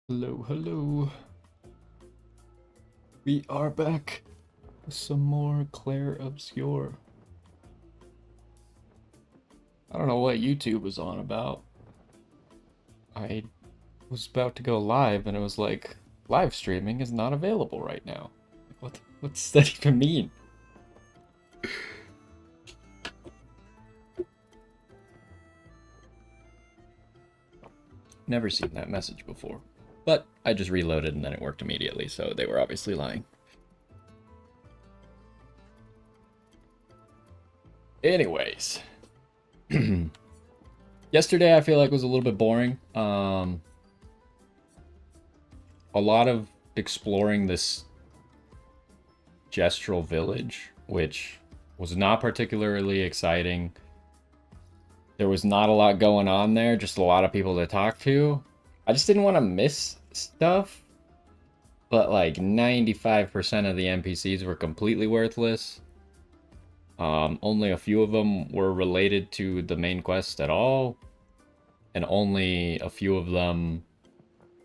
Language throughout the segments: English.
Hello, hello. We are back with some more Clair Obscur. I don't know what YouTube was on about. I was about to go live and it was like, live streaming is not available right now. What's that even mean? Never seen that message before. But I just reloaded and then it worked immediately, so they were obviously lying. Anyways. Yesterday I feel like was a little bit boring. A lot of exploring this gestural village, which was not particularly exciting. There was not a lot going on there, just a lot of people to talk to. I just didn't want to miss stuff, but like 95% of the NPCs were completely worthless. Only a few of them were related to the main quest at all, and only a few of them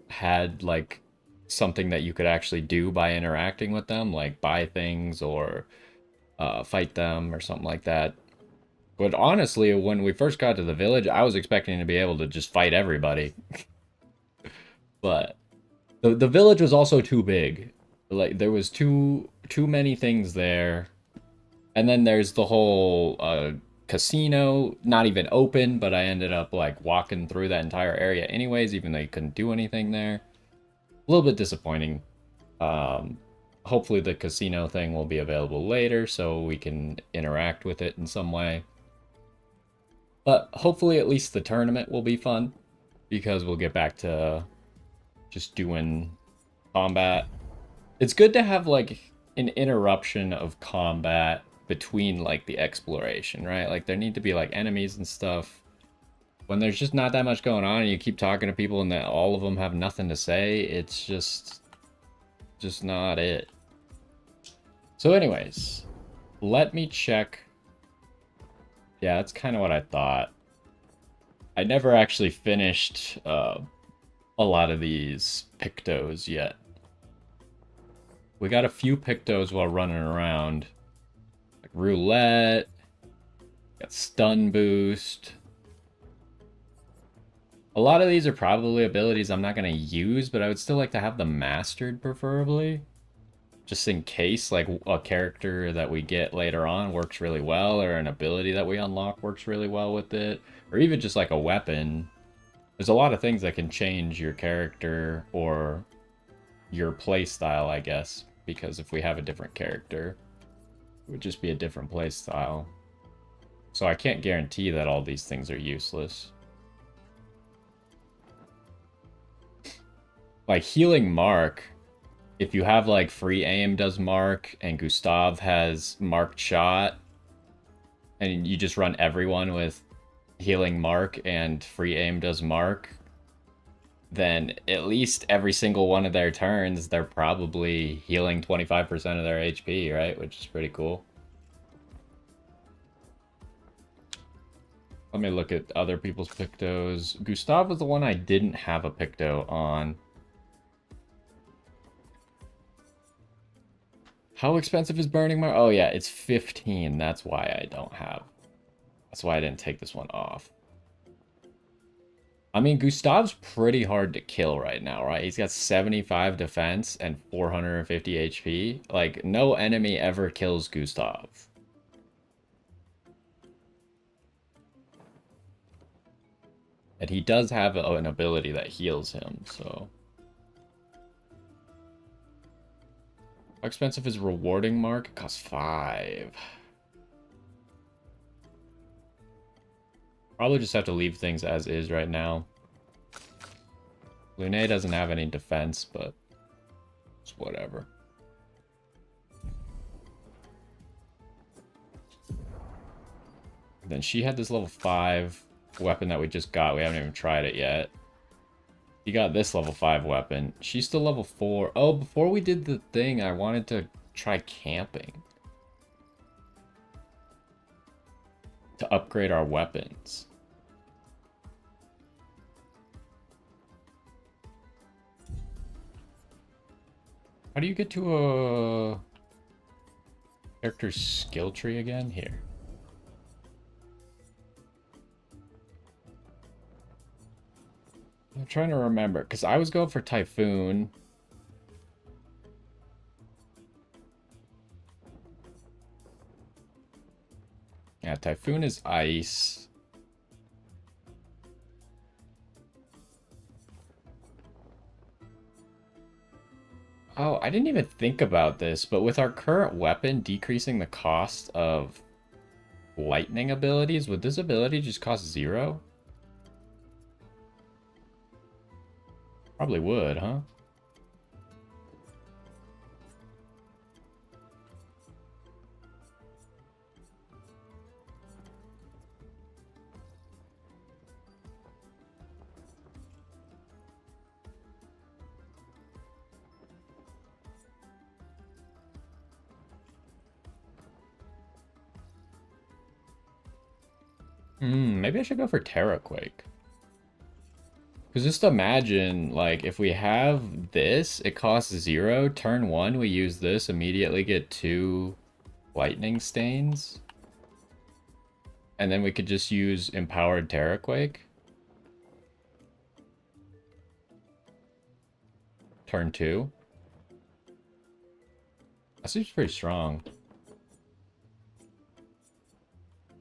had like something that you could actually do by interacting with them, like buy things or fight them or something like that. But honestly, when we first got to the village, I was expecting to be able to just fight everybody. But the village was also too big. Like there was too many things there. And then there's the whole casino, not even open, but I ended up like walking through that entire area anyways, even though you couldn't do anything there. A little bit disappointing. Um, Hopefully the casino thing will be available later so we can interact with it in some way. But hopefully at least the tournament will be fun because we'll get back to just doing combat. It's good to have like an interruption of combat between like the exploration, right? Like there need to be like enemies and stuff. When there's just not that much going on and you keep talking to people and that all of them have nothing to say, it's just not it. So anyways, let me check. Yeah, that's kind of what I thought. I never actually finished a lot of these pictos yet. We got a few pictos while running around. Like roulette, got stun boost. A lot of these are probably abilities I'm not going to use, but I would still like to have them mastered preferably. Just in case like a character that we get later on works really well, or an ability that we unlock works really well with it, or even just like a weapon. There's a lot of things that can change your character or your play style, I guess, because if we have a different character, it would just be a different play style. So I can't guarantee that all these things are useless. Like healing Mark, if you have like free aim does Mark and Gustav has marked shot, and you just run everyone with healing Mark and free aim does Mark, then at least every single one of their turns, they're probably healing 25% of their HP, right? Which is pretty cool. Let me look at other people's Pictos. Gustav was the one I didn't have a Picto on. How expensive is Burning Mar? Oh yeah, it's 15. That's why I don't have. That's why I didn't take this one off. I mean, Gustav's pretty hard to kill right now, right? He's got 75 defense and 450 HP. Like, no enemy ever kills Gustav. And he does have an ability that heals him, so... How expensive is Rewarding Mark? It costs 5. Probably just have to leave things as is right now. Lune doesn't have any defense, but it's whatever. Then she had this level 5 weapon that we just got. We haven't even tried it yet. He got this level 5 weapon. She's still level 4. Oh, before we did the thing, I wanted to try camping. To upgrade our weapons. How do you get to a character's skill tree again? Here. I'm trying to remember, because I was going for Typhoon. Yeah, Typhoon is ice. Oh, I didn't even think about this, but with our current weapon decreasing the cost of lightning abilities, would this ability just cost 0? Probably would, huh? Maybe I should go for Terraquake. Because just imagine, like, if we have this, it costs 0. Turn 1, we use this, immediately get 2 lightning stains. And then we could just use Empowered Terraquake. Turn 2. That seems pretty strong.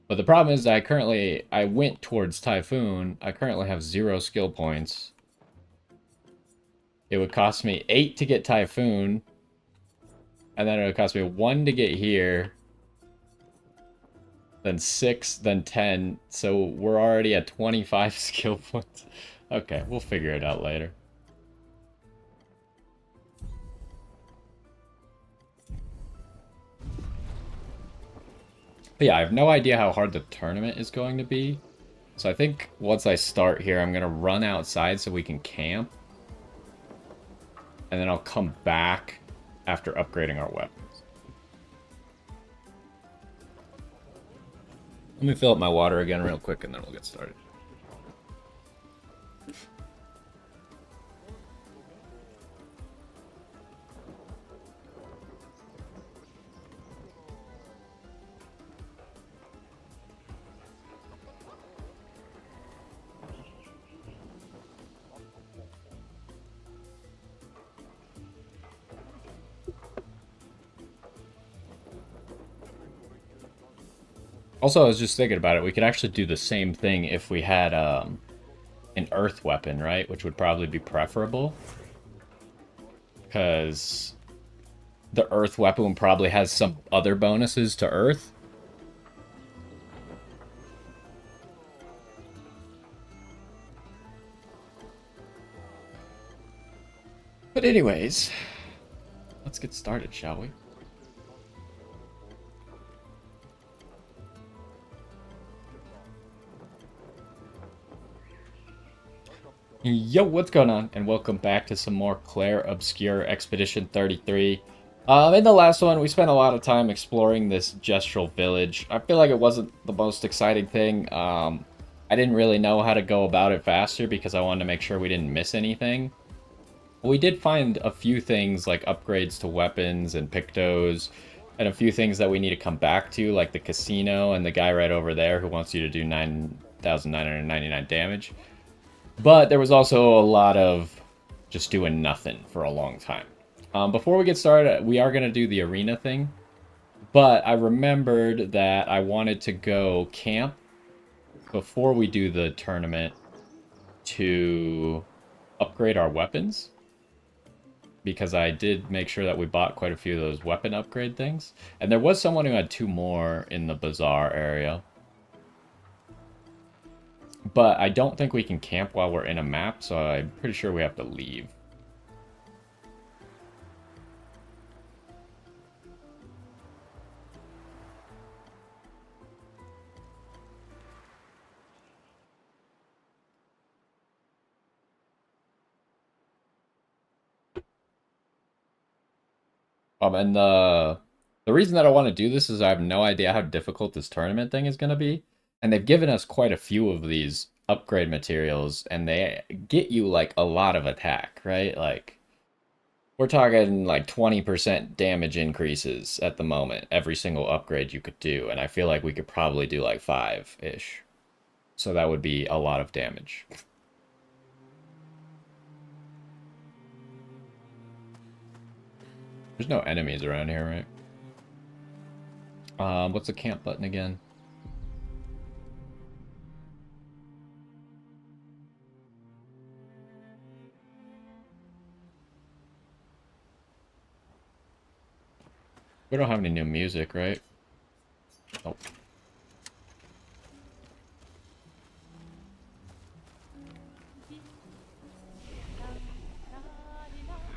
But the problem is that I went towards Typhoon. I currently have 0 skill points. It would cost me 8 to get Typhoon. And then it would cost me 1 to get here. Then 6, then 10. So we're already at 25 skill points. Okay, we'll figure it out later. But yeah, I have no idea how hard the tournament is going to be. So I think once I start here, I'm going to run outside so we can camp. And then I'll come back after upgrading our weapons. Let me fill up my water again real quick and then we'll get started. Also, I was just thinking about it. We could actually do the same thing if we had an earth weapon, right? Which would probably be preferable. Because the earth weapon probably has some other bonuses to earth. But anyways, let's get started, shall we? Yo, what's going on? And welcome back to some more Clair Obscur Expedition 33. In the last one, we spent a lot of time exploring this gestural village. I feel like it wasn't the most exciting thing. I didn't really know how to go about it faster because I wanted to make sure we didn't miss anything. We did find a few things like upgrades to weapons and pictos, and a few things that we need to come back to, like the casino and the guy right over there who wants you to do 9,999 damage. But there was also a lot of just doing nothing for a long time. Before we get started, we are going to do the arena thing. But I remembered that I wanted to go camp before we do the tournament to upgrade our weapons. Because I did make sure that we bought quite a few of those weapon upgrade things. And there was someone who had 2 more in the bazaar area. But I don't think we can camp while we're in a map, so I'm pretty sure we have to leave. And the reason that I want to do this is I have no idea how difficult this tournament thing is going to be. And they've given us quite a few of these upgrade materials, and they get you, like, a lot of attack, right? Like, We're talking like 20% damage increases at the moment, every single upgrade you could do, and I feel like we could probably do like 5-ish. So that would be a lot of damage. There's no enemies around here, right? What's the camp button again? We don't have any new music, right? Nope.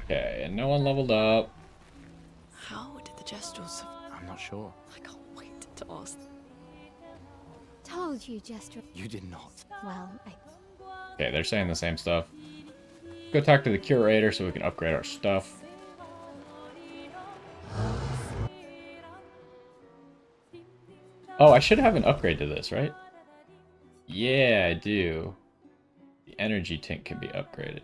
Okay, and no one leveled up. How did the Gestrels... I'm not sure. I can't wait to ask. Told you, Jester. You did not. Well, Okay, they're saying the same stuff. Go talk to the curator so we can upgrade our stuff. Oh, I should have an upgrade to this, right? Yeah, I do. The energy tank can be upgraded.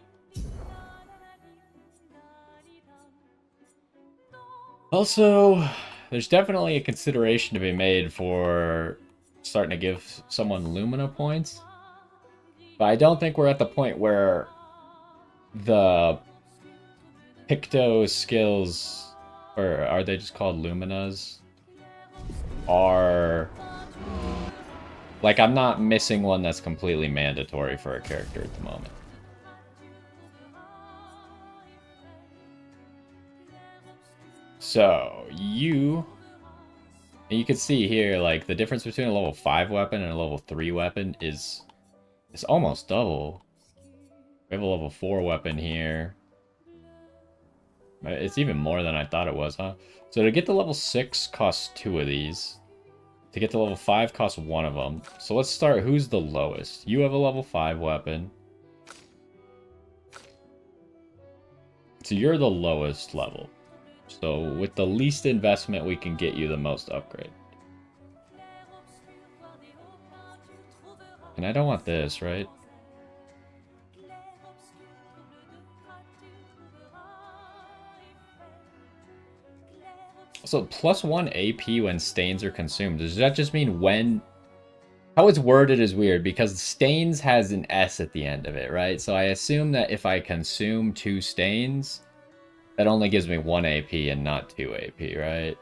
Also, there's definitely a consideration to be made for starting to give someone Lumina points. But I don't think we're at the point where the Picto skills, or are they just called Luminas, are... Like, I'm not missing one that's completely mandatory for a character at the moment. So, you can see here, like, the difference between a level 5 weapon and a level 3 weapon is almost double. We have a level 4 weapon here. It's even more than I thought it was, huh? So to get to level 6 costs 2 of these. To get to level 5 costs 1 of them. So let's start, who's the lowest? You have a level 5 weapon. So you're the lowest level. So with the least investment, we can get you the most upgrade. And I don't want this, right? So +1 AP when stains are consumed. Does that just mean when... How it's worded is weird because stains has an S at the end of it, right? So I assume that if I consume 2 stains, that only gives me 1 AP and not 2 AP, right?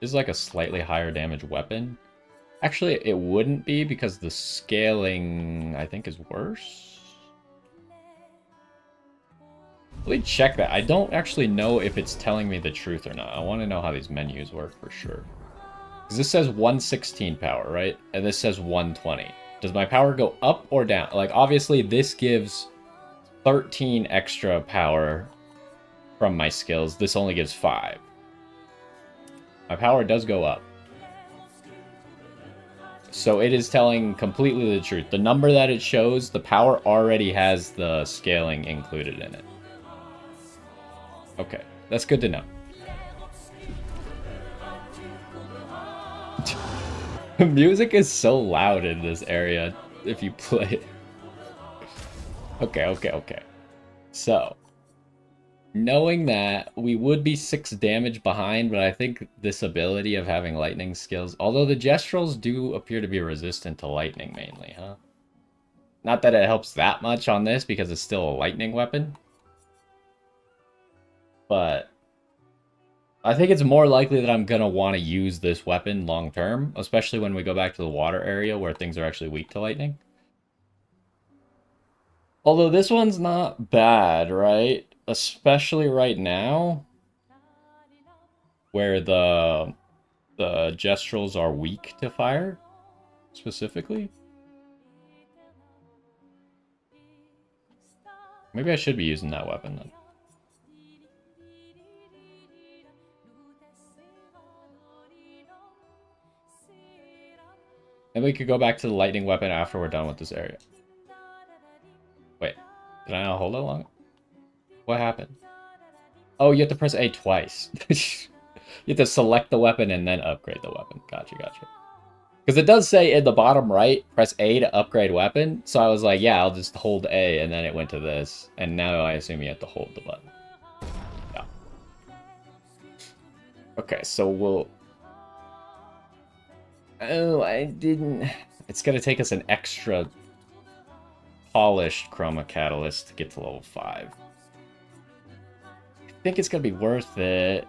This is like a slightly higher damage weapon. Actually, it wouldn't be because the scaling, I think, is worse. Let me check that. I don't actually know if it's telling me the truth or not. I want to know how these menus work for sure. Because this says 116 power, right? And this says 120. Does my power go up or down? Like, obviously, this gives 13 extra power from my skills. This only gives 5. My power does go up. So it is telling completely the truth. The number that it shows, the power already has the scaling included in it. Okay, that's good to know. Music is so loud in this area if you play it. Okay. So, knowing that, we would be 6 damage behind, but I think this ability of having lightning skills... Although the Gestrels do appear to be resistant to lightning mainly, huh? Not that it helps that much on this, because it's still a lightning weapon. But I think it's more likely that I'm going to want to use this weapon long term, especially when we go back to the water area where things are actually weak to lightning. Although this one's not bad, right? Especially right now, where the Gestrels are weak to fire, specifically. Maybe I should be using that weapon then. And we could go back to the lightning weapon after we're done with this area. Wait, did I not hold it long? What happened? Oh, you have to press A twice. You have to select the weapon and then upgrade the weapon. Gotcha. Because it does say in the bottom right, press A to upgrade weapon. So I was like, yeah, I'll just hold A, and then it went to this. And now I assume you have to hold the button. Yeah. Okay, so we'll... Oh, I didn't... It's going to take us an extra polished chroma catalyst to get to level 5. I think it's going to be worth it.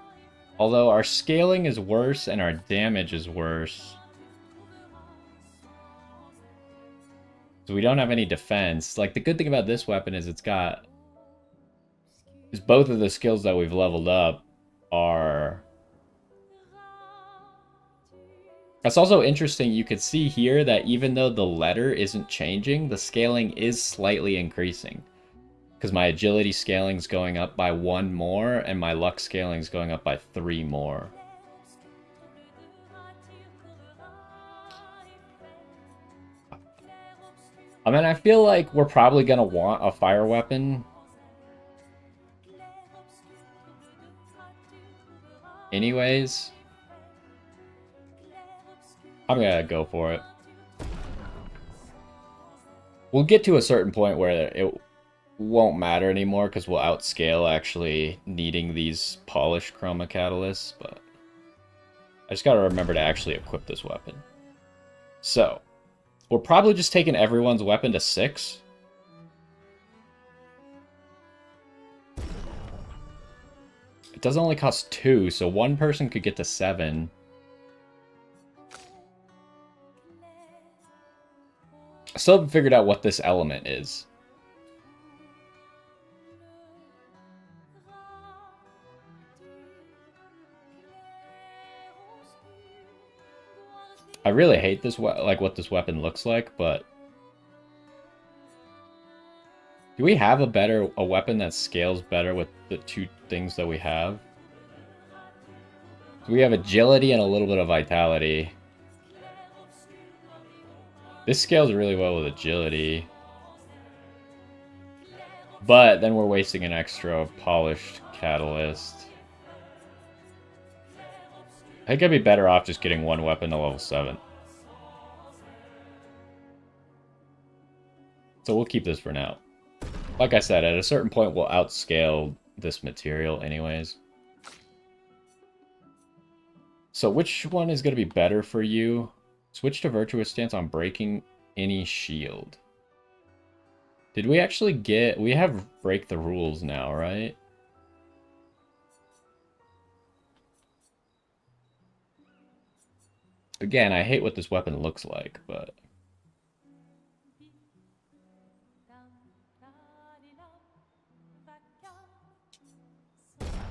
Although our scaling is worse and our damage is worse. So we don't have any defense. Like, the good thing about this weapon is it's got... is both of the skills that we've leveled up are... That's also interesting. You could see here that even though the letter isn't changing, the scaling is slightly increasing. Because my agility scaling is going up by 1 more, and my luck scaling is going up by 3 more. I mean, I feel like we're probably going to want a fire weapon. Anyways. I'm going to go for it. We'll get to a certain point where it won't matter anymore because we'll outscale actually needing these polished chroma catalysts, but I just gotta remember to actually equip this weapon. So, we're probably just taking everyone's weapon to 6. It does only cost 2, so one person could get to 7. I still haven't figured out what this element is. I really hate this like what this weapon looks like, but do we have a weapon that scales better with the 2 things that we have? So we have agility and a little bit of vitality. This scales really well with agility. But then we're wasting an extra polished catalyst. I think I'd be better off just getting 1 weapon to level 7. So we'll keep this for now. Like I said, at a certain point we'll outscale this material anyways. So which one is going to be better for you? Switch to Virtuous Stance on breaking any shield. Did we actually get... We have Break the Rules now, right? Again, I hate what this weapon looks like, but...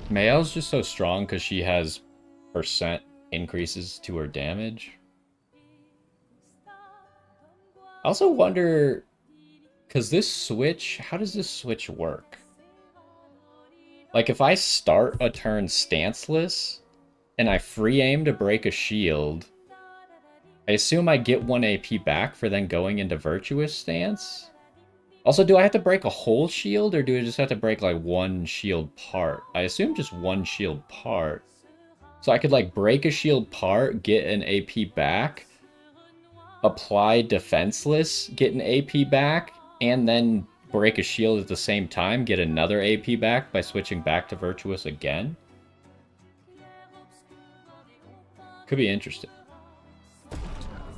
Mael's just so strong because she has % increases to her damage. I also wonder... Because this switch... How does this switch work? Like, if I start a turn stanceless, and I free aim to break a shield... I assume I get 1 AP back for then going into Virtuous Stance? Also, do I have to break a whole shield, or do I just have to break, like, 1 shield part? I assume just 1 shield part. So I could, like, break a shield part, get an AP back, apply Defenseless, get an AP back, and then break a shield at the same time, get another AP back by switching back to Virtuous again? Could be interesting.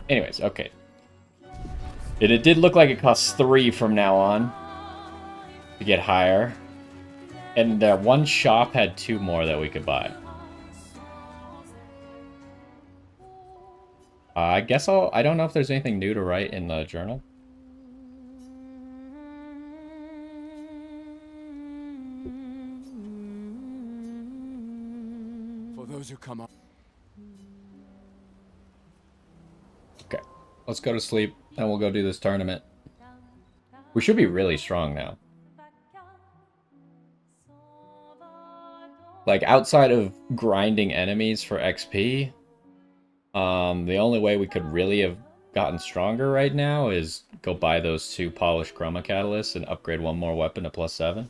Anyways, okay. It did look like it costs 3 from now on to get higher. And one shop had 2 more that we could buy. I guess I don't know if there's anything new to write in the journal. For those who come up. Okay, let's go to sleep, and we'll go do this tournament. We should be really strong now. Like, outside of grinding enemies for XP, the only way we could really have gotten stronger right now is go buy those 2 polished chroma catalysts and upgrade 1 more weapon to +7.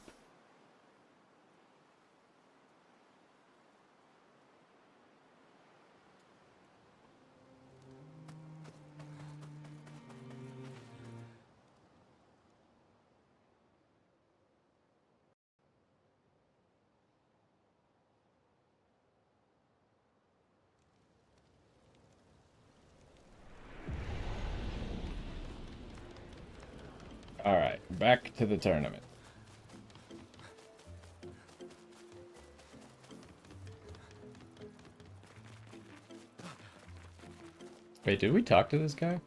Alright, back to the tournament. Wait, did we talk to this guy?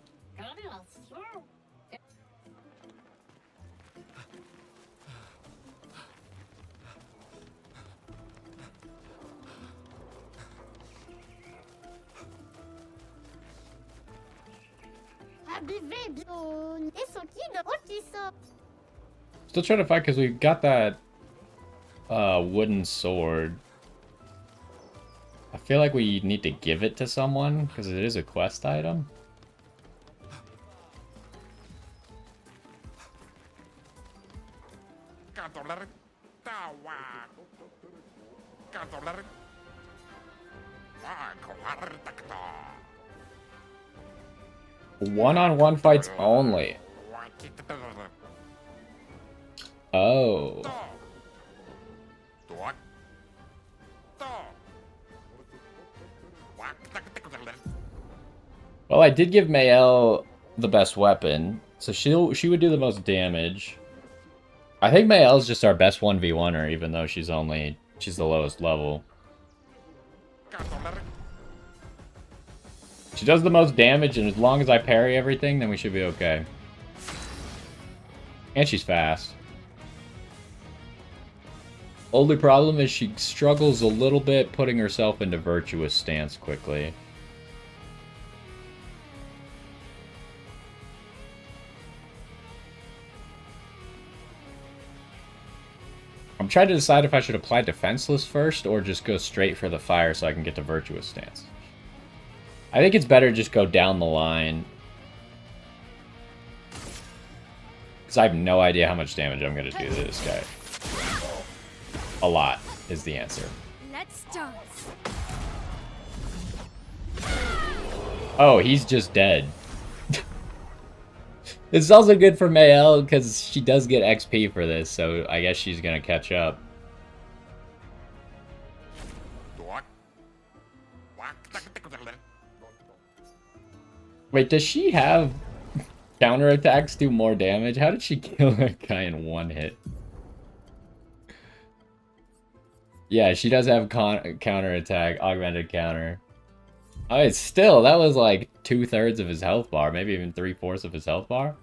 Still trying to fight because we got that wooden sword. I feel like we need to give it to someone because it is a quest item. One-on-one fights only. Oh. Well, I did give Mayel the best weapon, so she would do the most damage. I think Mayel's just our best 1v1er, even though she's the lowest level. She does the most damage, and as long as I parry everything, then we should be okay. And she's fast. Only problem is she struggles a little bit putting herself into virtuous stance quickly. I'm trying to decide if I should apply defenseless first or just go straight for the fire so I can get to virtuous stance. I think it's better just go down the line. Because I have no idea how much damage I'm going to do to this guy. A lot is the answer. Let's dance. Oh, he's just dead. It's also good for Mayel because she does get XP for this, so I guess she's going to catch up. Wait, does she have counterattacks do more damage? How did she kill that guy in one hit? Yeah, she does have counterattack, augmented counter. Oh, it's still, that was like 2/3 of his health bar, maybe even 3/4 of his health bar.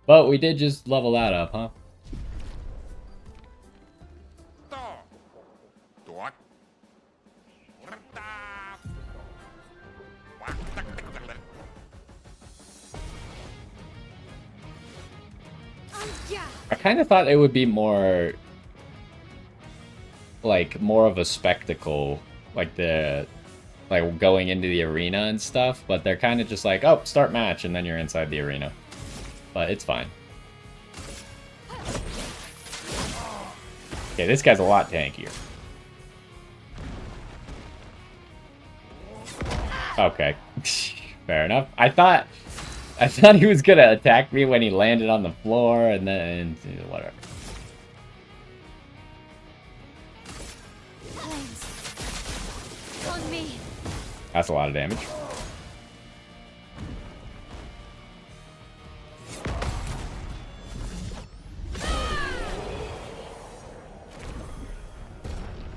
But we did just level that up, huh? I kind of thought it would be more, like, more of a spectacle, like going into the arena and stuff, but they're kind of just like, oh, start match, and then you're inside the arena. But it's fine. Okay, this guy's a lot tankier. Okay, fair enough. I thought he was gonna attack me when he landed on the floor, and then whatever. On me. That's a lot of damage.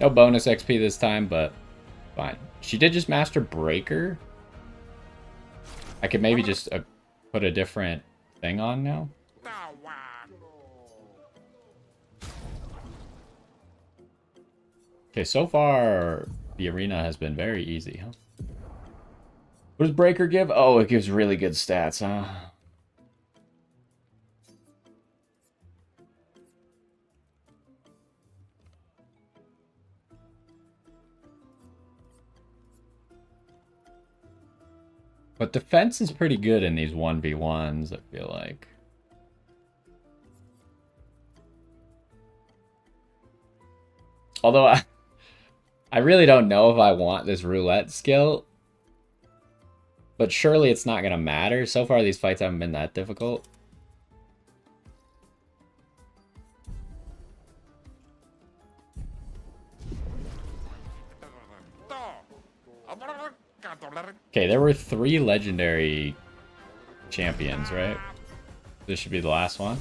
No bonus XP this time, but fine. She did just master Breaker. I could maybe just put a different thing on now. Okay, so far the arena has been very easy, huh? What does Breaker give? Oh, it gives really good stats, huh? But defense is pretty good in these 1v1s, I feel like. Although I really don't know if I want this roulette skill. But surely it's not going to matter. So far these fights haven't been that difficult. Okay, there were 3 legendary champions, right? This should be the last one.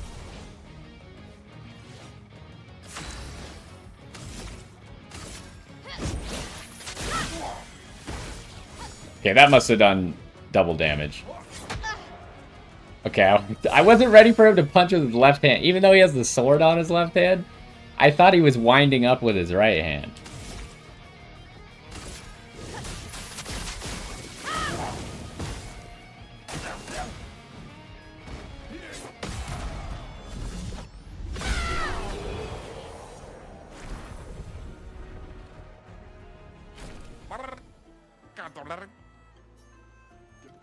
Okay, that must have done double damage. Okay, I wasn't ready for him to punch with his left hand. Even though he has the sword on his left hand, I thought he was winding up with his right hand.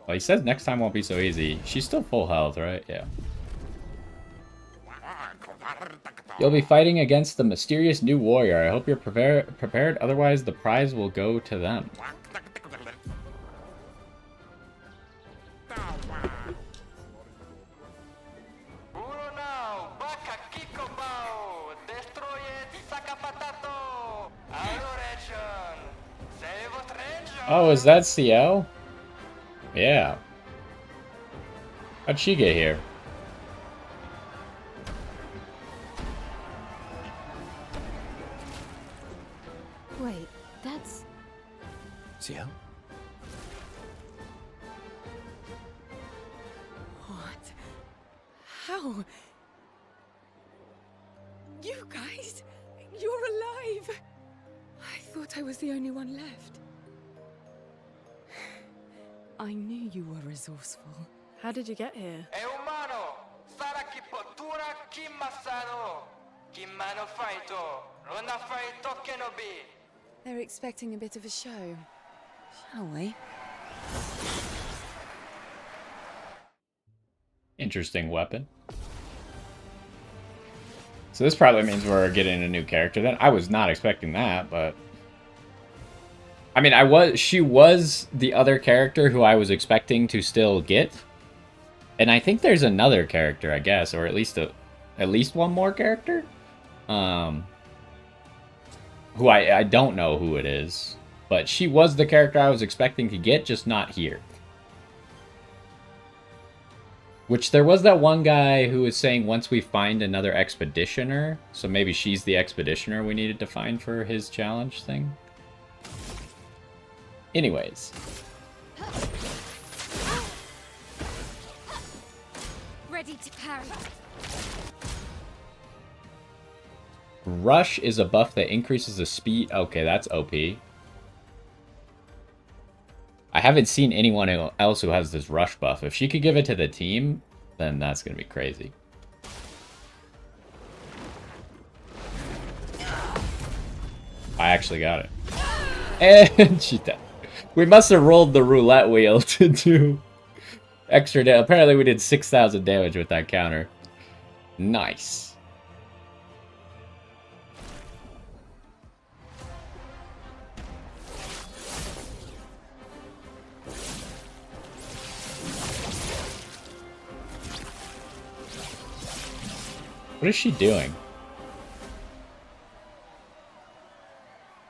Well, he says next time won't be so easy. She's still full health, right? Yeah. You'll be fighting against the mysterious new warrior. I hope you're prepared, otherwise the prize will go to them. Oh, is that CL? Yeah. How'd she get here? Wait, that's... CL? What? How? You guys? You're alive! I thought I was the only one left. I knew you were resourceful. How did you get here? They're expecting a bit of a show. Shall we? Interesting weapon. So this probably means we're getting a new character then. I was not expecting that, but... I mean, she was the other character who I was expecting to still get. And I think there's another character, I guess, or at least one more character. Who I don't know who it is. But she was the character I was expecting to get, just not here. Which there was that one guy who was saying once we find another expeditioner, so maybe she's the expeditioner we needed to find for his challenge thing. Anyways. ready to parry. Rush is a buff that increases the speed. Okay, that's OP. I haven't seen anyone else who has this rush buff. If she could give it to the team, then that's going to be crazy. I actually got it. And she died. We must have rolled the roulette wheel to do extra damage. Apparently we did 6,000 damage with that counter. Nice. What is she doing?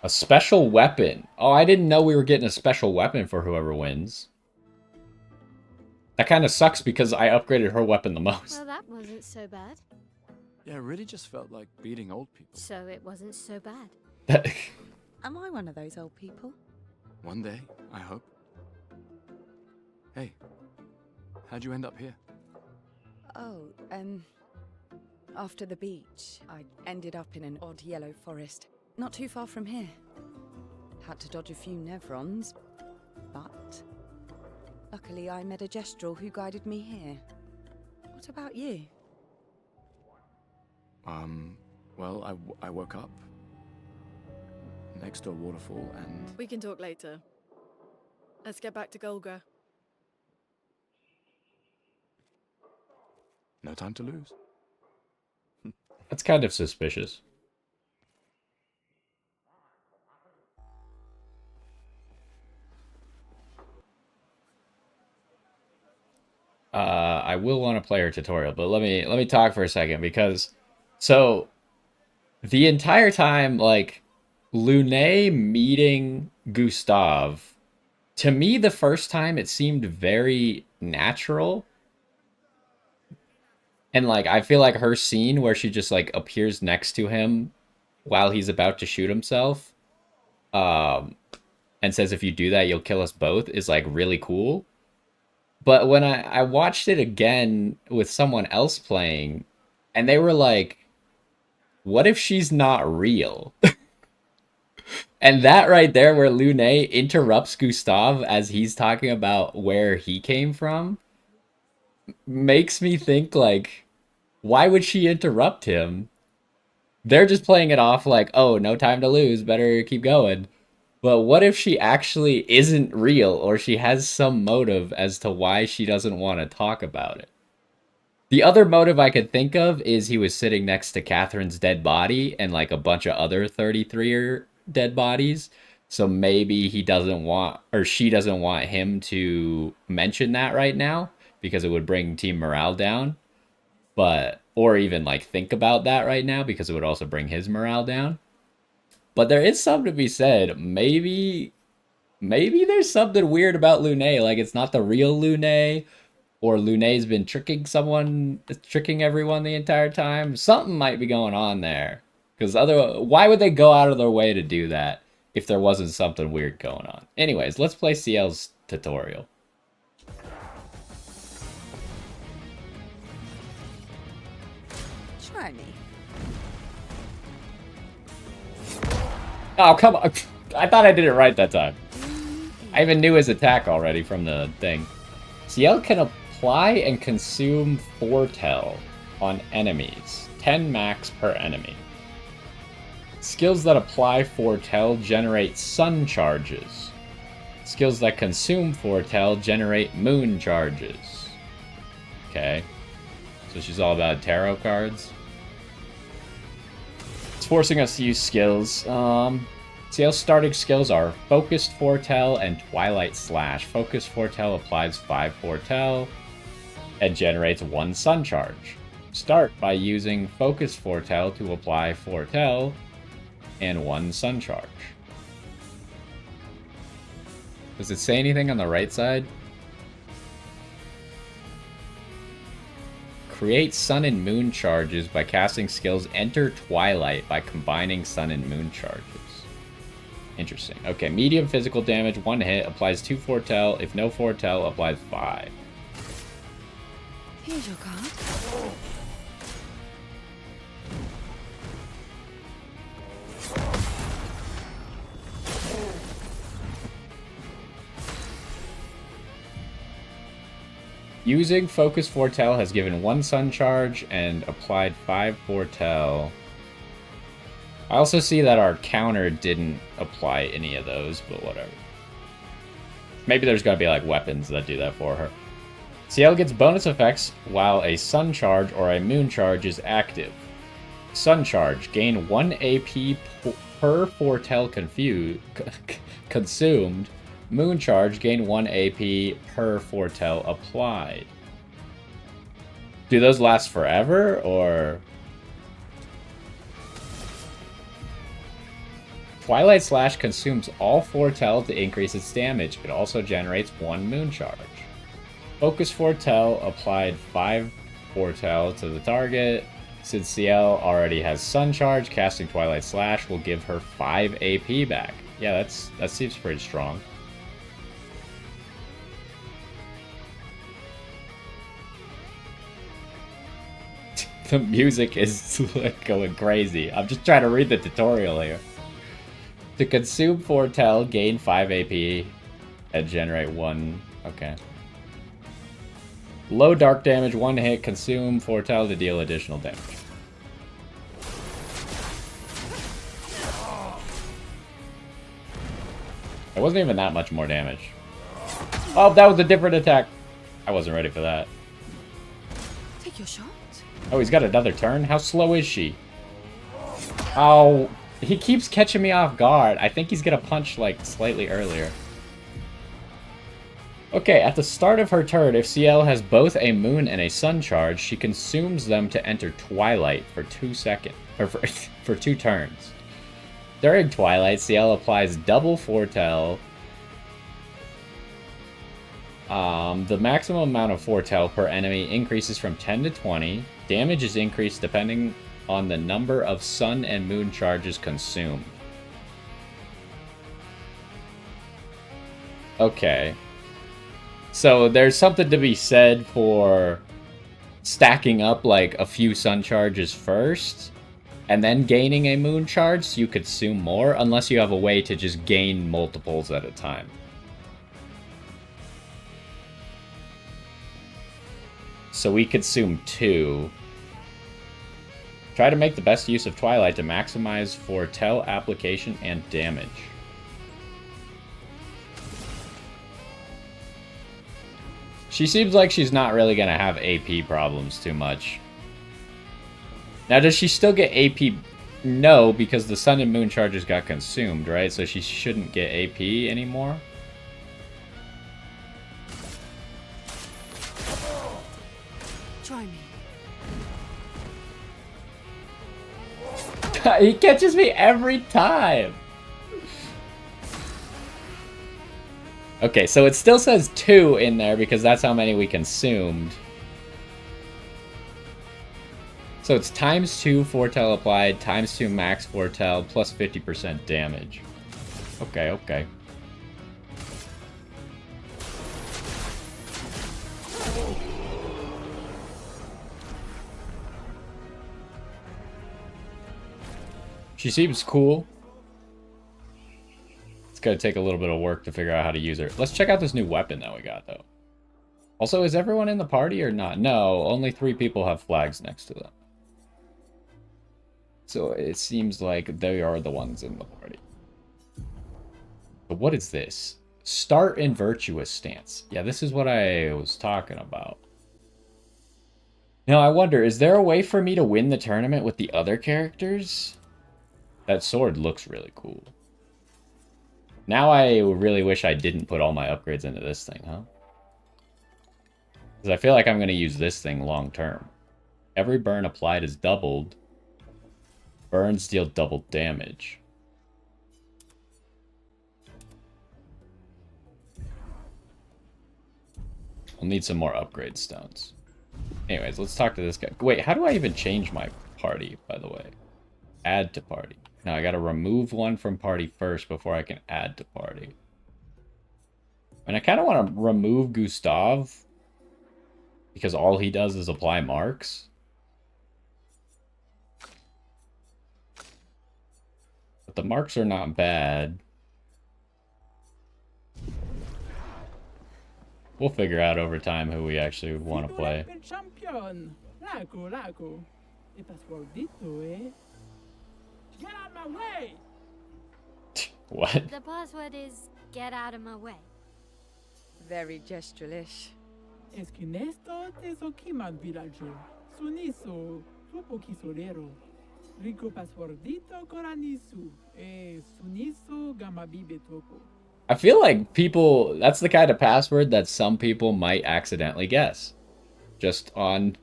A special weapon. Oh, I didn't know we were getting a special weapon for whoever wins. That kind of sucks because I upgraded her weapon the most. Well, that wasn't so bad. Yeah, it really just felt like beating old people. So it wasn't so bad. Am I one of those old people? One day, I hope. Hey, how'd you end up here? Oh, after the beach, I ended up in an odd yellow forest, not too far from here. Had to dodge a few Nevrons, but luckily I met a Gestrel who guided me here. What about you? Well, I woke up next to a waterfall and... We can talk later. Let's get back to Golgra. No time to lose. That's kind of suspicious. I will want to play her tutorial, but let me talk for a second because so the entire time, like Lune meeting Gustav, to me the first time it seemed very natural. And like I feel like her scene where she just like appears next to him while he's about to shoot himself, um, and says if you do that you'll kill us both is like really cool. But when I watched it again with someone else playing, and they were like, what if she's not real? And that right there, where Lune interrupts Gustav as he's talking about where he came from, makes me think, like, why would she interrupt him? They're just playing it off like, oh, no time to lose, better keep going. But what if she actually isn't real, or she has some motive as to why she doesn't want to talk about it? The other motive I could think of is he was sitting next to Catherine's dead body and like a bunch of other 33er dead bodies. So maybe he doesn't want, or she doesn't want him to mention that right now because it would bring team morale down. But, or even like think about that right now because it would also bring his morale down. But there is something to be said. Maybe there's something weird about Lune. Like it's not the real Lune, or Lune's been tricking everyone the entire time. Something might be going on there. Because why would they go out of their way to do that if there wasn't something weird going on? Anyways, let's play CL's tutorial. Try me. Oh, come on. I thought I did it right that time. I even knew his attack already from the thing. CL can apply and consume foretell on enemies. 10 max per enemy. Skills that apply foretell generate sun charges. Skills that consume foretell generate moon charges. Okay. So she's all about tarot cards. It's forcing us to use skills. CL's starting skills are Focused Foretell and Twilight Slash. Focused Foretell applies 5 foretell and generates 1 sun charge. Start by using Focused Foretell to apply foretell and 1 sun charge. Does it say anything on the right side? Create sun and moon charges by casting skills Enter Twilight by combining sun and moon charges. Interesting. Okay, medium physical damage, 1 hit, applies 2 foretell. If no foretell, applies 5. Here's your card. Using Focus Foretell has given 1 sun charge and applied 5 foretell. I also see that our counter didn't apply any of those, but whatever. Maybe there's gotta be like weapons that do that for her. CL gets bonus effects while a sun charge or a moon charge is active. Sun charge, gain 1 AP per foretell consumed. Moon charge, gain 1 AP per foretell applied. Do those last forever, or...? Twilight Slash consumes all foretell to increase its damage. It also generates 1 moon charge. Focus Foretell applied 5 foretell to the target. Since CL already has Sun Charge, casting Twilight Slash will give her 5 AP back. Yeah, that seems pretty strong. The music is like going crazy. I'm just trying to read the tutorial here. To consume foretell, gain 5 AP and generate 1. Okay. Low dark damage, 1 hit, consume foretell to deal additional damage. It wasn't even that much more damage. Oh, that was a different attack. I wasn't ready for that. Take your shot. Oh, he's got another turn? How slow is she? Oh, he keeps catching me off guard. I think he's gonna punch, like, slightly earlier. Okay, at the start of her turn, if CL has both a moon and a sun charge, she consumes them to enter Twilight for 2 seconds, or for 2 turns. During Twilight, CL applies double foretell The maximum amount of foretell per enemy increases from 10 to 20. Damage is increased depending on the number of sun and moon charges consumed. Okay. So there's something to be said for stacking up like a few sun charges first, and then gaining a moon charge so you consume more, unless you have a way to just gain multiples at a time. So we consume 2. Try to make the best use of Twilight to maximize foretell application and damage. She seems like she's not really going to have AP problems too much. Now, does she still get AP? No, because the Sun and Moon charges got consumed, right? So she shouldn't get AP anymore. Try me. He catches me every time. Okay, so it still says 2 in there because that's how many we consumed. So it's times 2 foretell applied, times 2 max foretell, plus 50% damage. Okay, okay. She seems cool. It's gonna take a little bit of work to figure out how to use her. Let's check out this new weapon that we got, though. Also, is everyone in the party or not? No, only 3 people have flags next to them. So it seems like they are the ones in the party. But what is this? Start in virtuous stance. Yeah, this is what I was talking about. Now, I wonder, is there a way for me to win the tournament with the other characters? That sword looks really cool. Now I really wish I didn't put all my upgrades into this thing, huh? Because I feel like I'm going to use this thing long term. Every burn applied is doubled. Burns deal double damage. We'll need some more upgrade stones. Anyways, let's talk to this guy. Wait, how do I even change my party, by the way? Add to party. Now I gotta remove one from party first before I can add to party. And I kind of want to remove Gustav because all he does is apply marks. But the marks are not bad. We'll figure out over time who we actually want to play. Get out my way! What? The password is get out of my way. Very gestural-ish. Esquinesto te soquiman villaggio. Suniso, supo kisolero. Rico passwordito coranisu. Suniso gamabibe topo. I feel like people, that's the kind of password that some people might accidentally guess. Just on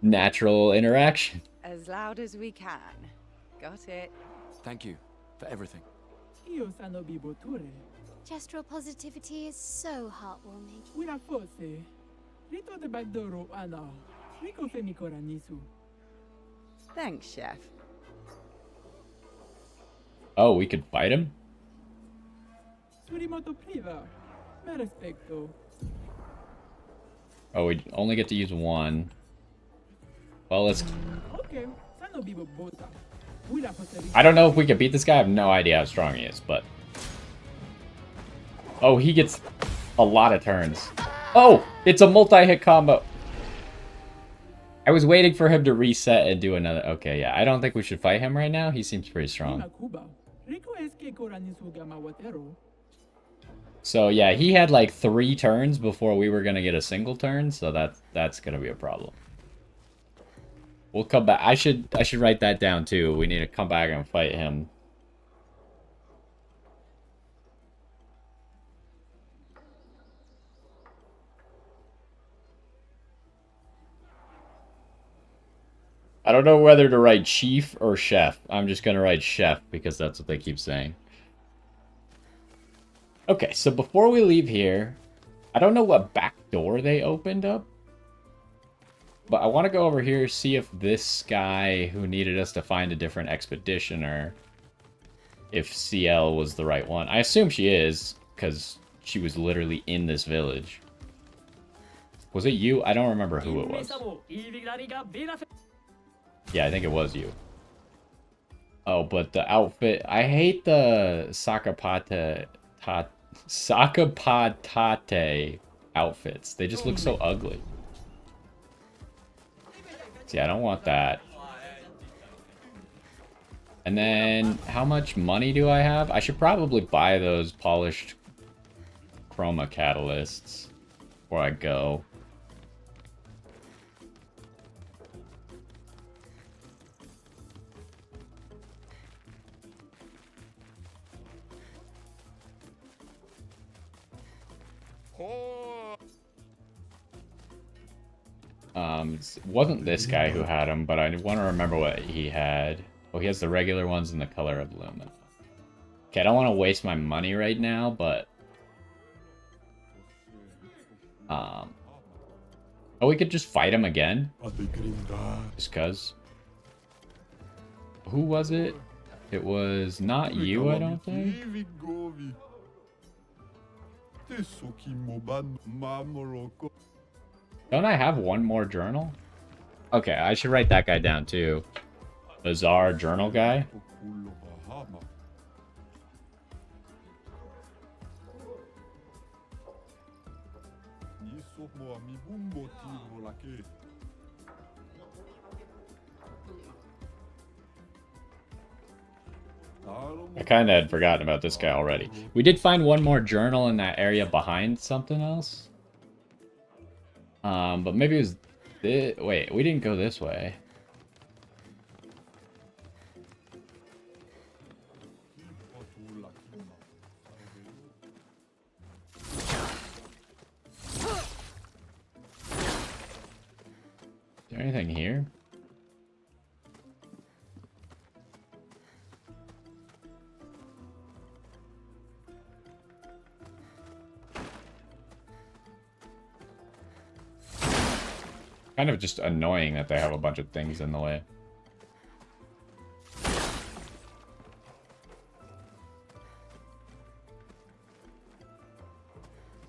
natural interaction. As loud as we can. Got it. Thank you for everything. Io sano biboture. Gestural positivity is so heartwarming. Una forse. Rito de bagdoro ana. Rico femi coranisu. Thanks, Chef. Oh, we could fight him? Surimoto priva. Me respecto. Oh, we only get to use one. Well, let's... Okay. Sano bibo bota. I don't know if we can beat this guy. I have no idea how strong he is, but... Oh, he gets a lot of turns. Oh! It's a multi-hit combo! I was waiting for him to reset and do another... Okay, yeah. I don't think we should fight him right now. He seems pretty strong. So, yeah, he had like 3 turns before we were going to get a single turn, so that's going to be a problem. We'll come back. I should write that down too. We need to come back and fight him. I don't know whether to write chief or chef. I'm just gonna write chef because that's what they keep saying. Okay, so before we leave here, I don't know what back door they opened up. But I want to go over here, see if this guy who needed us to find a different expeditioner, if CL was the right one. I assume she is, because she was literally in this village. Was it you? I don't remember who it was. Yeah, I think it was you. Oh, but the outfit... I hate the Sakapatate outfits. They just look so ugly. See, I don't want that. And then, how much money do I have? I should probably buy those polished chroma catalysts before I go. It wasn't this guy who had them, but I want to remember what he had. Oh, he has the regular ones in the color of Lumina. Okay, I don't want to waste my money right now, but... Oh, we could just fight him again? Just cuz. Who was it? It was not you, I don't think. Don't I have one more journal? Okay, I should write that guy down too. Bizarre journal guy. I kind of had forgotten about this guy already. We did find one more journal in that area behind something else. But maybe it was this... Wait, we didn't go this way. Is there anything here? Kind of just annoying that they have a bunch of things in the way.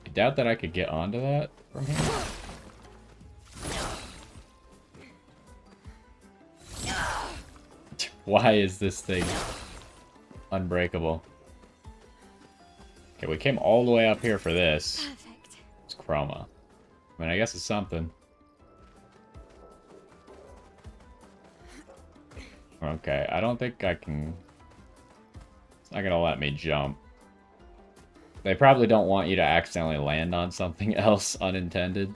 I doubt that I could get onto that from here. Why is this thing unbreakable? Okay, we came all the way up here for this. Perfect. It's chroma. I mean, I guess it's something. Okay, I don't think I can... It's not gonna let me jump. They probably don't want you to accidentally land on something else unintended.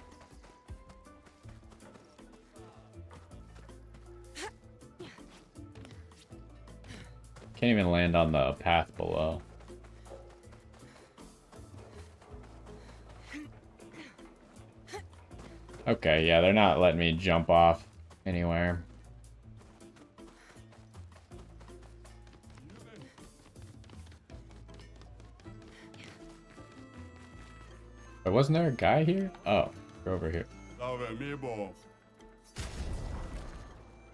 Can't even land on the path below. Okay, yeah, they're not letting me jump off anywhere. But wasn't there a guy here? Oh, we're over here.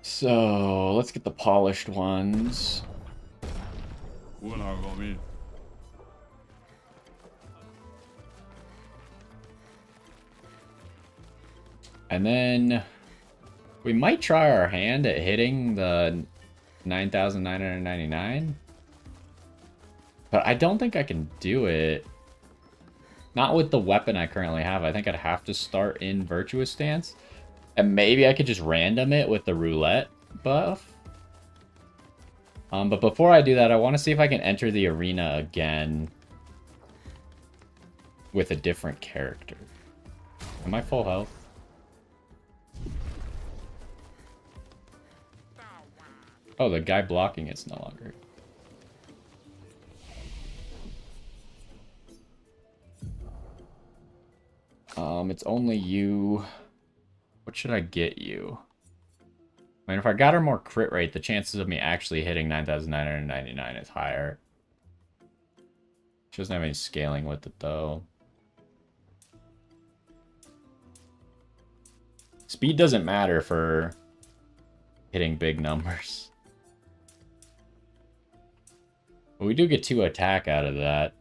So, let's get the polished ones. And then we might try our hand at hitting the 9,999. But I don't think I can do it. Not with the weapon I currently have. I think I'd have to start in Virtuous Stance. And maybe I could just random it with the roulette buff. But before I do that, I want to see if I can enter the arena again with a different character. Am I full health? Oh, the guy blocking it's no longer. It's only you. What should I get you? I mean, if I got her more crit rate, the chances of me actually hitting 9,999 is higher. She doesn't have any scaling with it, though. Speed doesn't matter for hitting big numbers. But we do get 2 attack out of that.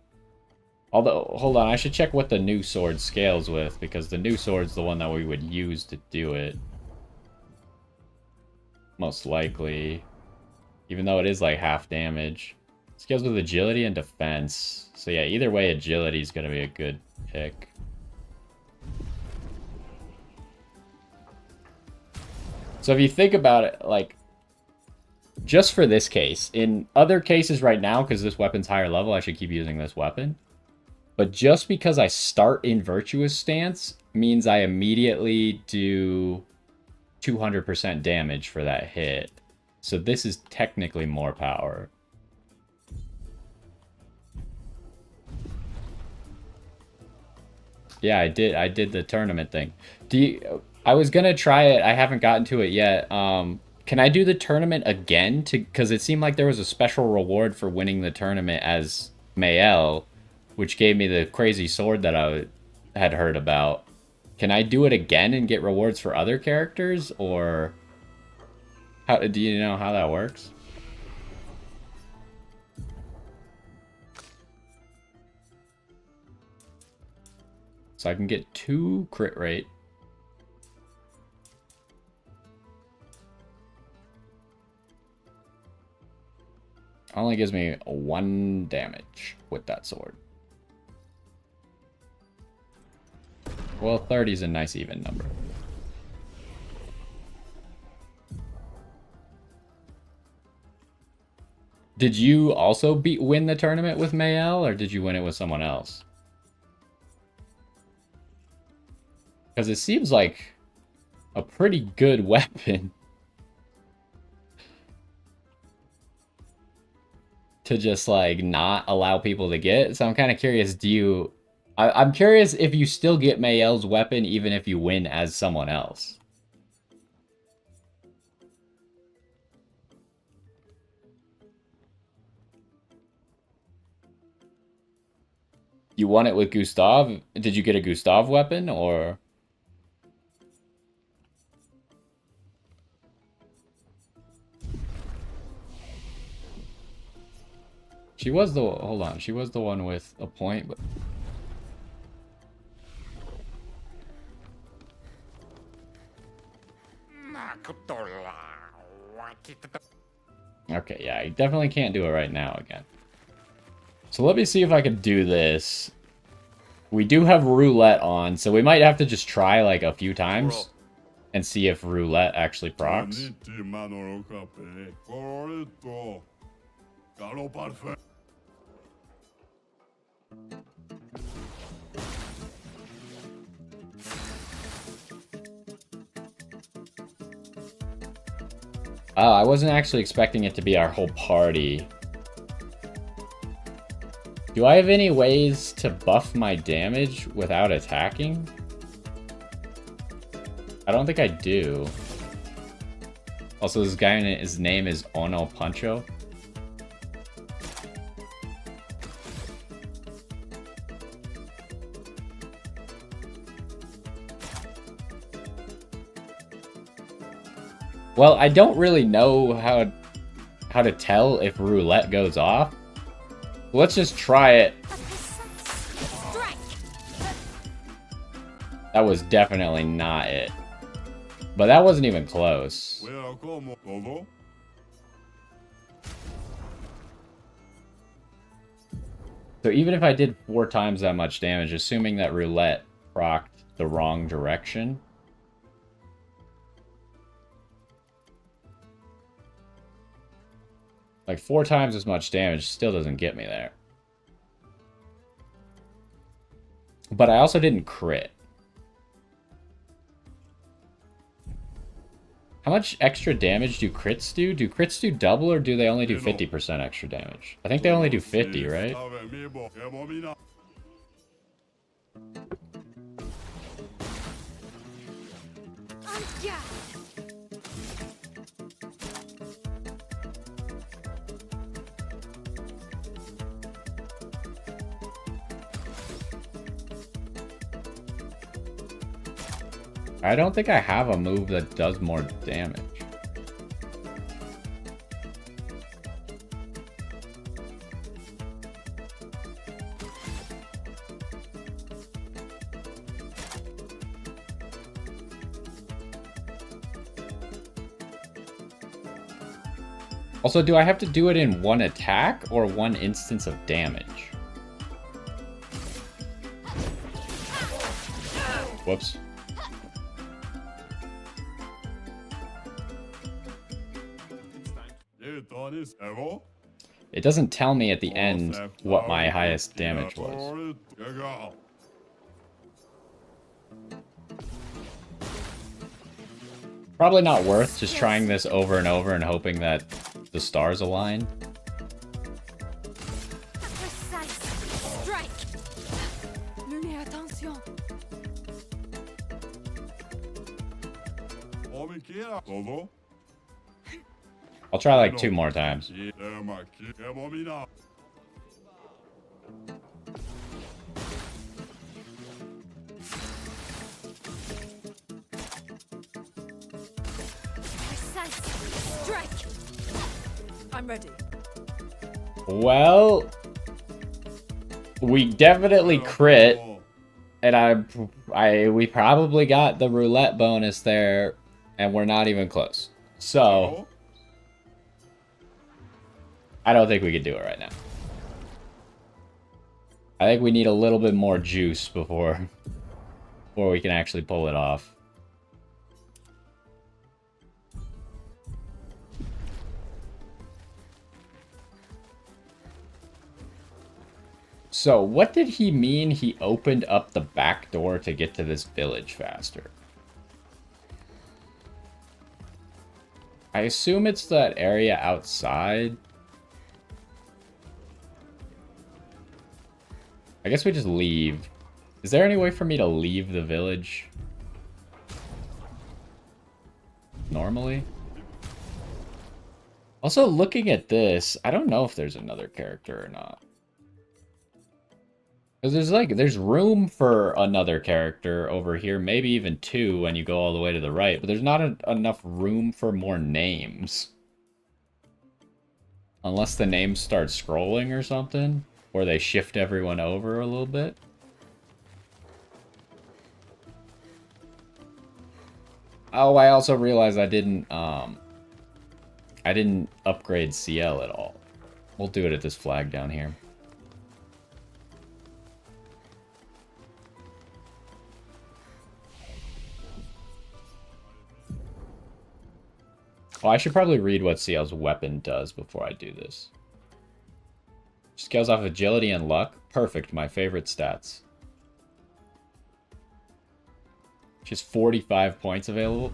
Although, hold on, I should check what the new sword scales with, because the new sword's the one that we would use to do it. Most likely. Even though it is like half damage. Scales with agility and defense. So yeah, either way, agility is going to be a good pick. So if you think about it, like, just for this case, in other cases right now, because this weapon's higher level, I should keep using this weapon. But just because I start in Virtuous Stance means I immediately do 200% damage for that hit. So this is technically more power. Yeah, I did the tournament thing. I was gonna try it, I haven't gotten to it yet. Can I do the tournament again? Because it seemed like there was a special reward for winning the tournament as Mael, which gave me the crazy sword that I had heard about. Can I do it again and get rewards for other characters, or how do you know how that works? So I can get 2 crit rate. Only gives me 1 damage with that sword. Well, 30 is a nice even number. Did you also win the tournament with Mael, or did you win it with someone else? Because it seems like a pretty good weapon to just, like, not allow people to get. So I'm kind of curious, I'm curious if you still get Mael's weapon even if you win as someone else. You won it with Gustav? Did you get a Gustav weapon, or? She was the, hold on, she was the one with a point, but... Okay, yeah, I definitely can't do it right now again. So let me see if I can do this. We do have roulette on, so we might have to just try like a few times and see if roulette actually procs. Oh, I wasn't actually expecting it to be our whole party. Do I have any ways to buff my damage without attacking? I don't think I do. Also, this guy, his name is Ono Pancho. Well, I don't really know how to tell if roulette goes off. Let's just try it. That was definitely not it. But that wasn't even close. So even if I did 4 times that much damage, assuming that roulette procced the wrong direction, like 4 times as much damage still doesn't get me there. But I also didn't crit. How much extra damage do crits do? Do crits do double, or do they only do 50% extra damage? I think they only do 50, right? I don't think I have a move that does more damage. Also, do I have to do it in one attack or one instance of damage? Whoops. It doesn't tell me at the end what my highest damage was. Probably not worth just trying this over and over and hoping that the stars align. I'll try like 2 more times. I'm ready. Well, we definitely crit, and we probably got the roulette bonus there, and we're not even close. So, I don't think we can do it right now. I think we need a little bit more juice before we can actually pull it off. So, what did he mean he opened up the back door to get to this village faster? I assume it's that area outside. I guess we just leave. Is there any way for me to leave the village? Normally? Also, looking at this, I don't know if there's another character or not. Because there's room for another character over here, maybe even 2 when you go all the way to the right, but there's not enough room for more names. Unless the names start scrolling or something, or they shift everyone over a little bit. Oh, I also realized I didn't upgrade CL at all. We'll do it at this flag down here. Well, I should probably read what CL's weapon does before I do this. Scales off agility and luck. Perfect, my favorite stats. She has 45 points available.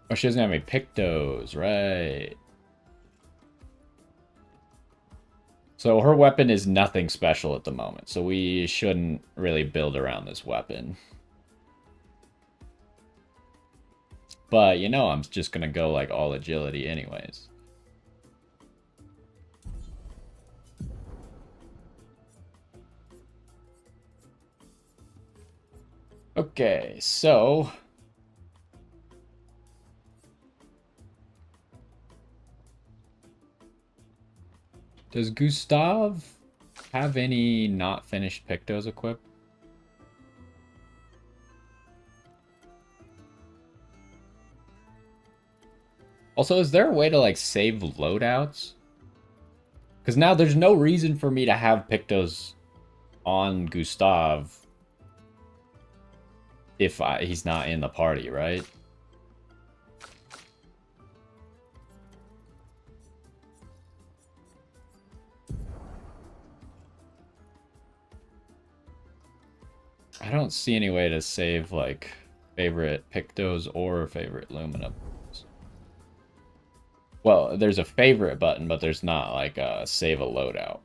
Oh, she doesn't have any pictos, right. So her weapon is nothing special at the moment, so we shouldn't really build around this weapon. But, you know, I'm just gonna go, like, all agility anyways. Okay, so... Does Gustav have any not finished Pictos equipped? Also, is there a way to, like, save loadouts? Because now there's no reason for me to have Pictos on Gustav if he's not in the party, right? I don't see any way to save, like, favorite Pictos or favorite Lumina. Well, there's a favorite button, but there's not, like, a save a loadout.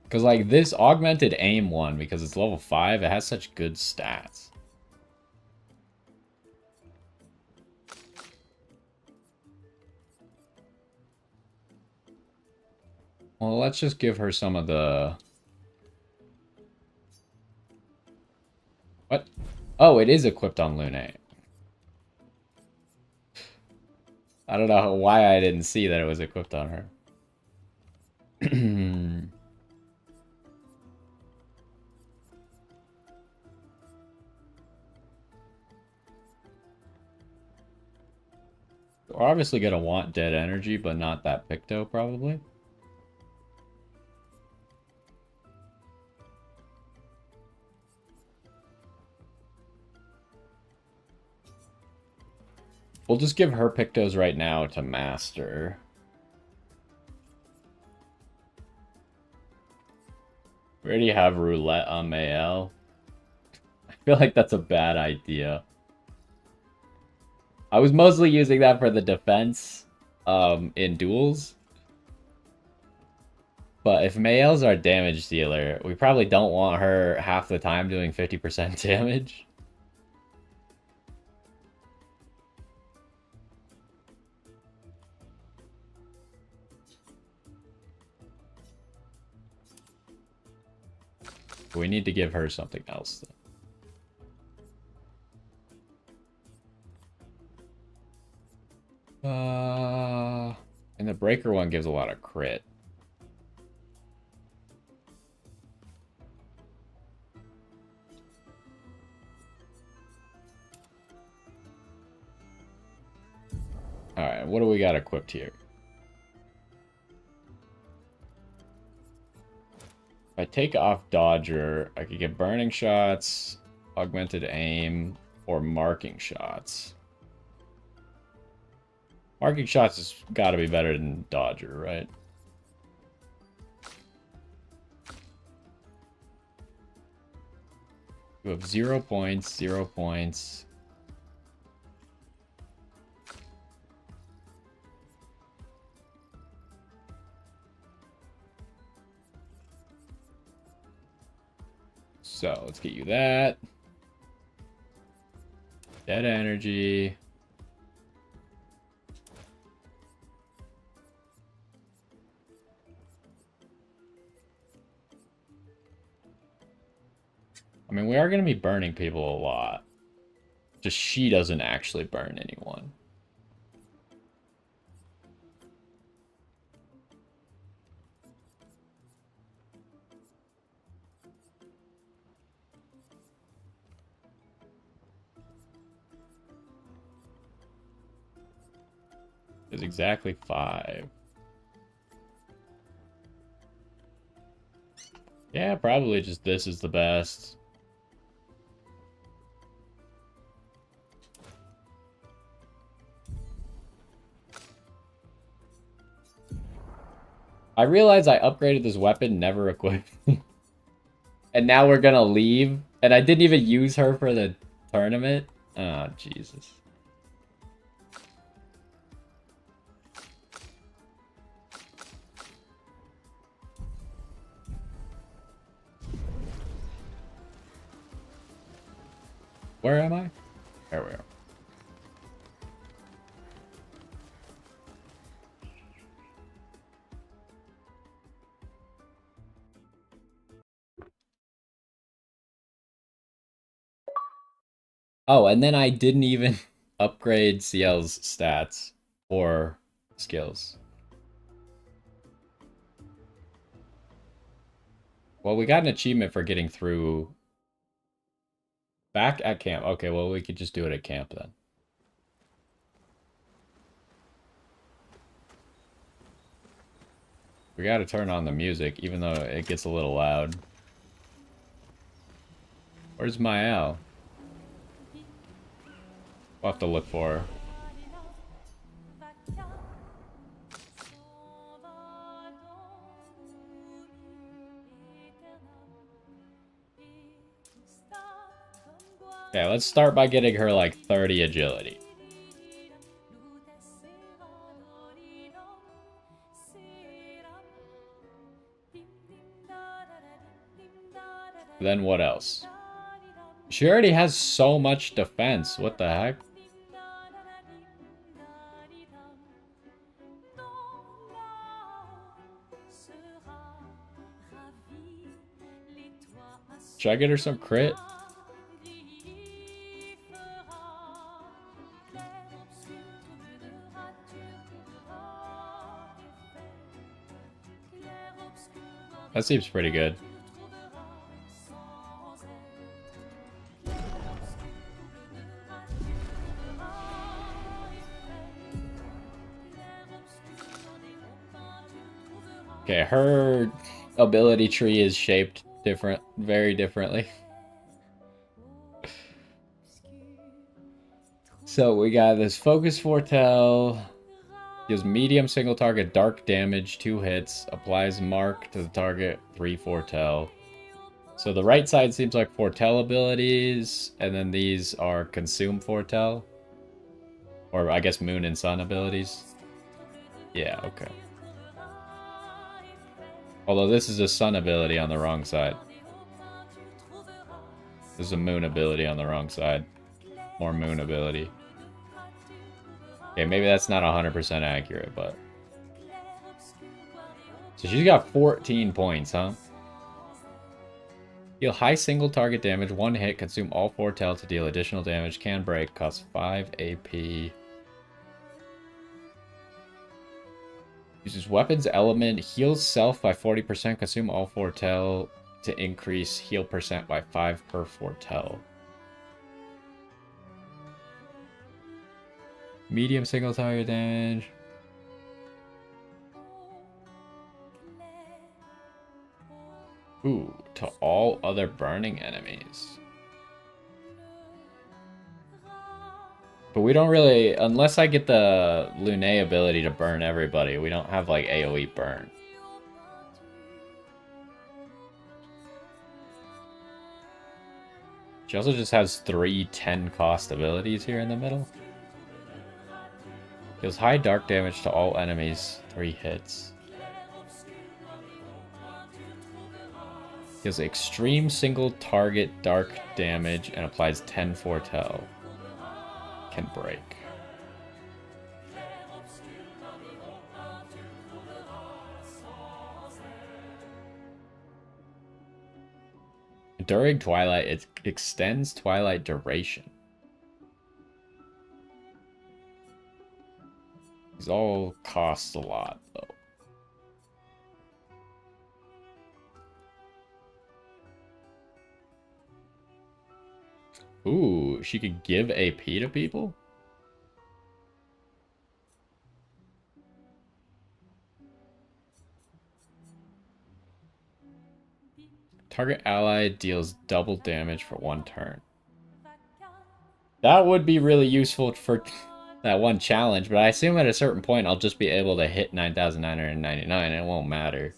Because, like, this augmented aim one, because it's level 5, it has such good stats. Well, let's just give her some of the... What? Oh, it is equipped on Lune. I don't know why I didn't see that it was equipped on her. We're obviously going to want dead energy, but not that Picto, probably. We'll just give her Pictos right now to Master. We already have Roulette on Mael. I feel like that's a bad idea. I was mostly using that for the defense in duels. But if Mael's our damage dealer, we probably don't want her half the time doing 50% damage. We need to give her something else, though. And the breaker one gives a lot of crit. Alright, what do we got equipped here? If I take off Dodger, I could get Burning Shots, Augmented Aim, or Marking Shots. Marking Shots has got to be better than Dodger, right? You have 0 points, 0 points. So, let's get you that. Dead energy. I mean, we are going to be burning people a lot. Just she doesn't actually burn anyone. It's exactly 5. Yeah, probably just this is the best. I realize I upgraded this weapon, never equipped. And now we're gonna leave. And I didn't even use her for the tournament. Oh, Jesus. Where am I? There we are. Oh, and then I didn't even upgrade CL's stats or skills. Well, we got an achievement for getting through back at camp. Okay, well, we could just do it at camp then. We gotta turn on the music, even though it gets a little loud. Where's Mael? We'll have to look for her. Okay, let's start by getting her like 30 agility. Then what else? She already has so much defense. What the heck? Should I get her some crit? That seems pretty good. Okay, her ability tree is shaped very differently. So we got this focus foretell. Deals medium single target dark damage, 2 hits. Applies mark to the target, 3 foretell. So the right side seems like foretell abilities, and then these are consume foretell. Or I guess moon and sun abilities. Yeah, okay. Although this is a sun ability on the wrong side. This is a moon ability on the wrong side. More moon ability. Okay, maybe that's not 100% accurate, but... So she's got 14 points, huh? Deal high single target damage, 1 hit, consume all foretell to deal additional damage, can break, costs 5 AP. Uses weapons element, heals self by 40%, consume all foretell to increase heal percent by 5 per foretell. Medium single target damage. Ooh, to all other burning enemies. But we don't really, unless I get the Lune ability to burn everybody, we don't have like AoE burn. She also just has 3 10 cost abilities here in the middle. Deals high dark damage to all enemies, 3 hits. Deals extreme single target dark damage and applies 10 foretell. Can break. During Twilight, it extends Twilight duration. These all cost a lot, though. Ooh, she could give AP to people? Target ally deals double damage for 1 turn. That would be really useful for that one challenge, but I assume at a certain point I'll just be able to hit 9,999 and it won't matter.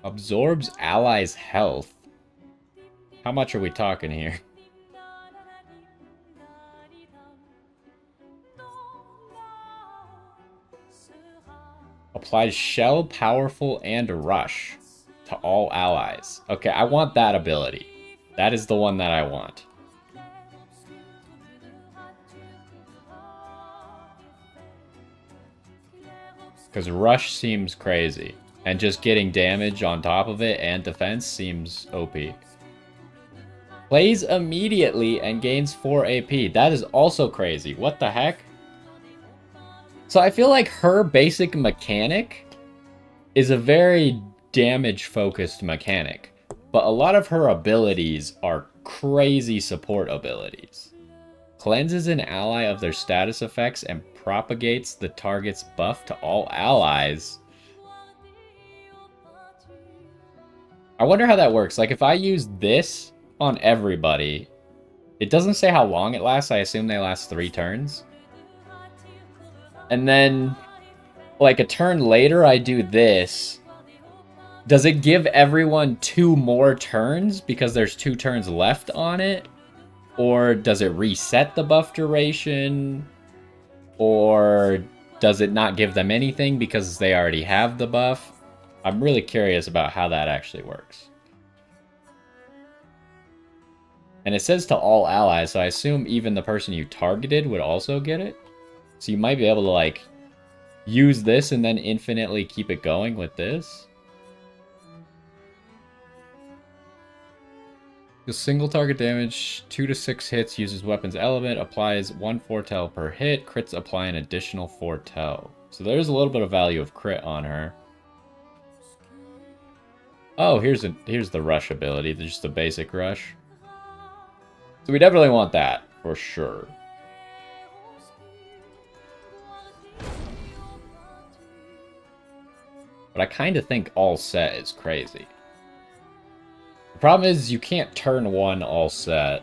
Absorbs allies' health. How much are we talking here? Applies shell, powerful, and rush to all allies. Okay, I want that ability. That is the one that I want. Because rush seems crazy. And just getting damage on top of it and defense seems OP. Plays immediately and gains 4 AP. That is also crazy. What the heck? So I feel like her basic mechanic is a very damage-focused mechanic. But a lot of her abilities are crazy support abilities. Cleanses an ally of their status effects and propagates the target's buff to all allies. I wonder how that works. Like, if I use this on everybody, it doesn't say how long it lasts. I assume they last 3 turns. And then, like, a turn later, I do this. Does it give everyone 2 more turns because there's 2 turns left on it? Or does it reset the buff duration? Or does it not give them anything because they already have the buff? I'm really curious about how that actually works. And it says to all allies, so I assume even the person you targeted would also get it. So you might be able to, like, use this and then infinitely keep it going with this. The single target damage, 2 to 6 hits, uses weapons element, applies 1 foretell per hit, crits apply an additional foretell. So there's a little bit of value of crit on her. Oh, here's the rush ability, just a basic rush. So we definitely want that, for sure. But I kind of think all set is crazy. The problem is you can't turn one all set.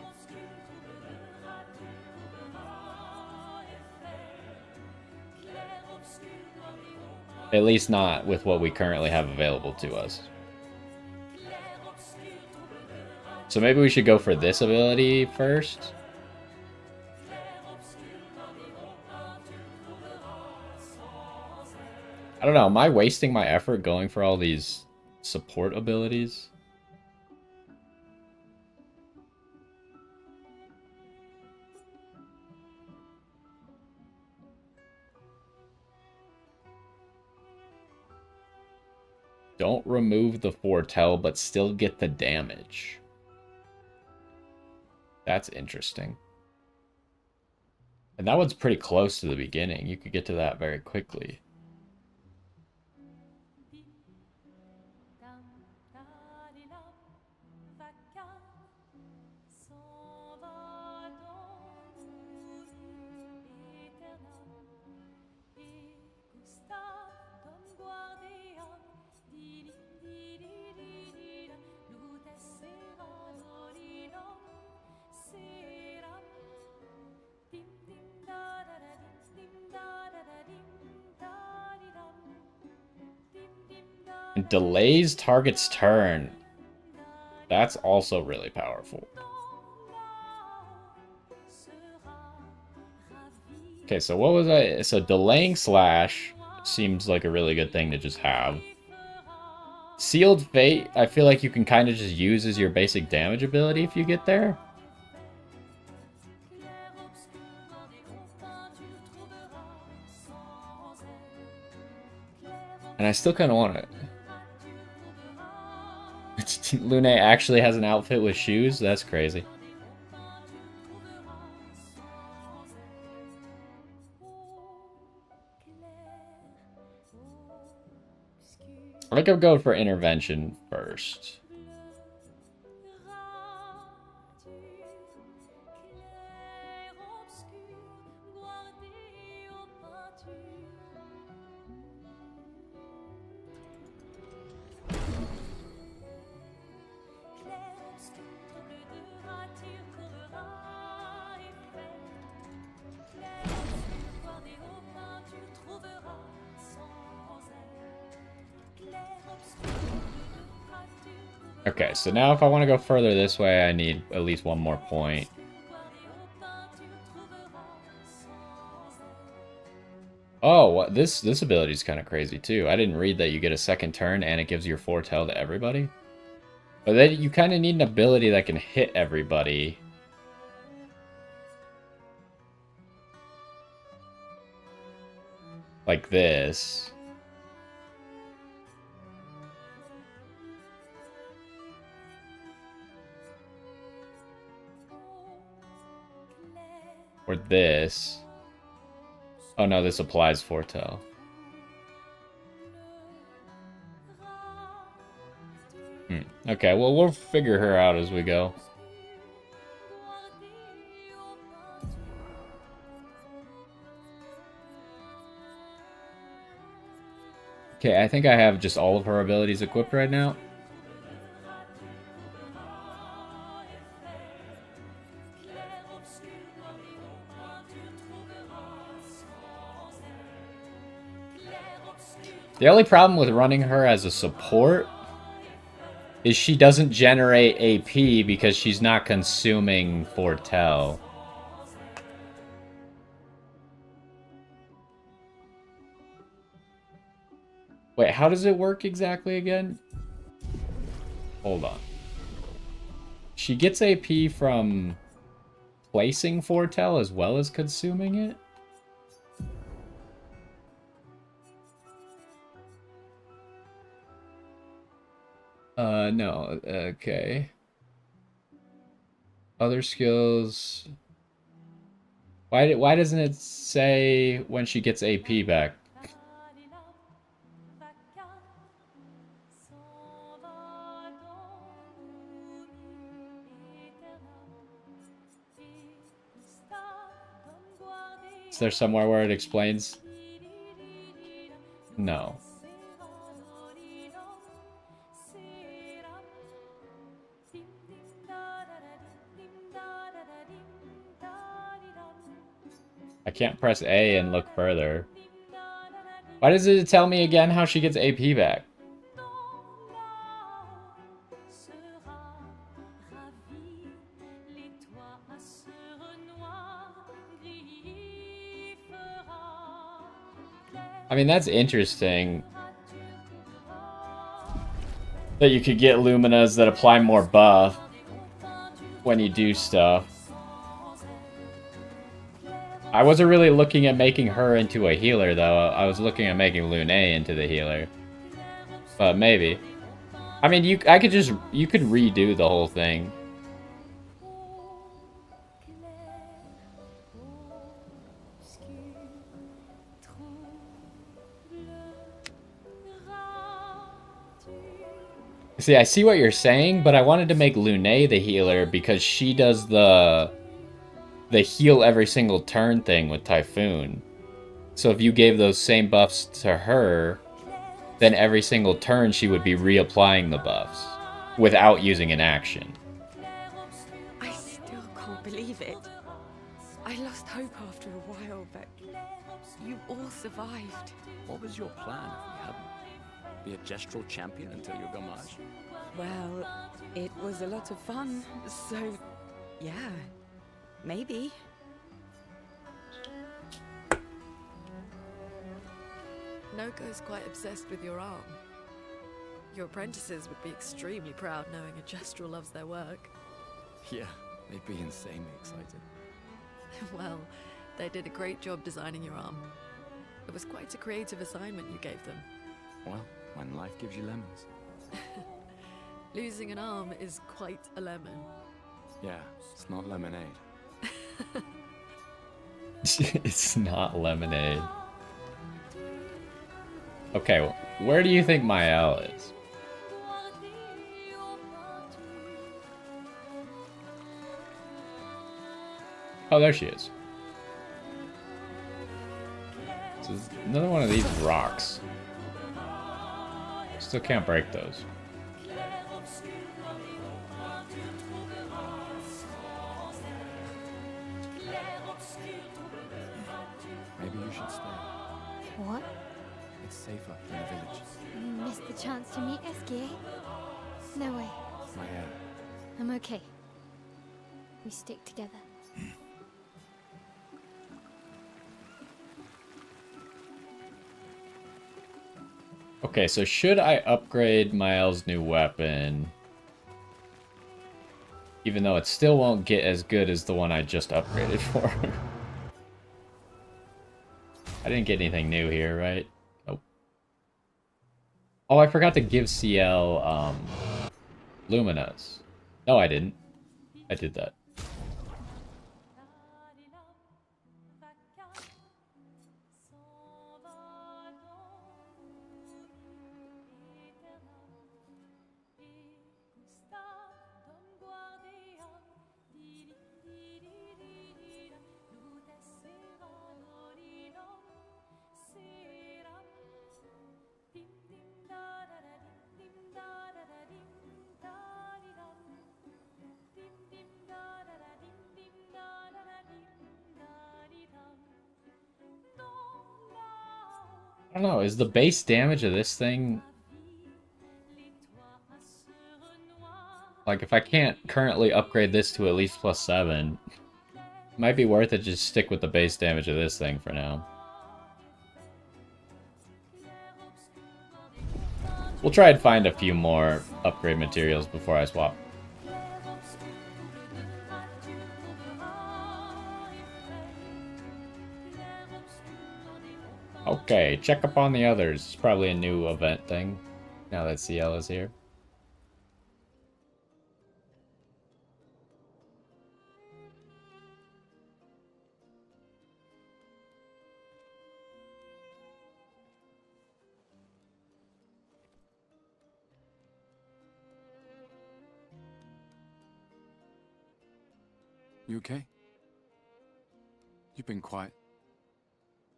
At least not with what we currently have available to us. So maybe we should go for this ability first. I don't know, am I wasting my effort going for all these support abilities? Don't remove the foretell, but still get the damage. That's interesting. And that one's pretty close to the beginning. You could get to that very quickly. Delays target's turn. That's also really powerful. Okay, so what was I... So delaying slash seems like a really good thing to just have. Sealed Fate, I feel like you can kind of just use as your basic damage ability if you get there. And I still kind of want it. Lune actually has an outfit with shoes? That's crazy. I think I'm going for intervention first. Okay, so now if I want to go further this way, I need at least one more point. Oh, what, this ability is kind of crazy too. I didn't read that you get a second turn and it gives your foretell to everybody. But then you kind of need an ability that can hit everybody. Like this. Or this. Oh no, this applies foretell. Okay, well, we'll figure her out as we go. Okay, I think I have just all of her abilities equipped right now. The only problem with running her as a support is she doesn't generate AP because she's not consuming foretell. Wait, how does it work exactly again? Hold on. She gets AP from placing Foretell as well as consuming it? No. Okay. Other skills. Why doesn't it say when she gets AP back? Is there somewhere where it explains? No. I can't press A and look further. Why does it tell me again how she gets AP back? I mean, that's interesting. That you could get Luminas that apply more buff when you do stuff. I wasn't really looking at making her into a healer, though. I was looking at making Lune into the healer. But maybe. I mean, you could redo the whole thing. See, I see what you're saying, but I wanted to make Lune the healer because she does the heal every single turn thing with Typhoon. So if you gave those same buffs to her, then every single turn she would be reapplying the buffs without using an action. I still can't believe it. I lost hope after a while, but you all survived. What was your plan if we hadn't? Be a gestural champion until your Gamage? Well, it was a lot of fun, so yeah, maybe. Noko's quite obsessed with your arm. Your apprentices would be extremely proud knowing a gestural loves their work. Yeah, they'd be insanely excited. Well, they did a great job designing your arm. It was quite a creative assignment you gave them. Well, when life gives you lemons. Losing an arm is quite a lemon. Yeah, it's not lemonade. It's not lemonade. Okay, well, where do you think Mael is? Oh, there she is. This is another one of these rocks. Still can't break those. Maybe you should stay. What? It's safer in the village. You missed the chance to meet Esquier? No way. Maya, I'm okay. We stick together. Okay, so should I upgrade Mael's new weapon? Even though it still won't get as good as the one I just upgraded for. I didn't get anything new here, right? Oh. Oh, I forgot to give CL, Luminas. No, I didn't. I did that. I don't know, is the base damage of this thing... Like, if I can't currently upgrade this to at least +7, it might be worth it just stick with the base damage of this thing for now. We'll try and find a few more upgrade materials before I swap. Okay, check up on the others. It's probably a new event thing, now that CL is here. You okay? You've been quiet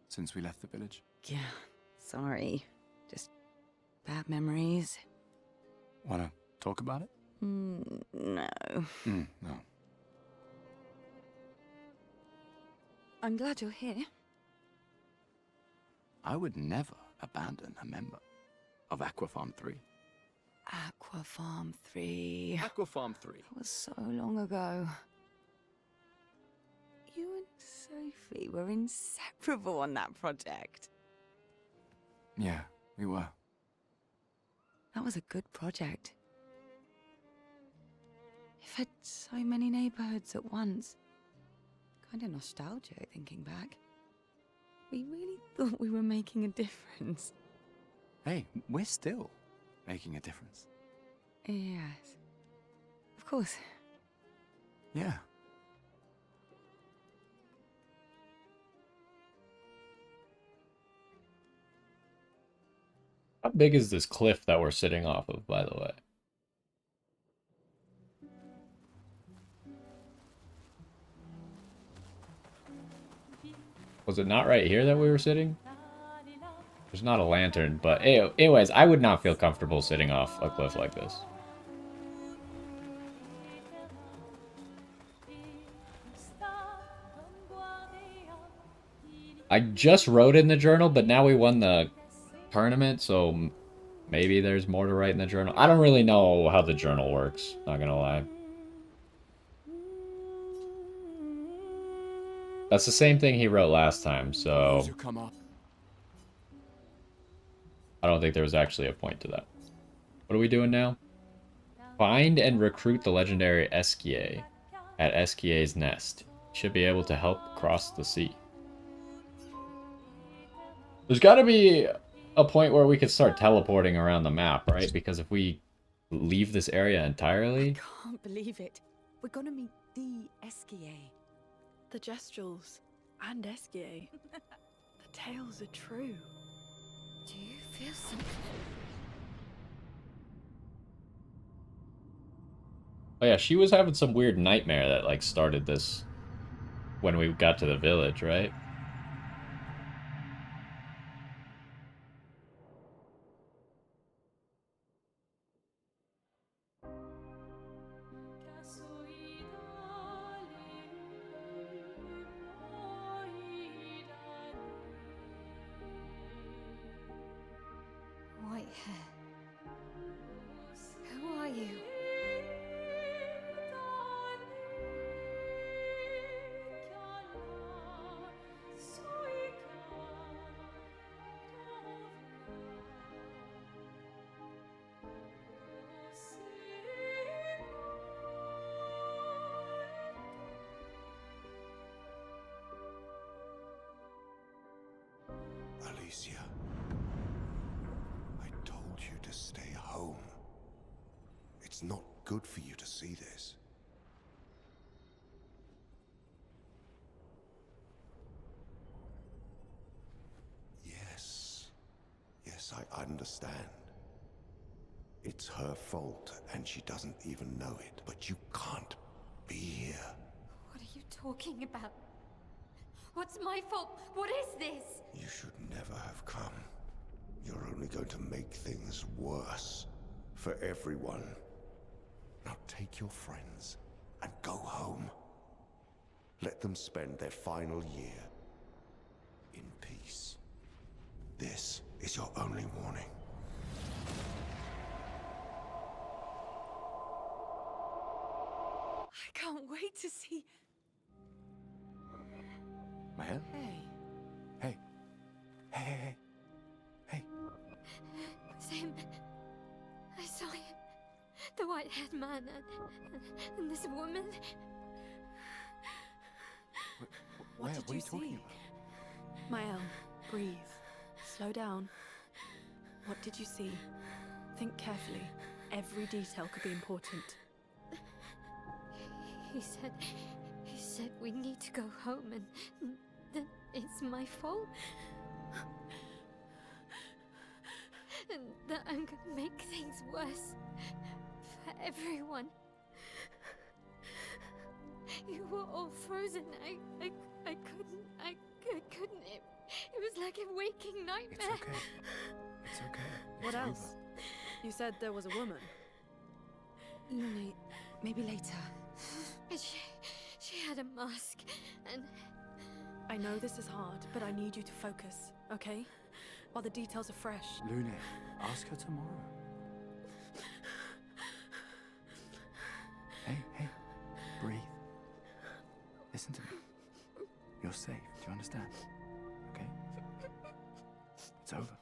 since we left the village. Yeah, sorry. Just bad memories. Wanna talk about it? No. No. I'm glad you're here. I would never abandon a member of Aquafarm 3. Aquafarm 3. Aquafarm 3. That was so long ago. You and Sophie were inseparable on that project. Yeah, we were. That was a good project. It fed so many neighborhoods at once. Kind of nostalgic thinking back. We really thought we were making a difference. Hey, we're still making a difference. Yes. Of course. Yeah. How big is this cliff that we're sitting off of, by the way? Was it not right here that we were sitting? There's not a lantern, but anyways, I would not feel comfortable sitting off a cliff like this. I just wrote in the journal, but now we won the tournament, so maybe there's more to write in the journal. I don't really know how the journal works, not gonna lie. That's the same thing he wrote last time, so Those who come up. I don't think there was actually a point to that. What are we doing now? Find and recruit the legendary Esquier at Esquier's nest. Should be able to help cross the sea. There's got to be a point where we could start teleporting around the map, right? Because if we leave this area entirely... I can't believe it. We're gonna meet the Esquier. The Gestrals and Esquier. The tales are true. Do you feel something? Oh yeah, she was having some weird nightmare that like started this when we got to the village, right? White hair. Who are you? Alicia, I told you to stay home. It's not good for you to see this. Yes, I understand. It's her fault, and she doesn't even know it. But you can't be here. What are you talking about? What's my fault? What is this? You should never have come. You're only going to make things worse for everyone. Now take your friends and go home. Let them spend their final year in peace. This is your only warning. I can't wait to see... Maya? Hey. Hey. It's him. I saw him. The white-haired man and this woman. What are you talking about? Mael, breathe. Slow down. What did you see? Think carefully. Every detail could be important. He said we need to go home and that it's my fault. And that I'm gonna make things worse for everyone. You were all frozen. I couldn't. It was like a waking nightmare. It's okay. It's okay. What It's else? over. You said there was a woman. Lily, maybe later. And she had a mask, and I know this is hard, but I need you to focus, okay? While the details are fresh. Lune, ask her tomorrow. Hey, breathe. Listen to me. You're safe. Do you understand? Okay? It's over.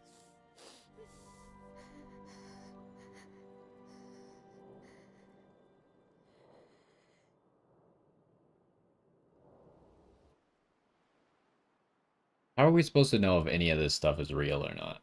How are we supposed to know if any of this stuff is real or not?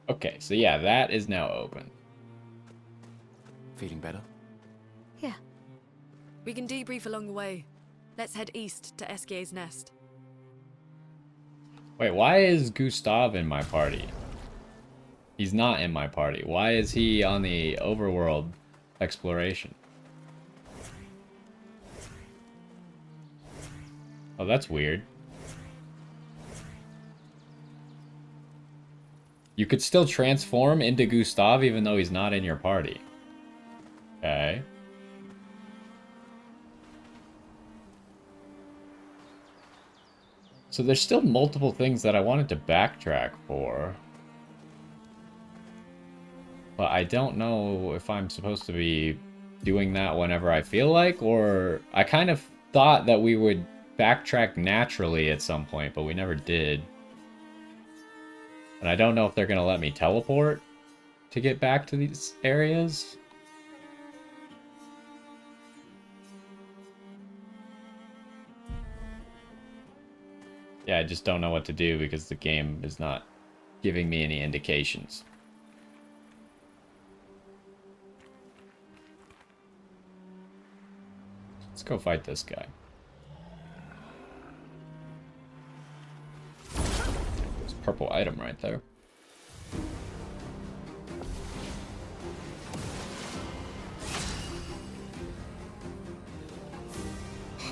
Okay, so yeah, that is now open. Feeling better? yeah. We can debrief along the way. Let's head east to Eskier's nest. Wait, why is Gustav in my party? He's not in my party. Why is he on the overworld exploration? Oh, that's weird. You could still transform into Gustav even though he's not in your party. Okay. So there's still multiple things that I wanted to backtrack for. But I don't know if I'm supposed to be doing that whenever I feel like, or I kind of thought that we would backtrack naturally at some point, but we never did. And I don't know if they're going to let me teleport to get back to these areas. Yeah, I just don't know what to do because the game is not giving me any indications. Let's go fight this guy. There's a purple item right there.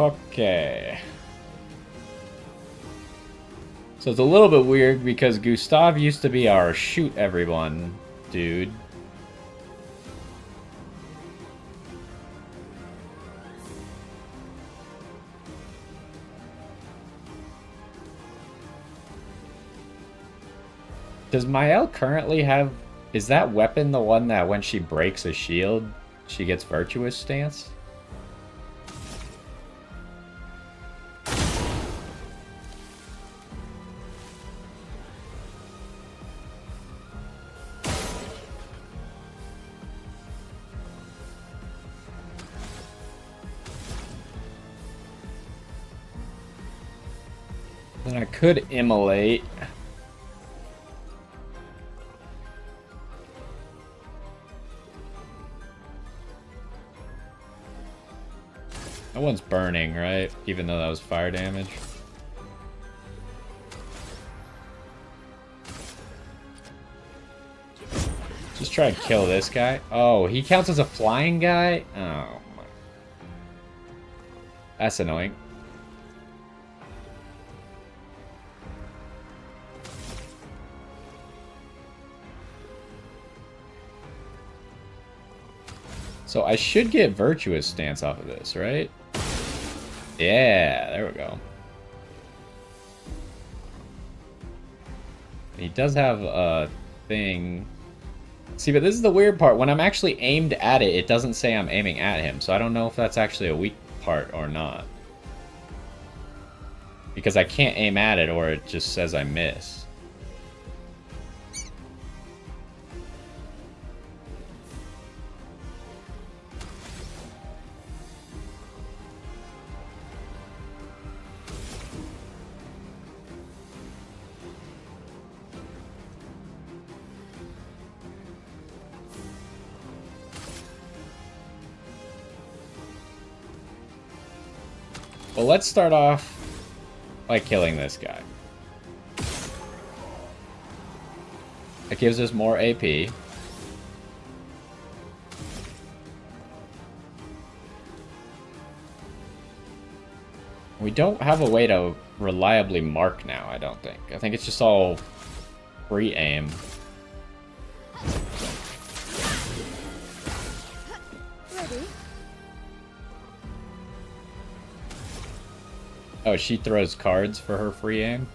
Okay. So it's a little bit weird because Gustav used to be our shoot everyone dude. Does Mael currently have... Is that weapon the one that when she breaks a shield, she gets virtuous stance? Then I could immolate. That one's burning, right? Even though that was fire damage. Just try to kill this guy. Oh, he counts as a flying guy? Oh my. That's annoying. So I should get virtuous stance off of this, right? Yeah, there we go. He does have a thing. See, but this is the weird part. When I'm actually aimed at it, it doesn't say I'm aiming at him. So I don't know if that's actually a weak part or not. Because I can't aim at it or it just says I miss. Well, let's start off by killing this guy. That gives us more AP. We don't have a way to reliably mark now, I don't think. I think it's just all free aim. Ready? Oh, she throws cards for her free aim?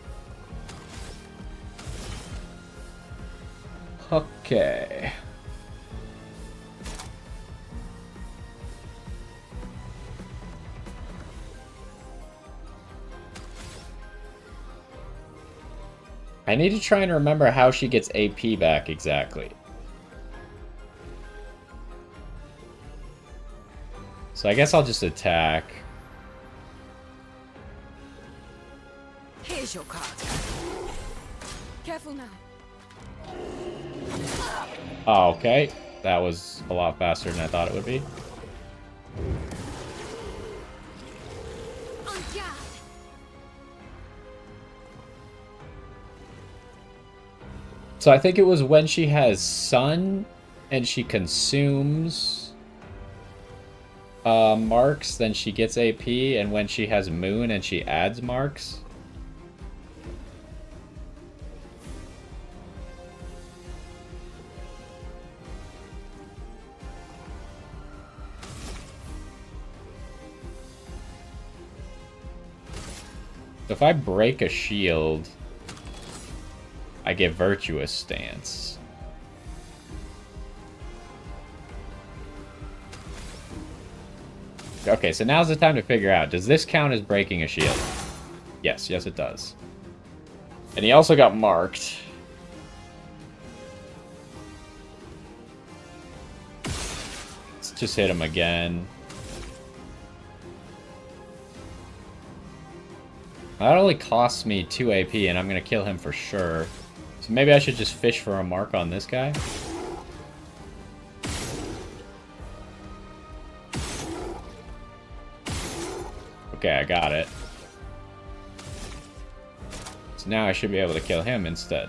Okay. I need to try and remember how she gets AP back exactly. So I guess I'll just attack. Here's your card. Careful now. Oh, okay. That was a lot faster than I thought it would be. On guard. So I think it was when she has sun and she consumes marks, then she gets AP, and when she has moon and she adds marks. So if I break a shield, I get virtuous stance. Okay, so now's the time to figure out, does this count as breaking a shield? Yes, yes it does. And he also got marked. Let's just hit him again. That only costs me 2 AP, and I'm gonna kill him for sure. So maybe I should just fish for a mark on this guy. Okay, I got it. So now I should be able to kill him instead.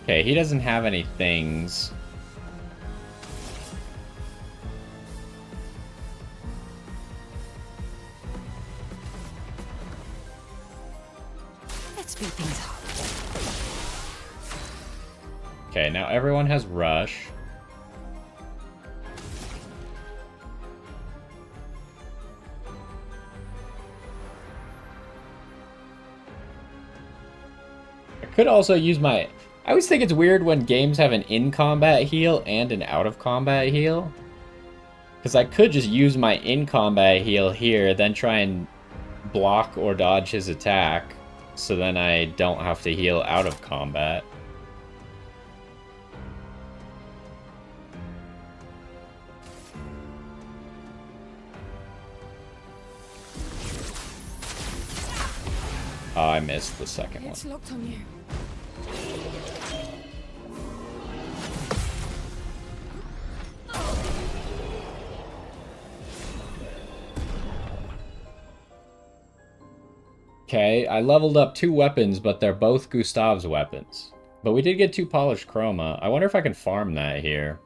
Okay, he doesn't have any things. Let's speed things up. Okay, now everyone has rush. I could also use my... I always think it's weird when games have an in-combat heal and an out-of-combat heal. Because I could just use my in-combat heal here, then try and block or dodge his attack. So then I don't have to heal out of combat. Oh, I missed the second one. It's locked on you. Okay, I leveled up 2 weapons, but they're both Gustav's weapons. But we did get 2 polished chroma. I wonder if I can farm that here.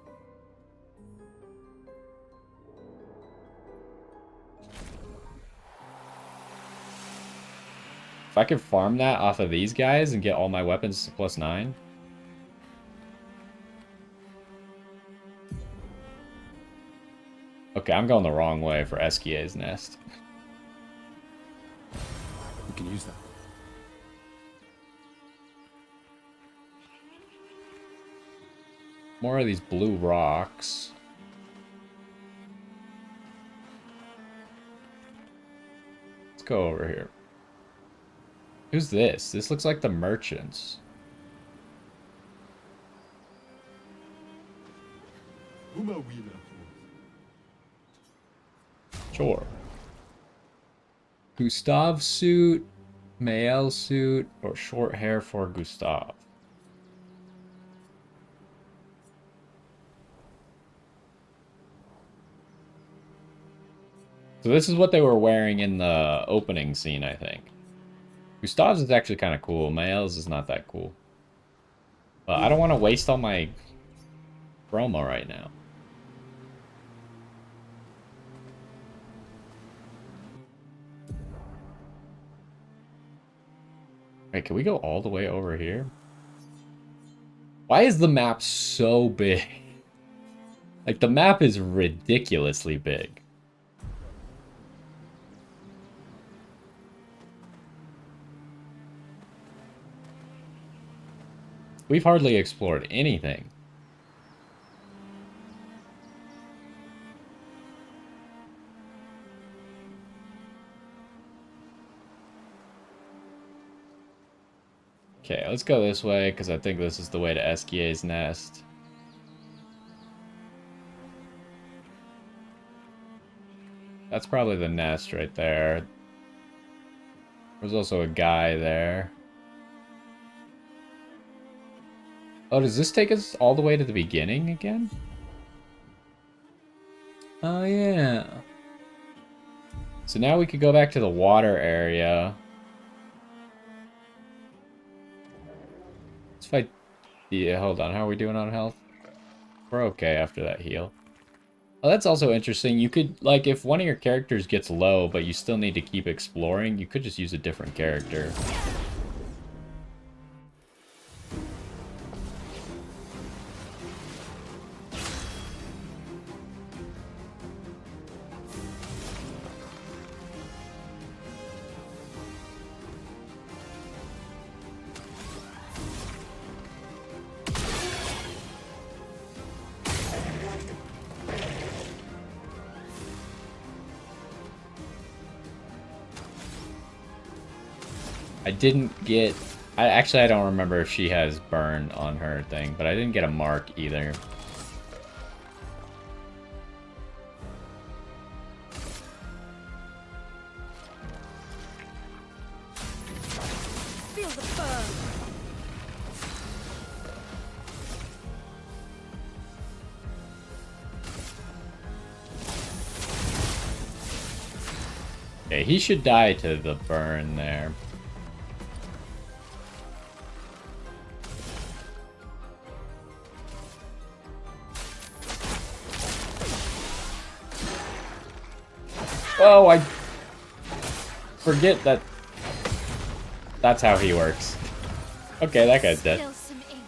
If I could farm that off of these guys and get all my weapons to +9. Okay, I'm going the wrong way for Eskier's nest. We can use that. More of these blue rocks. Let's go over here. Who's this? This looks like the merchants. Sure. Gustav suit, Mael suit, or short hair for Gustav. So this is what they were wearing in the opening scene, I think. Gustav's is actually kind of cool. Mael's is not that cool. But I don't want to waste all my promo right now. Wait, can we go all the way over here? Why is the map so big? Like, the map is ridiculously big. We've hardly explored anything. Okay, let's go this way, because I think this is the way to Esquia's nest. That's probably the nest right there. There's also a guy there. Oh, does this take us all the way to the beginning again? Oh, yeah. So now we could go back to the water area. Let's fight. Yeah, hold on. How are we doing on health? We're okay after that heal. Oh, that's also interesting. You could, like, if one of your characters gets low, but you still need to keep exploring, you could just use a different character. I didn't get... I don't remember if she has burn on her thing, but I didn't get a mark either. Feel the burn. Okay, he should die to the burn there. Oh, I forget that that's how he works. Okay, that guy's dead. Spill some ink.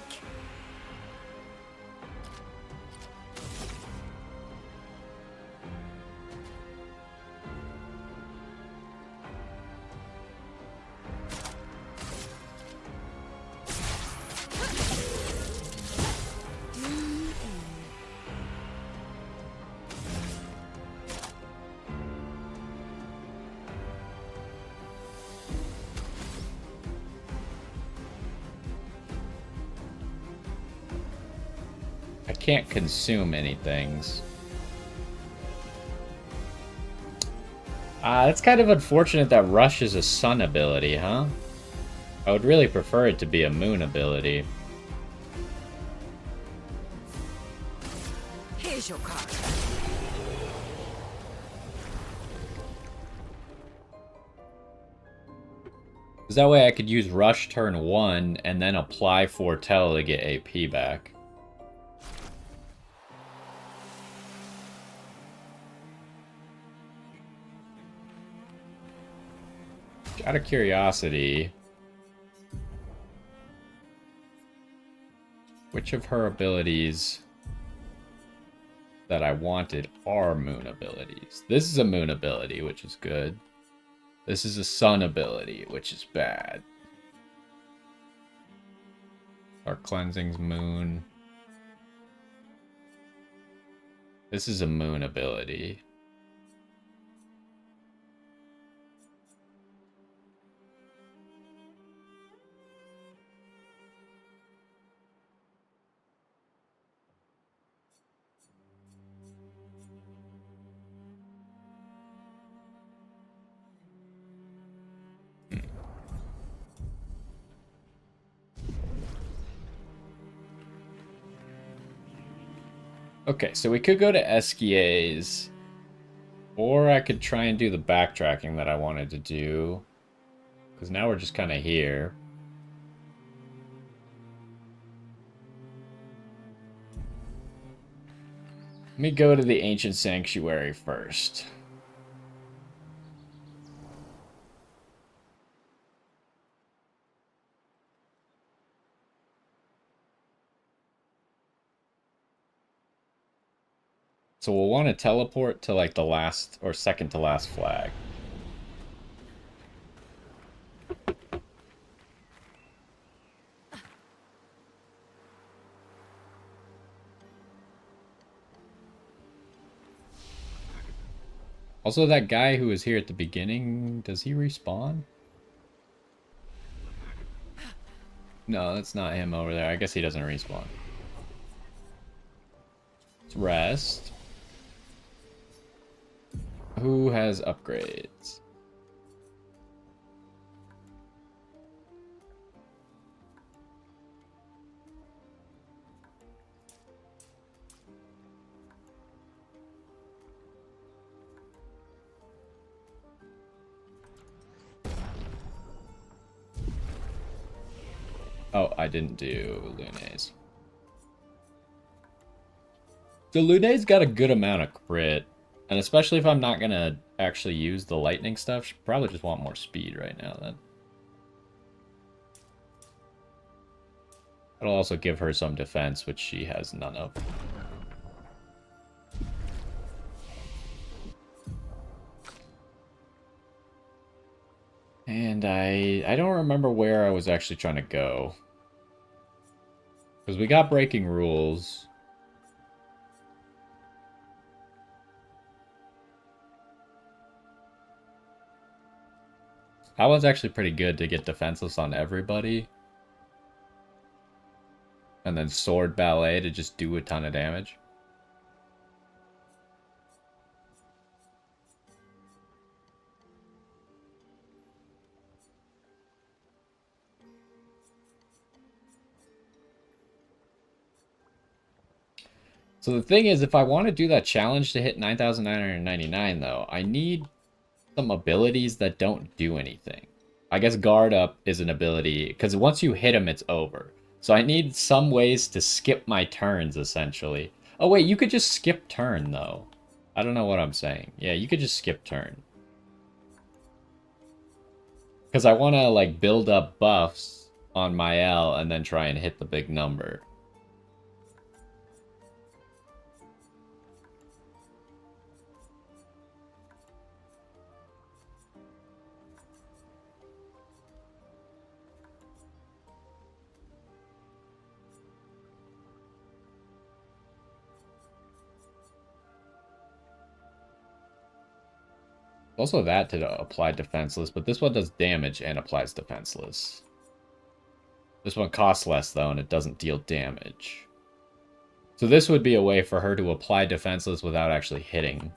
I can't consume anything. It's kind of unfortunate that Rush is a sun ability, huh? I would really prefer it to be a moon ability. Here's your card. Because that way I could use Rush turn 1 and then apply Foretell to get AP back. Out of curiosity, which of her abilities that I wanted are moon abilities? This is a moon ability, which is good. This is a sun ability, which is bad. Our cleansing's moon. This is a moon ability. Okay, so we could go to Esquia's, or I could try and do the backtracking that I wanted to do, because now we're just kind of here. Let me go to the Ancient Sanctuary first. So we'll want to teleport to like the last or second to last flag. Also, that guy who was here at the beginning, does he respawn? No, that's not him over there. I guess he doesn't respawn. Let's rest. Who has upgrades? Oh, I didn't do Lune's. So Lune's got a good amount of crit. And especially if I'm not going to actually use the lightning stuff, she probably just want more speed right now then. It'll also give her some defense, which she has none of. And I don't remember where I was actually trying to go. Because we got breaking rules. That one's actually pretty good to get defenseless on everybody. And then sword ballet to just do a ton of damage. So the thing is, if I want to do that challenge to hit 9,999 though, I need some abilities that don't do anything. I guess guard up is an ability, because once you hit him, it's over. So I need some ways to skip my turns, essentially. Oh wait, you could just skip turn, though. I don't know what I'm saying. Yeah, you could just skip turn. Because I want to, like, build up buffs on my L and then try and hit the big number. Also that to apply defenseless, but this one does damage and applies defenseless. This one costs less, though, and it doesn't deal damage. So this would be a way for her to apply defenseless without actually hitting.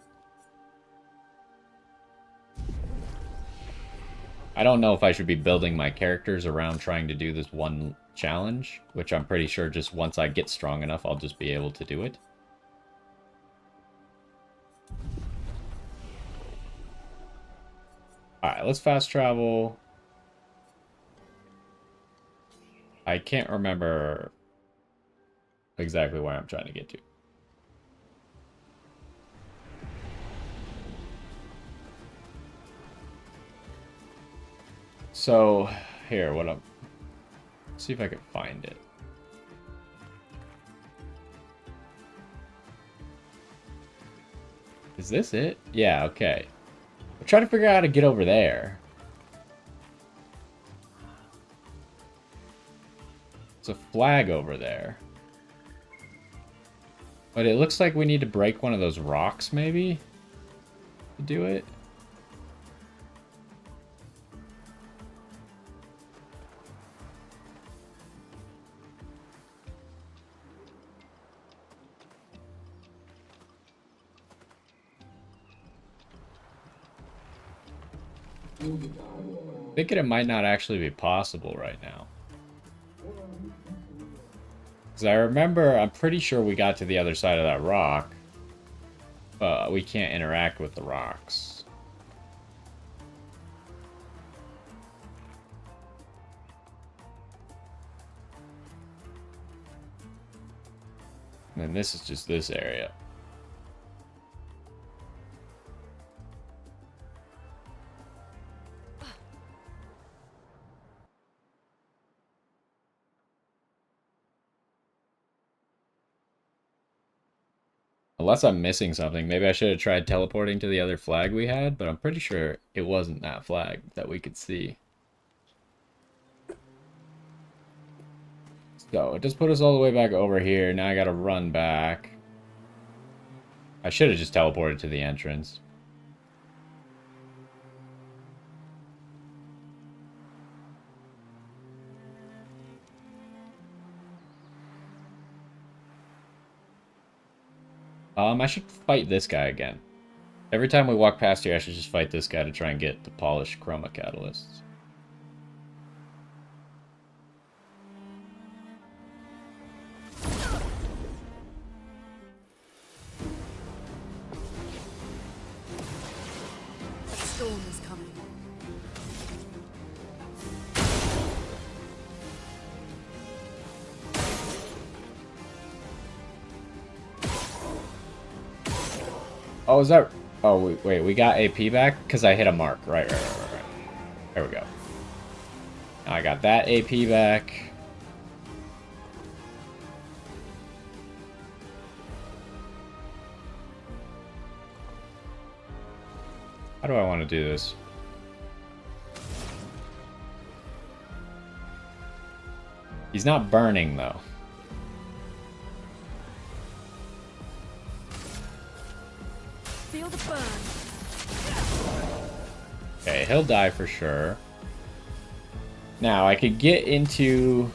I don't know if I should be building my characters around trying to do this one challenge, which I'm pretty sure just once I get strong enough, I'll just be able to do it. Alright, let's fast travel. I can't remember exactly where I'm trying to get to. So, here, see if I can find it. Is this it? Yeah, okay. I'm trying to figure out how to get over there. It's a flag over there. But it looks like we need to break one of those rocks, maybe, to do it. Thinking it might not actually be possible right now. Because I remember, I'm pretty sure we got to the other side of that rock. But we can't interact with the rocks. And then this is just this area. Unless I'm missing something. Maybe I should have tried teleporting to the other flag we had, but I'm pretty sure it wasn't that flag that we could see. So, it just put us all the way back over here. Now I gotta run back. I should have just teleported to the entrance. I should fight this guy again. Every time we walk past here, I should just fight this guy to try and get the polished chroma catalysts. A storm is coming. Oh, is that... Oh, wait, we got AP back? Because I hit a mark. Right. There we go. Now I got that AP back. How do I want to do this? He's not burning, though. Feel the burn. Okay, he'll die for sure. Now, I could get into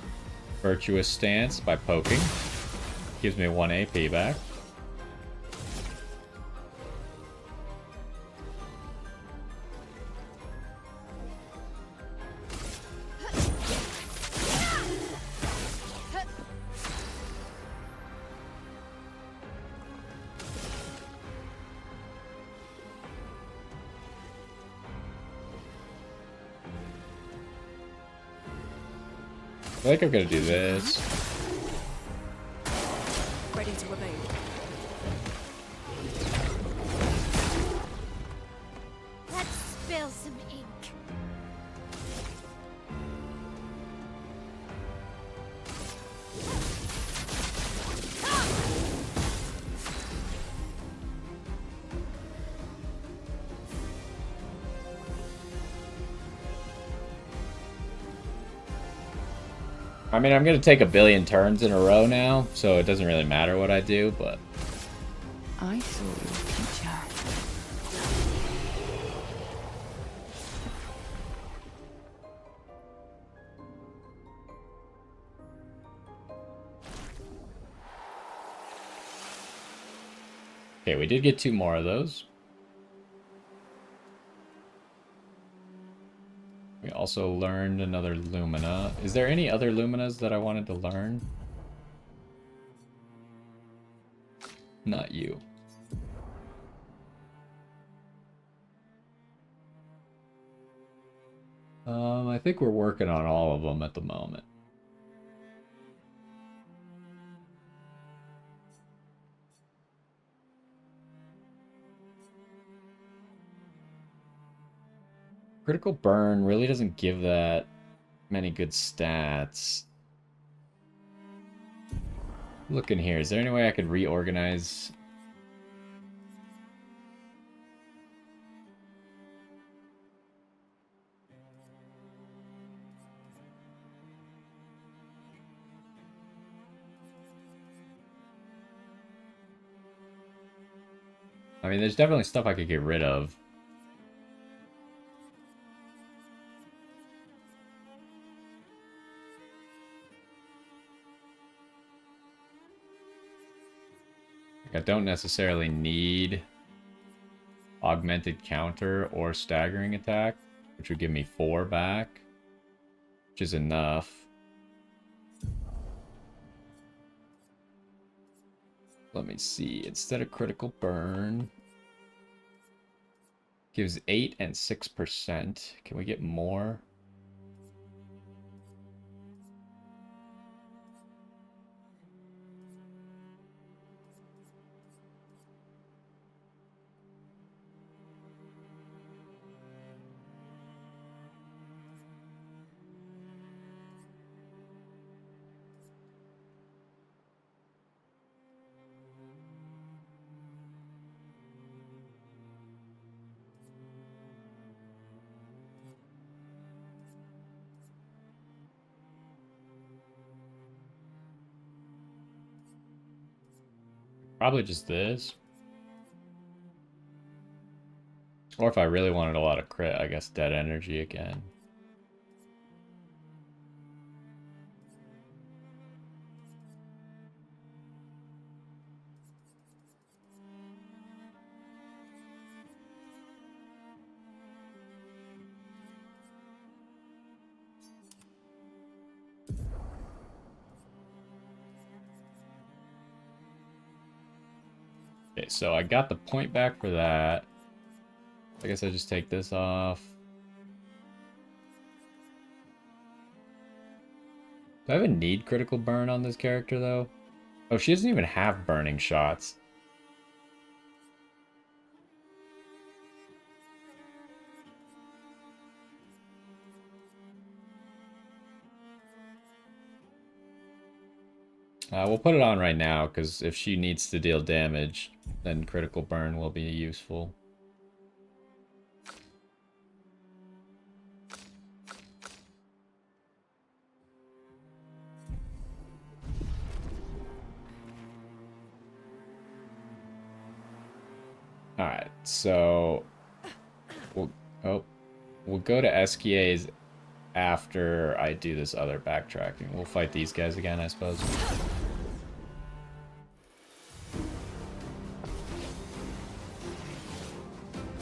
Virtuous Stance by poking. Gives me 1 AP back. I think I'm gonna do this. Ready to evade. Let's spill some ink. I mean, I'm gonna take a billion turns in a row now, so it doesn't really matter what I do, but... I saw your future. Okay, we did get 2 more of those. We also learned another Lumina. Is there any other Luminas that I wanted to learn? Not you. I think we're working on all of them at the moment. Critical burn really doesn't give that many good stats. Look in here. Is there any way I could reorganize? I mean, there's definitely stuff I could get rid of. Like, I don't necessarily need augmented counter or staggering attack, which would give me 4 back, which is enough. Let me see. Instead of critical burn, gives 8 and 6%. Can we get more? Probably just this. Or if I really wanted a lot of crit, I guess dead energy again. Okay, so I got the point back for that. I guess I just take this off. Do I even need critical burn on this character, though? Oh, she doesn't even have burning shots. We'll put it on right now, because if she needs to deal damage, then critical burn will be useful. Alright, so we'll go to SKA's after I do this other backtracking. We'll fight these guys again, I suppose.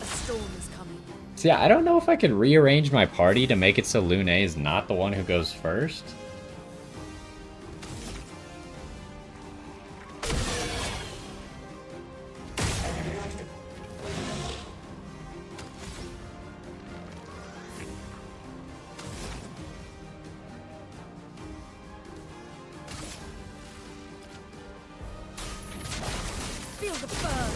A storm is coming. So yeah, I don't know if I could rearrange my party to make it so Lune is not the one who goes first. Feel the burn.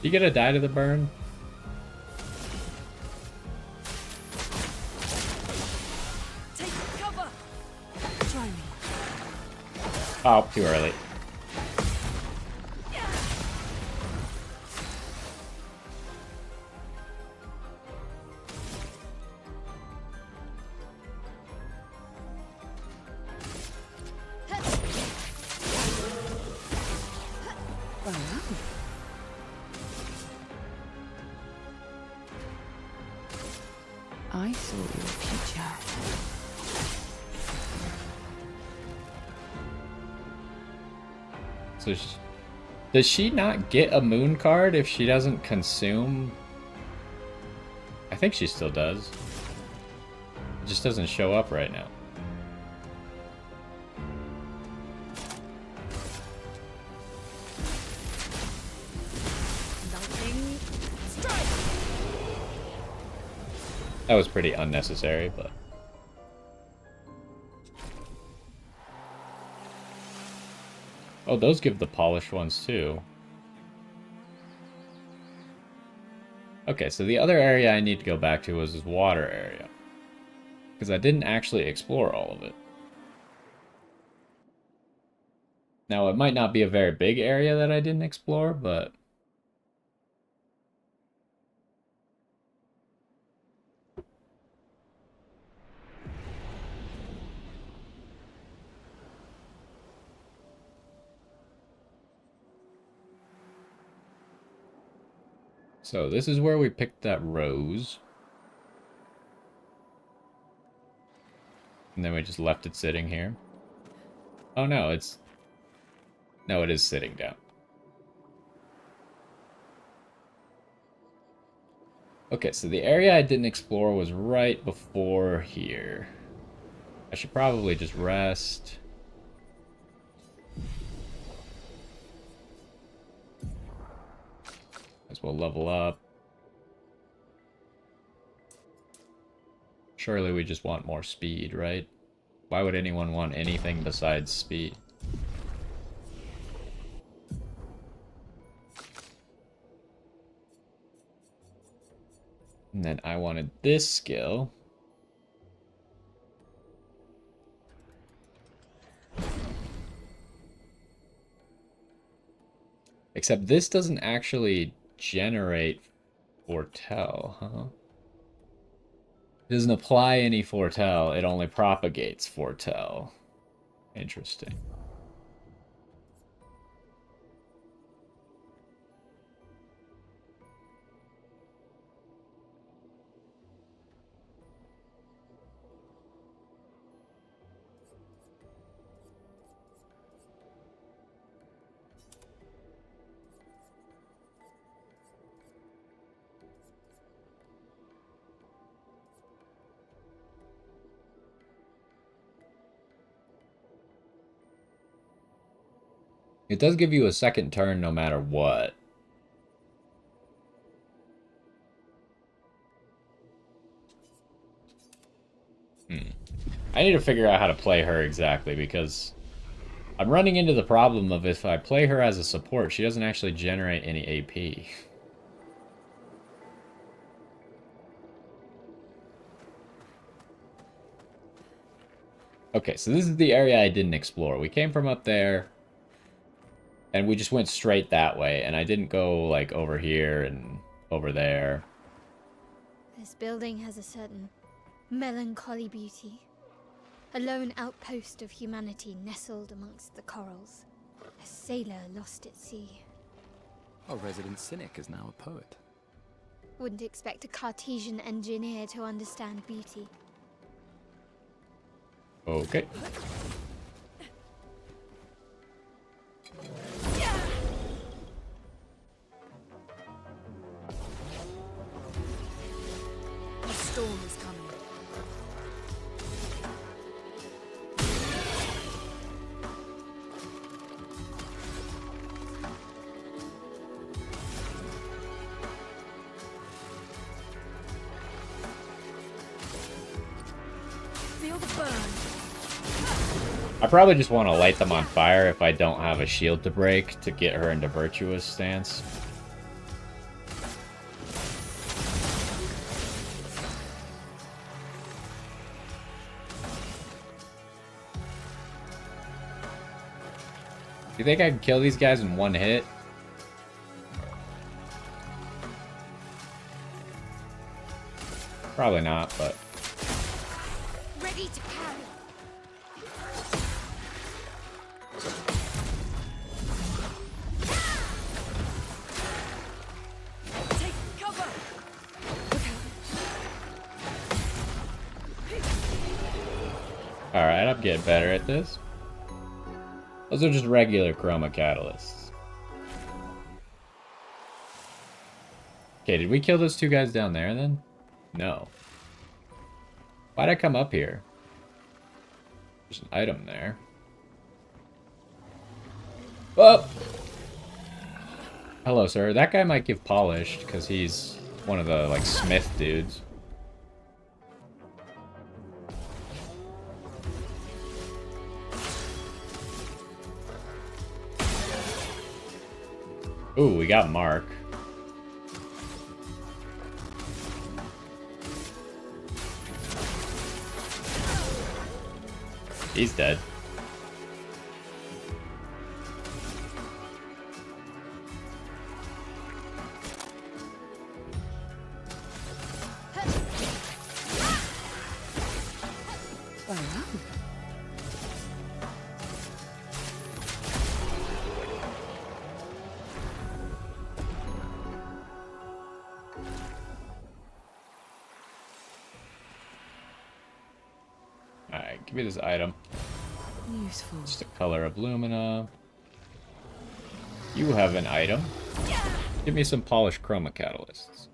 You gonna die to the burn? Take cover. Try me. Oh, too early. I saw your future. So does she not get a moon card if she doesn't consume? I think she still does. It just doesn't show up right now. Lightning strike. That was pretty unnecessary, but... Oh, those give the polished ones too. Okay, so the other area I need to go back to was this water area. Because I didn't actually explore all of it. Now, it might not be a very big area that I didn't explore, but... So this is where we picked that rose. And then we just left it sitting here. Oh no, it's... No, it is sitting down. Okay, so the area I didn't explore was right before here. I should probably just rest. As well level up. Surely we just want more speed, right? Why would anyone want anything besides speed? And then I wanted this skill. Except this doesn't actually generate foretell, huh? It doesn't apply any foretell, it only propagates foretell. Interesting. It does give you a second turn no matter what. I need to figure out how to play her exactly, because I'm running into the problem of if I play her as a support, she doesn't actually generate any AP. Okay, so this is the area I didn't explore. We came from up there, and we just went straight that way, and I didn't go, like, over here and over there. This building has a certain melancholy beauty. A lone outpost of humanity nestled amongst the corals. A sailor lost at sea. Our resident cynic is now a poet. Wouldn't expect a Cartesian engineer to understand beauty. Okay. A storm is coming. Feel the burn. I probably just want to light them on fire if I don't have a shield to break to get her into virtuous stance. You think I can kill these guys in one hit? Probably not, but... Ready to carry. Take cover. Look out. Alright, I'm getting better at this. Those are just regular chroma catalysts. Okay, did we kill those two guys down there then? No. Why'd I come up here? There's an item there. Oh! Hello, sir. That guy might give polished, because he's one of the, like, smith dudes. Ooh, we got Mark. He's dead. Give me this item. Useful. Just a color of Lumina. You have an item. Give me some polished chroma catalysts.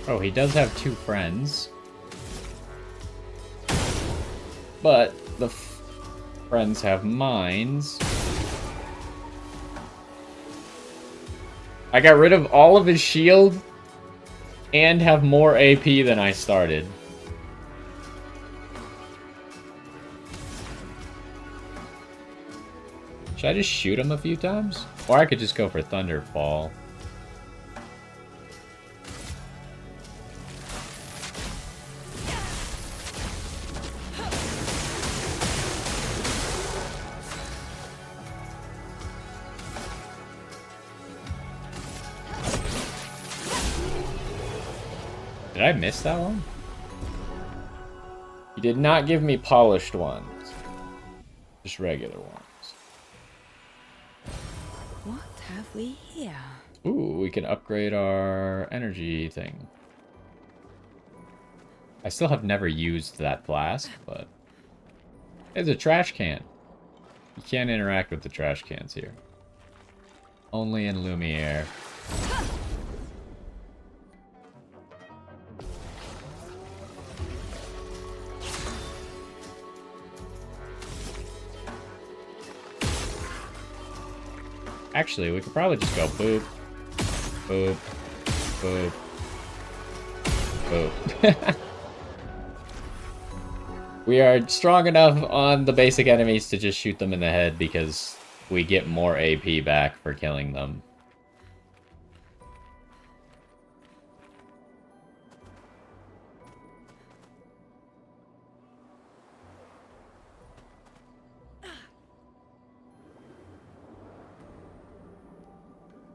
Oh, he does have 2 friends. But the friends have mines. I got rid of all of his shield and have more AP than I started. Should I just shoot him a few times? Or I could just go for Thunderfall. Did I miss that one? You did not give me polished ones. Just regular ones. What have we here? Ooh, we can upgrade our energy thing. I still have never used that flask, but... It's a trash can. You can't interact with the trash cans here. Only in Lumiere. Actually, we could probably just go boop, boop, boop, boop. We are strong enough on the basic enemies to just shoot them in the head because we get more AP back for killing them.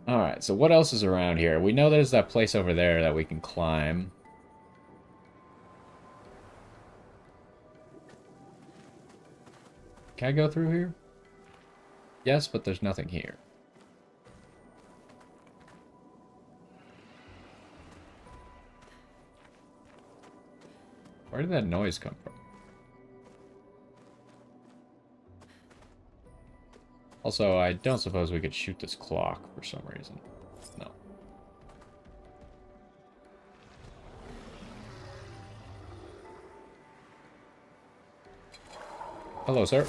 Alright, so what else is around here? We know there's that place over there that we can climb. Can I go through here? Yes, but there's nothing here. Where did that noise come from? Also, I don't suppose we could shoot this clock for some reason. No. Hello, sir.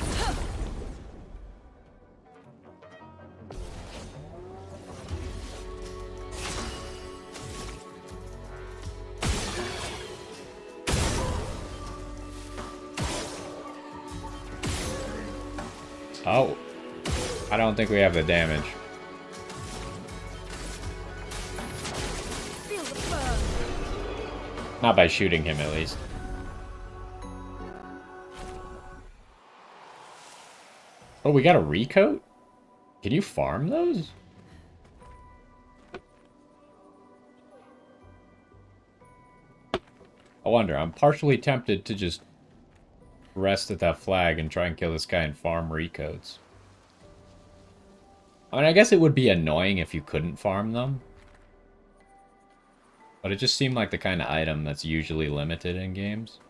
Oh. I don't think we have the damage. Feel the burn. Not by shooting him, at least. Oh, we got a recoat? Can you farm those? I wonder. I'm partially tempted to just rest at that flag and try and kill this guy and farm recoats. I mean, I guess it would be annoying if you couldn't farm them. But it just seemed like the kind of item that's usually limited in games.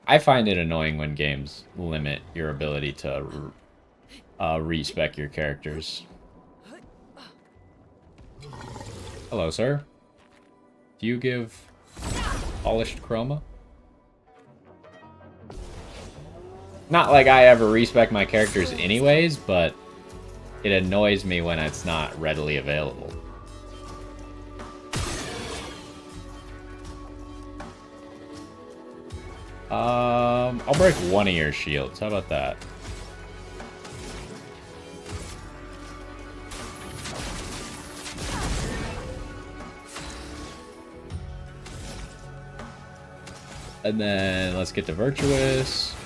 I find it annoying when games limit your ability to respec your characters. Hello, sir. Do you give polished chroma? Not like I ever respec my characters anyways, but it annoys me when it's not readily available. I'll break one of your shields. How about that? And then let's get to Virtuous.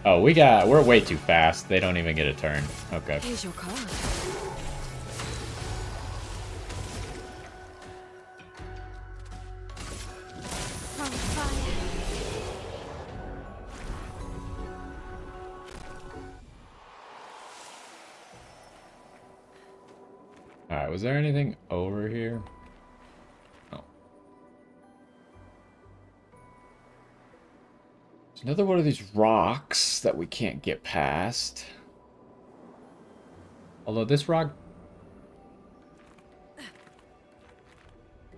Oh, we're way too fast. They don't even get a turn. Okay. Here's your card. On fire. Alright, was there anything over here? No. There's another one of these rocks that we can't get past. Although this rock...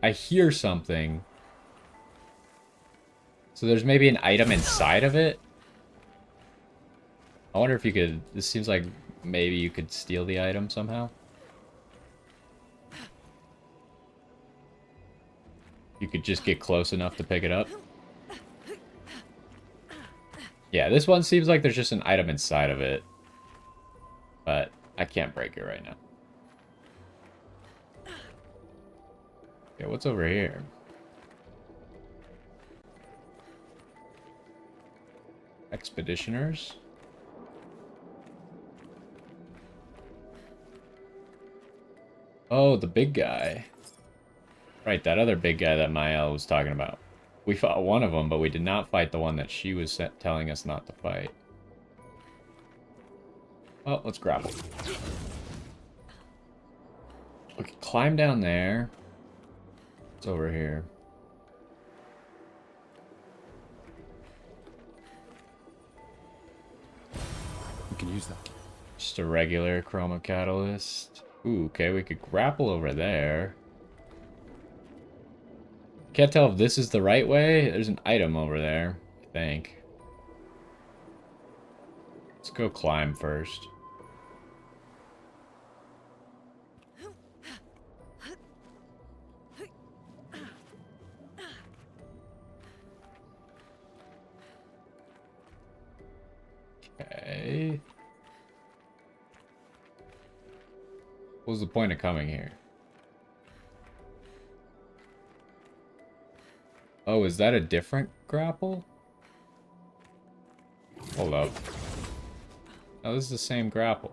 I hear something. So there's maybe an item inside of it? I wonder if you could... This seems like maybe you could steal the item somehow. You could just get close enough to pick it up. Yeah, this one seems like there's just an item inside of it. But I can't break it right now. Okay, what's over here? Expeditioners? Oh, the big guy. Right, that other big guy that Mael was talking about. We fought one of them, but we did not fight the one that she was telling us not to fight. Oh, let's grapple. We can climb down there. What's over here? We can use that. Just a regular chroma catalyst. Ooh, okay, we could grapple over there. Can't tell if this is the right way. There's an item over there, I think. Let's go climb first. Okay. What was the point of coming here? Oh, is that a different grapple? Hold up. Oh, this is the same grapple.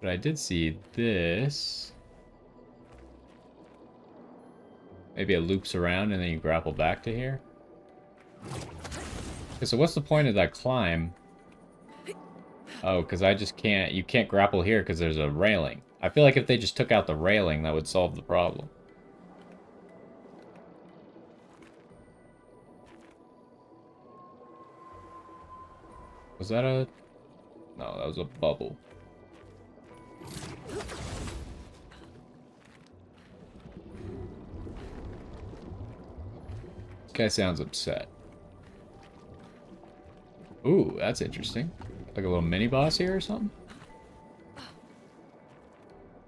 But I did see this. Maybe it loops around and then you grapple back to here. Okay, so what's the point of that climb? Oh, because I just can't... You can't grapple here because there's a railing. I feel like if they just took out the railing, that would solve the problem. Was that a... No, that was a bubble. This guy sounds upset. Ooh, that's interesting. Like a little mini-boss here or something?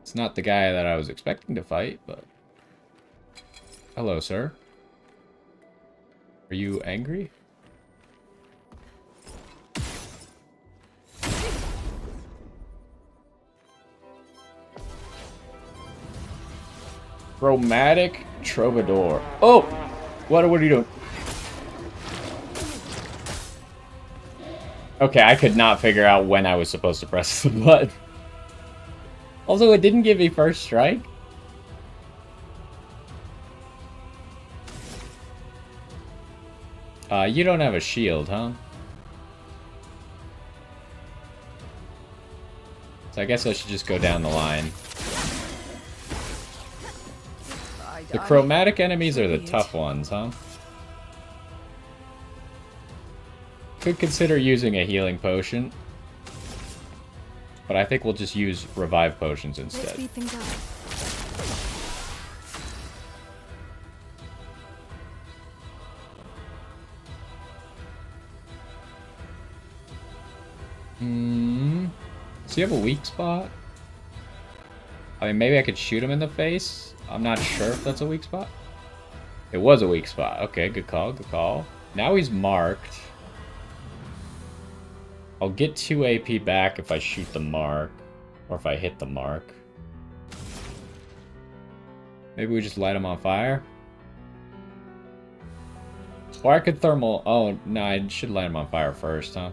It's not the guy that I was expecting to fight, but... Hello, sir. Are you angry? Chromatic Troubadour. Oh! What are you doing? Okay, I could not figure out when I was supposed to press the button. Also, it didn't give me first strike. You don't have a shield, huh? So I guess I should just go down the line. The chromatic enemies are the tough ones, huh? Could consider using a healing potion. But I think we'll just use revive potions instead. Let's speed things up. Does he have a weak spot? I mean, maybe I could shoot him in the face. I'm not sure if that's a weak spot. It was a weak spot. Okay, good call, good call. Now he's marked. I'll get 2 AP back if I shoot the mark. Or if I hit the mark. Maybe we just light him on fire? Or I could thermal... Oh, no, I should light him on fire first, huh?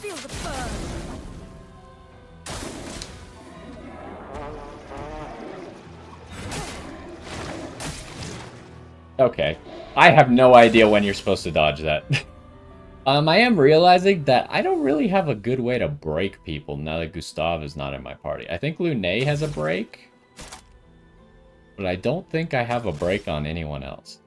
Feel the burn. Okay. I have no idea when you're supposed to dodge that. I am realizing that I don't really have a good way to break people now that Gustav is not in my party. I think Lune has a break, but I don't think I have a break on anyone else.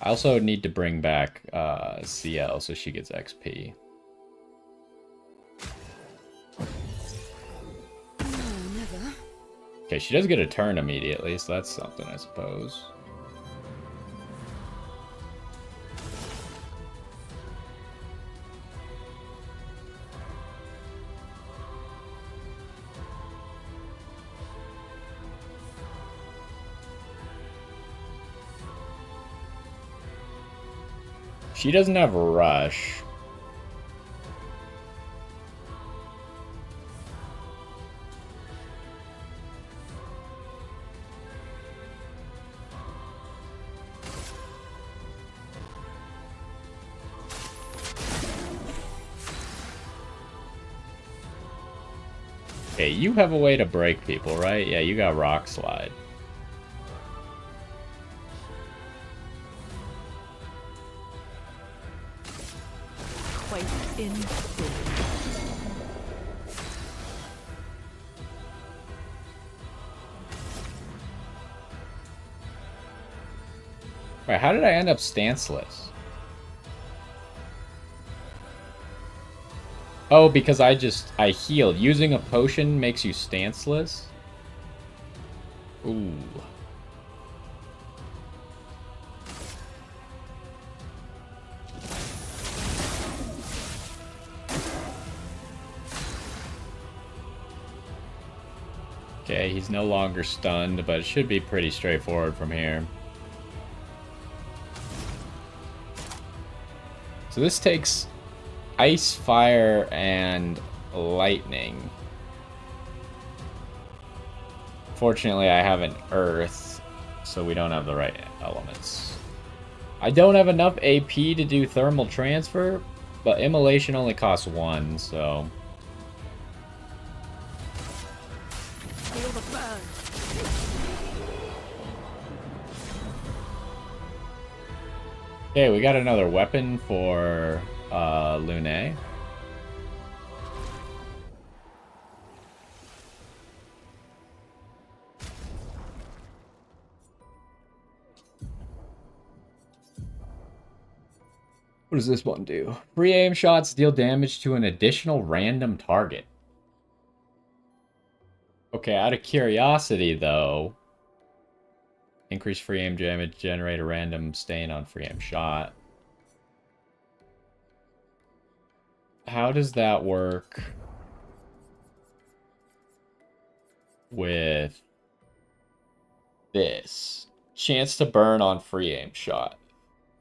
I also need to bring back CL so she gets XP. Never. Okay, she does get a turn immediately, so that's something, I suppose. She doesn't have a rush. Okay, you have a way to break people, right? Yeah, you got Rock Slide. Quite in. Wait, how did I end up stanceless? Oh, because I healed. Using a potion makes you stanceless? Ooh. Okay, he's no longer stunned, but it should be pretty straightforward from here. So this takes ice, fire, and lightning. Fortunately, I have an earth, so we don't have the right elements. I don't have enough AP to do thermal transfer, but immolation only costs 1, so... Feel the burn. Okay, we got another weapon for Lune. What does this one do? Free aim shots deal damage to an additional random target. Okay, out of curiosity, though, increase free aim damage, generate a random stain on free aim shot. How does that work with this? Chance to burn on free aim shot.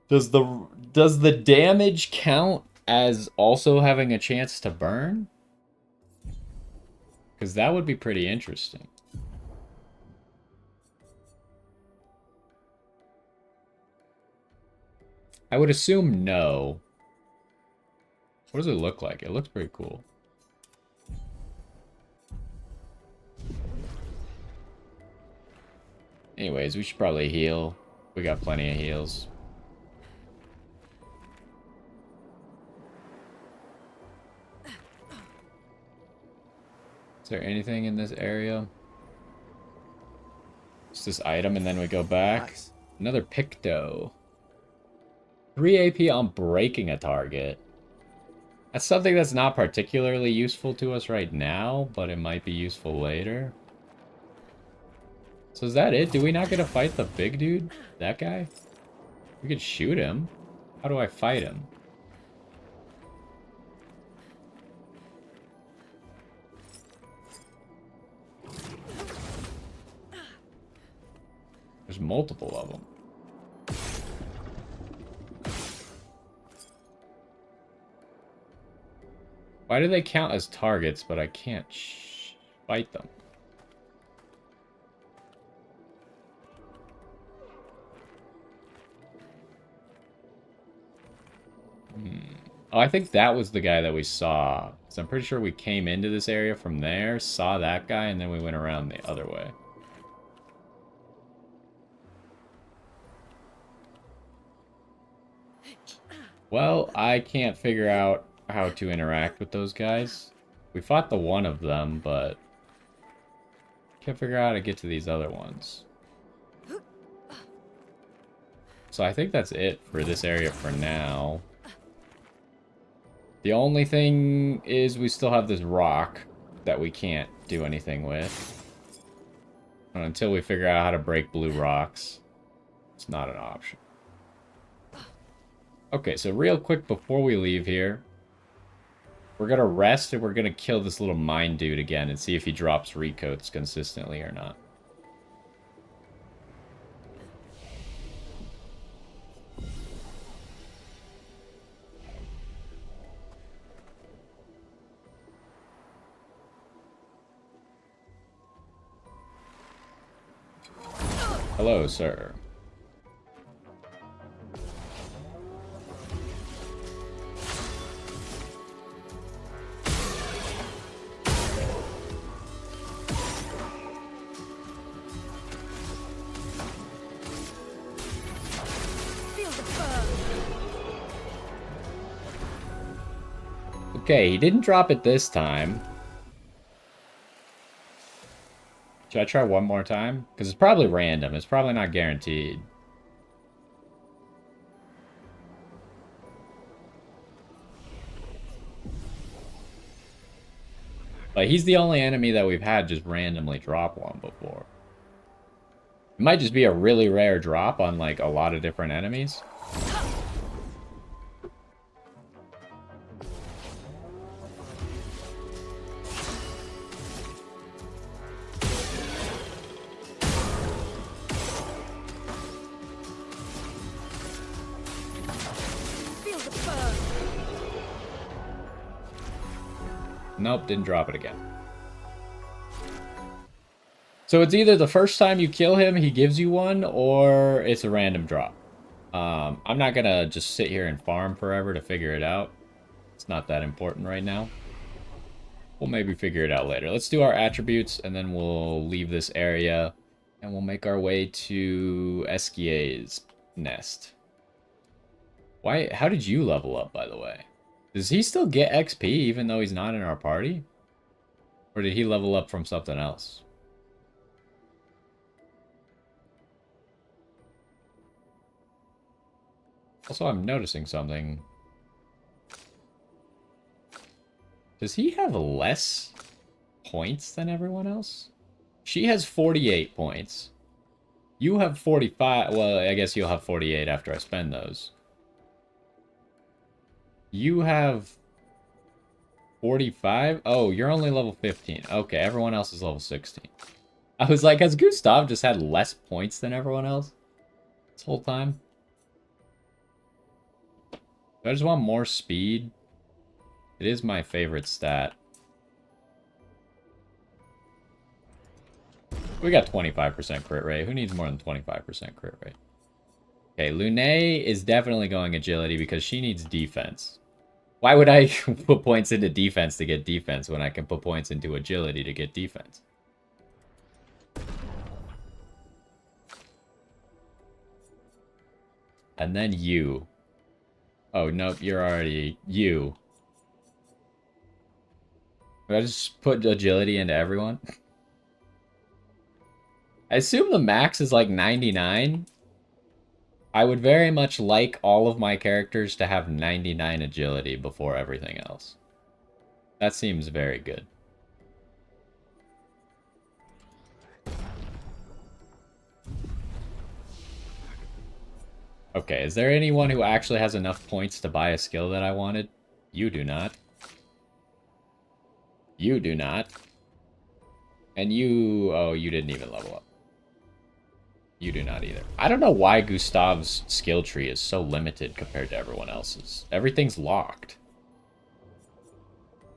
Does the damage count as also having a chance to burn? Because that would be pretty interesting. I would assume no. What does it look like? It looks pretty cool. Anyways, we should probably heal. We got plenty of heals. Is there anything in this area? It's this item and then we go back. Nice. Another Picto. 3 AP on breaking a target. That's something that's not particularly useful to us right now, but it might be useful later. So is that it? Do we not get to fight the big dude? That guy? We could shoot him. How do I fight him? There's multiple of them. Why do they count as targets, but I can't fight them? Oh, I think that was the guy that we saw So I'm pretty sure we came into this area from there, saw that guy, and then we went around the other way. Well, I can't figure out how to interact with those guys. We fought the one of them, but can't figure out how to get to these other ones. So I think that's it for this area for now. The only thing is we still have this rock that we can't do anything with. And until we figure out how to break blue rocks, it's not an option. Okay, so real quick before we leave here, we're gonna rest and we're gonna kill this little mine dude again and see if he drops recoats consistently or not. Hello, sir. Okay, he didn't drop it this time. Should I try one more time? Because it's probably random. It's probably not guaranteed. But he's the only enemy that we've had just randomly drop one before. It might just be a really rare drop on like a lot of different enemies. Nope, didn't drop it again. So it's either the first time you kill him, he gives you one, or it's a random drop. I'm not gonna just sit here and farm forever to figure it out. It's not that important right now. We'll maybe figure it out later. Let's do our attributes, and then we'll leave this area, and we'll make our way to Esquia's nest. Why? How did you level up, by the way? Does he still get XP even though he's not in our party? Or did he level up from something else? Also, I'm noticing something. Does he have less points than everyone else? She has 48 points. You have 45. Well, I guess you'll have 48 after I spend those. You have 45? Oh, you're only level 15. Okay, everyone else is level 16. I was like, has Gustav just had less points than everyone else this whole time? Do I just want more speed? It is my favorite stat. We got 25% crit rate. Who needs more than 25% crit rate? Okay, Lune is definitely going agility because she needs defense. Why would I put points into defense to get defense when I can put points into agility to get defense? And then you. Oh, nope, you're already... You. Did I just put agility into everyone? I assume the max is like 99. I would very much like all of my characters to have 99 agility before everything else. That seems very good. Okay, is there anyone who actually has enough points to buy a skill that I wanted? You do not. You do not. And you... Oh, you didn't even level up. You do not either. I don't know why Gustav's skill tree is so limited compared to everyone else's. Everything's locked.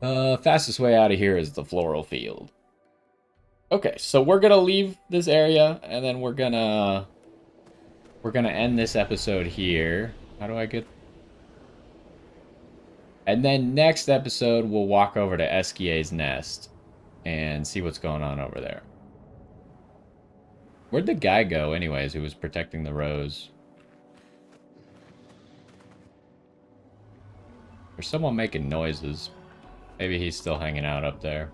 Fastest way out of here is the floral field. Okay, so we're gonna leave this area, and then we're gonna end this episode here. How do I get... And then next episode, we'll walk over to Esquia's nest and see what's going on over there. Where'd the guy go, anyways, who was protecting the rose? There's someone making noises. Maybe he's still hanging out up there.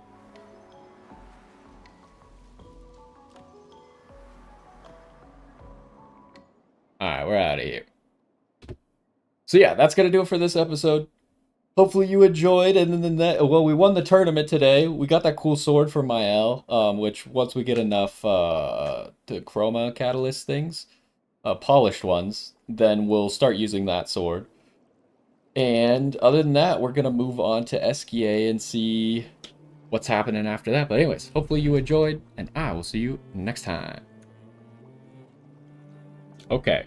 Alright, we're out of here. So yeah, that's going to do it for this episode. Hopefully you enjoyed, and then well, we won the tournament today. We got that cool sword for Mael, which once we get enough to chroma catalyst things, polished ones, then we'll start using that sword. And other than that, we're going to move on to Esquia and see what's happening after that. But anyways, hopefully you enjoyed, and I will see you next time. Okay.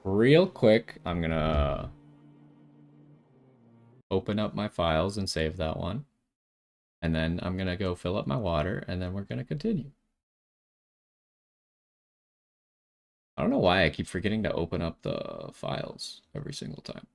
Real quick, I'm going to open up my files and save that one. And then I'm going to go fill up my water, and then we're going to continue. I don't know why I keep forgetting to open up the files every single time.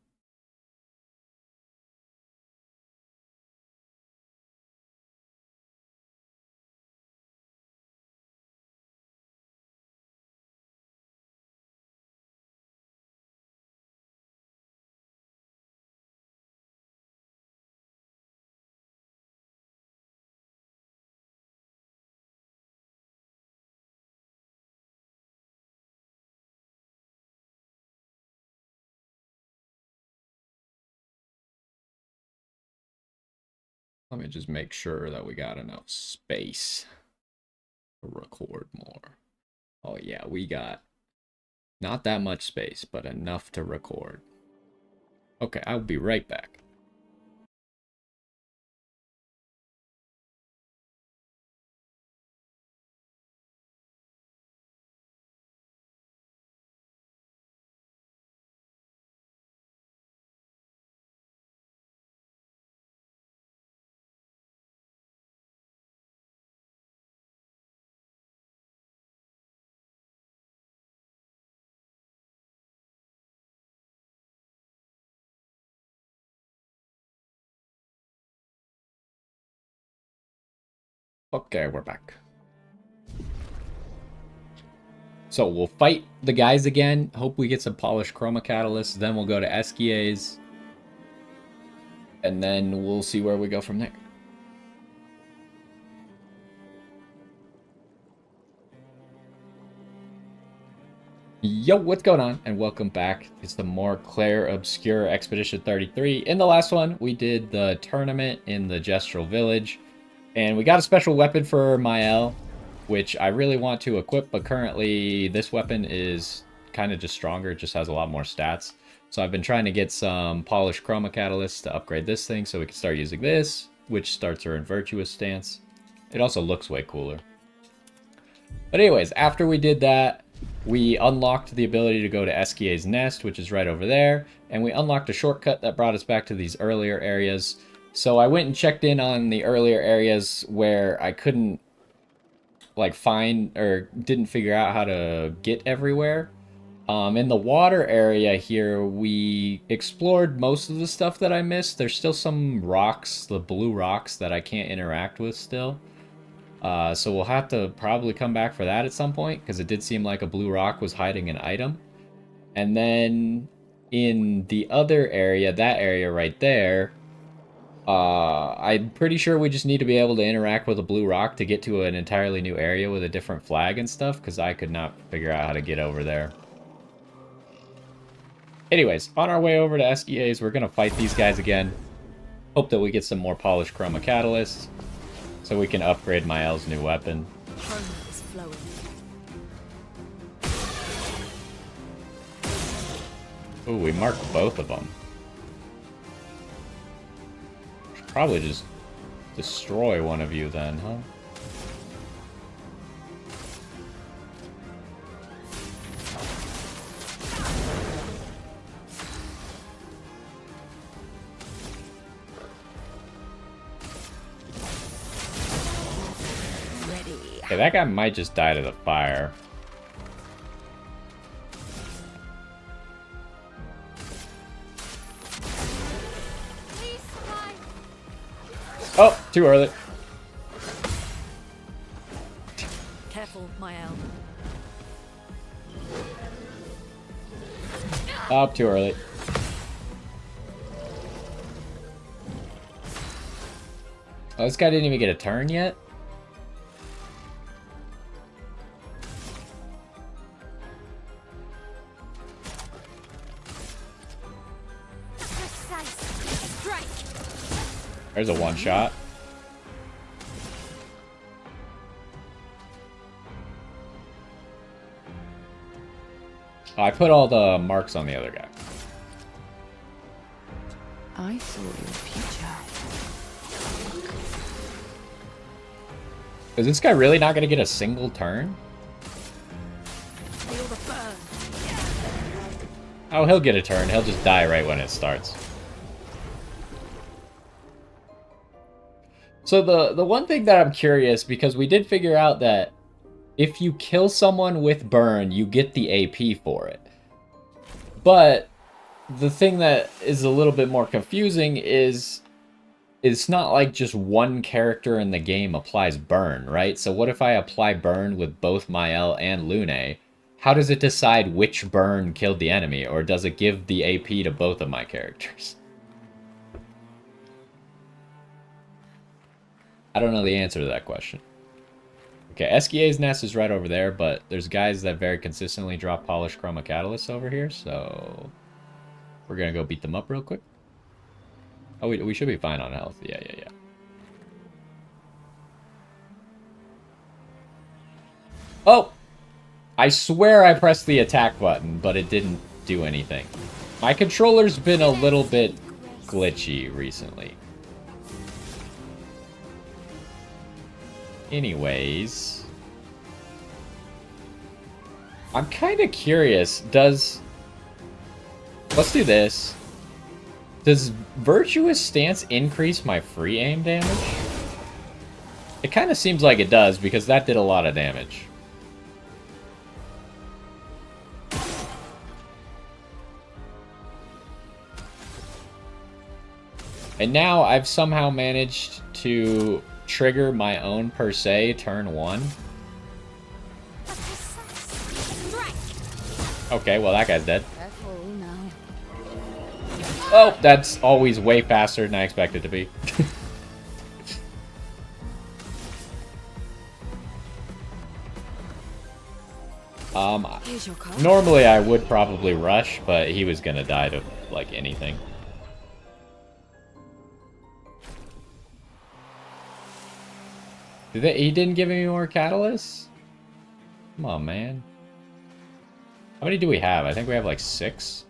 Let me just make sure that we got enough space to record more. Oh yeah, we got not that much space, but enough to record. Okay, I'll be right back. Okay, we're back. So we'll fight the guys again. Hope we get some polished chroma catalysts. Then we'll go to Esquia's. And then we'll see where we go from there. Yo, what's going on? And welcome back to some more Clair Obscur Expedition 33. In the last one, we did the tournament in the Gestural Village. And we got a special weapon for Mael, which I really want to equip, but currently this weapon is kind of just stronger. It just has a lot more stats. So I've been trying to get some polished chroma catalysts to upgrade this thing so we can start using this, which starts her in Virtuous Stance. It also looks way cooler. But anyways, after we did that, we unlocked the ability to go to Esquia's nest, which is right over there. And we unlocked a shortcut that brought us back to these earlier areas. So I went and checked in on the earlier areas where I couldn't like find or didn't figure out how to get everywhere. In the water area here, we explored most of the stuff that I missed. There's still some rocks, the blue rocks, that I can't interact with still. So we'll have to probably come back for that at some point, because it did seem like a blue rock was hiding an item. And then in the other area, that area right there, I'm pretty sure we just need to be able to interact with a blue rock to get to an entirely new area with a different flag and stuff, because I could not figure out how to get over there. Anyways, on our way over to Esquia's, we're going to fight these guys again. Hope that we get some more polished chroma catalysts so we can upgrade Mael's new weapon. Chroma is flowing. Ooh, we marked both of them. Should probably just destroy one of you then, huh? Okay, that guy might just die to the fire. Oh, too early. Careful, my elf. Oh, too early. Oh, this guy didn't even get a turn yet? There's a one-shot. Oh, I put all the marks on the other guy. I saw your future. Is this guy really not going to get a single turn? Feel the burn. Oh, he'll get a turn. He'll just die right when it starts. So the one thing that I'm curious, because we did figure out that if you kill someone with burn, you get the AP for it. But the thing that is a little bit more confusing is it's not like just one character in the game applies burn, right? So what if I apply burn with both Mael and Lune? How does it decide which burn killed the enemy, or does it give the AP to both of my characters? I don't know the answer to that question. Okay, Esquia's nest is right over there, but there's guys that very consistently drop polished chroma catalysts over here, so we're gonna go beat them up real quick. Oh, we should be fine on health. Yeah. Oh! I swear I pressed the attack button, but it didn't do anything. My controller's been a little bit glitchy recently. Anyways, I'm kind of curious, let's do this. Does Virtuous Stance increase my free aim damage? It kind of seems like it does, because that did a lot of damage. And now I've somehow managed to trigger my own per se turn 1. Okay, well that guy's dead. Careful now. Oh, that's always way faster than I expected to be. Here's your card. Normally I would probably rush, but he was gonna die to like anything. He didn't give any more catalysts? Come on, man. How many do we have? I think we have like 6.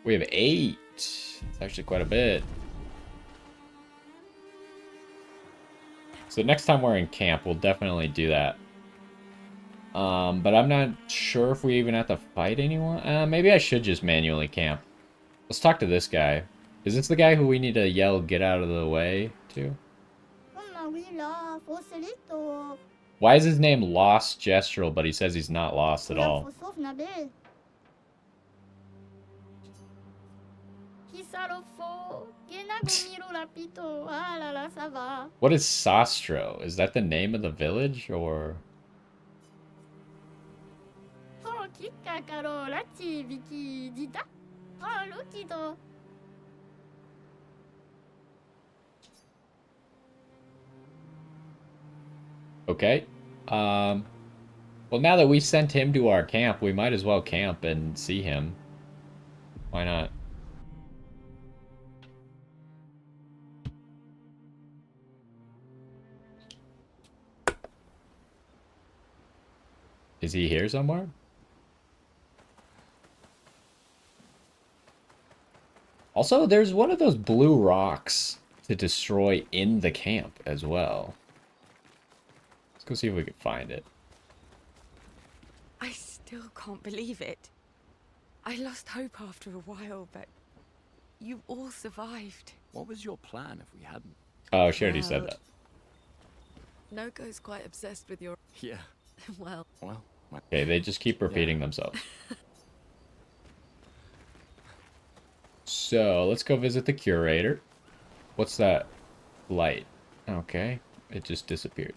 We have 8. It's actually quite a bit. So next time we're in camp, we'll definitely do that. But I'm not sure if we even have to fight anyone. Maybe I should just manually camp. Let's talk to this guy. Is this the guy who we need to yell, "Get out of the way" to? Why is his name Lost Gestural, but he says he's not lost at all? What is Sastro? Is that the name of the village, or...? Okay. Well, now that we sent him to our camp, we might as well camp and see him. Why not? Is he here somewhere? Also, there's one of those blue rocks to destroy in the camp as well. Let's go see if we can find it. I still can't believe it. I lost hope after a while, but you all survived. What was your plan if we hadn't? Oh, she already said that. Noko's quite obsessed with your... Yeah. Well, Well, Okay, they just keep repeating themselves. So, let's go visit the curator. What's that light? Okay, it just disappeared.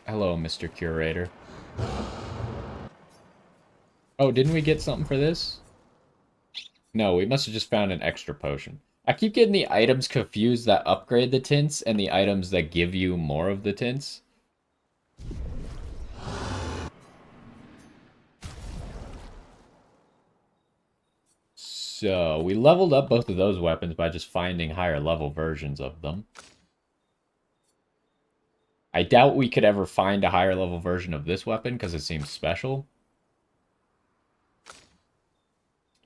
Hello, Mr. Curator. Oh, didn't we get something for this? No, we must have just found an extra potion. I keep getting the items confused that upgrade the tints and the items that give you more of the tints. So, we leveled up both of those weapons by just finding higher level versions of them. I doubt we could ever find a higher level version of this weapon because it seems special.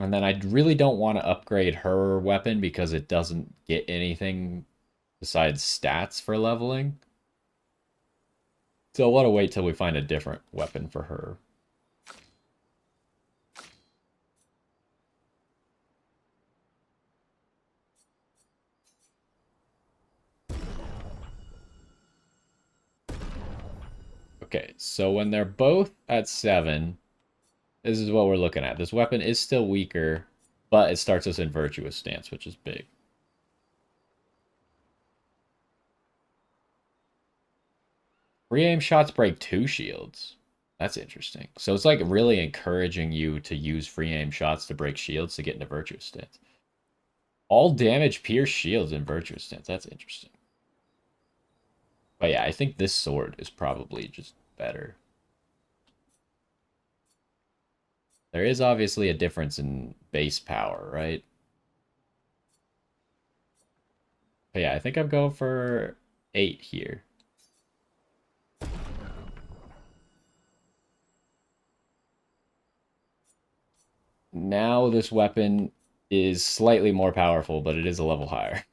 And then I really don't want to upgrade her weapon because it doesn't get anything besides stats for leveling. So I want to wait till we find a different weapon for her. Okay, so when they're both at 7, this is what we're looking at. This weapon is still weaker, but it starts us in virtuous stance, which is big. Free aim shots break 2 shields. That's interesting. So it's like really encouraging you to use free aim shots to break shields to get into virtuous stance. All damage pierce shields in virtuous stance. That's interesting. But yeah, I think this sword is probably just better. There is obviously a difference in base power, right? But yeah, I think I'm going for 8 here. Now this weapon is slightly more powerful, but it is a level higher.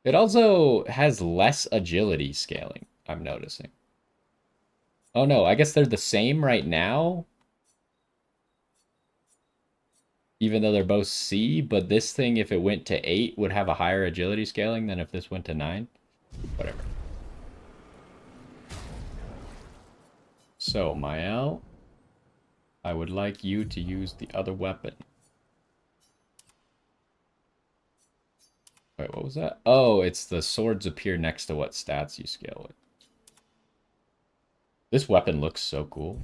It also has less agility scaling, I'm noticing. Oh no, I guess they're the same right now. Even though they're both C, but this thing, if it went to 8, would have a higher agility scaling than if this went to 9. Whatever. So, Mael, I would like you to use the other weapon. Wait, what was that? Oh, it's the swords appear next to what stats you scale with. This weapon looks so cool.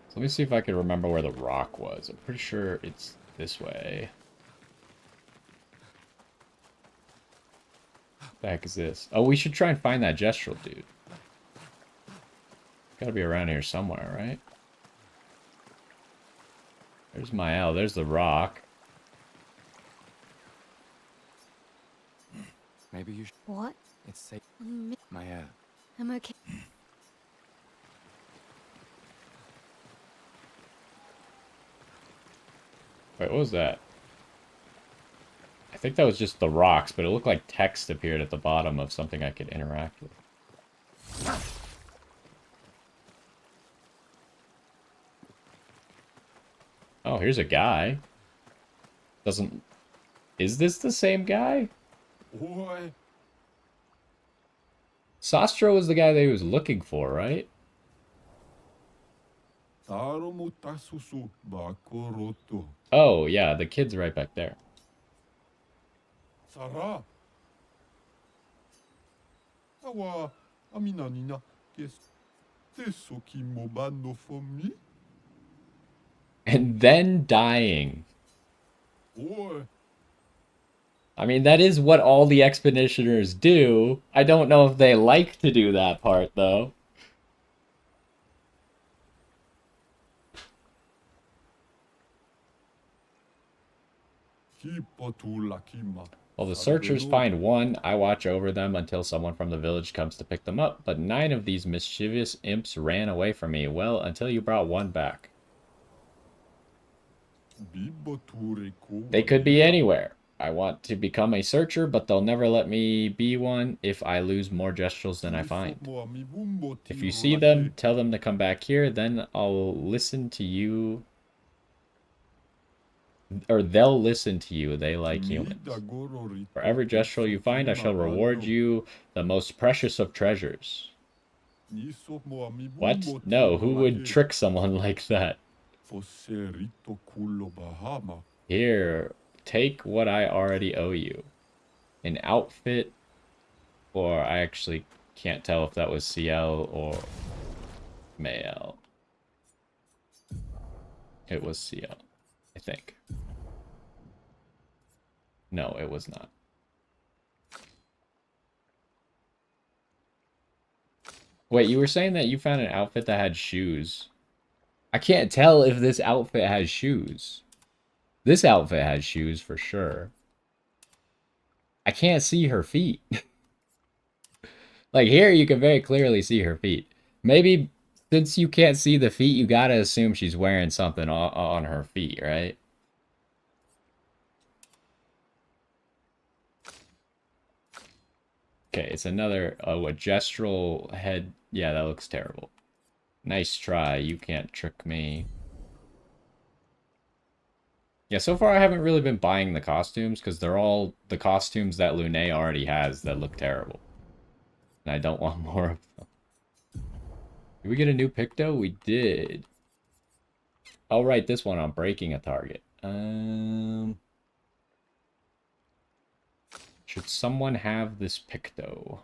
So let me see if I can remember where the rock was. I'm pretty sure it's this way. What the heck is this? Oh, we should try and find that gestural dude. Gotta be around here somewhere, right? There's Mael. There's the rock. Maybe you should. What? It's safe. Mm, Maya. I'm okay. Wait, what was that? I think that was just the rocks, but it looked like text appeared at the bottom of something I could interact with. Oh, here's a guy. Doesn't... Is this the same guy? Oi. Sastro was the guy that he was looking for, right? Oh, yeah, the kid's right back there. Sarah. Awa, amina nina, stesso chi mobando for me? And then dying. Oi. I mean, that is what all the expeditioners do. I don't know if they like to do that part, though. Well, the searchers find one. I watch over them until someone from the village comes to pick them up. But 9 of these mischievous imps ran away from me. Well, until you brought one back. They could be anywhere. I want to become a searcher, but they'll never let me be one if I lose more gestrals than I find. If you see them, tell them to come back here, then I'll listen to you. or they'll listen to you. They like humans. For every gestural you find, I shall reward you the most precious of treasures. What? No, who would trick someone like that? Here, take what I already owe you. An outfit, or I actually can't tell if that was CL or Mael. It was CL, I think. No, it was not. Wait, you were saying that you found an outfit that had shoes. I can't tell if this outfit has shoes. This outfit has shoes for sure. I can't see her feet. Like here, you can very clearly see her feet. Maybe since you can't see the feet, you gotta assume she's wearing something on her feet, right? Okay, it's another, oh, a gestural head. Yeah, that looks terrible. Nice try. You can't trick me. Yeah, so far I haven't really been buying the costumes because they're all the costumes that Lune already has that look terrible. And I don't want more of them. Did we get a new Picto? We did. I'll write this one on breaking a target. Should someone have this Picto?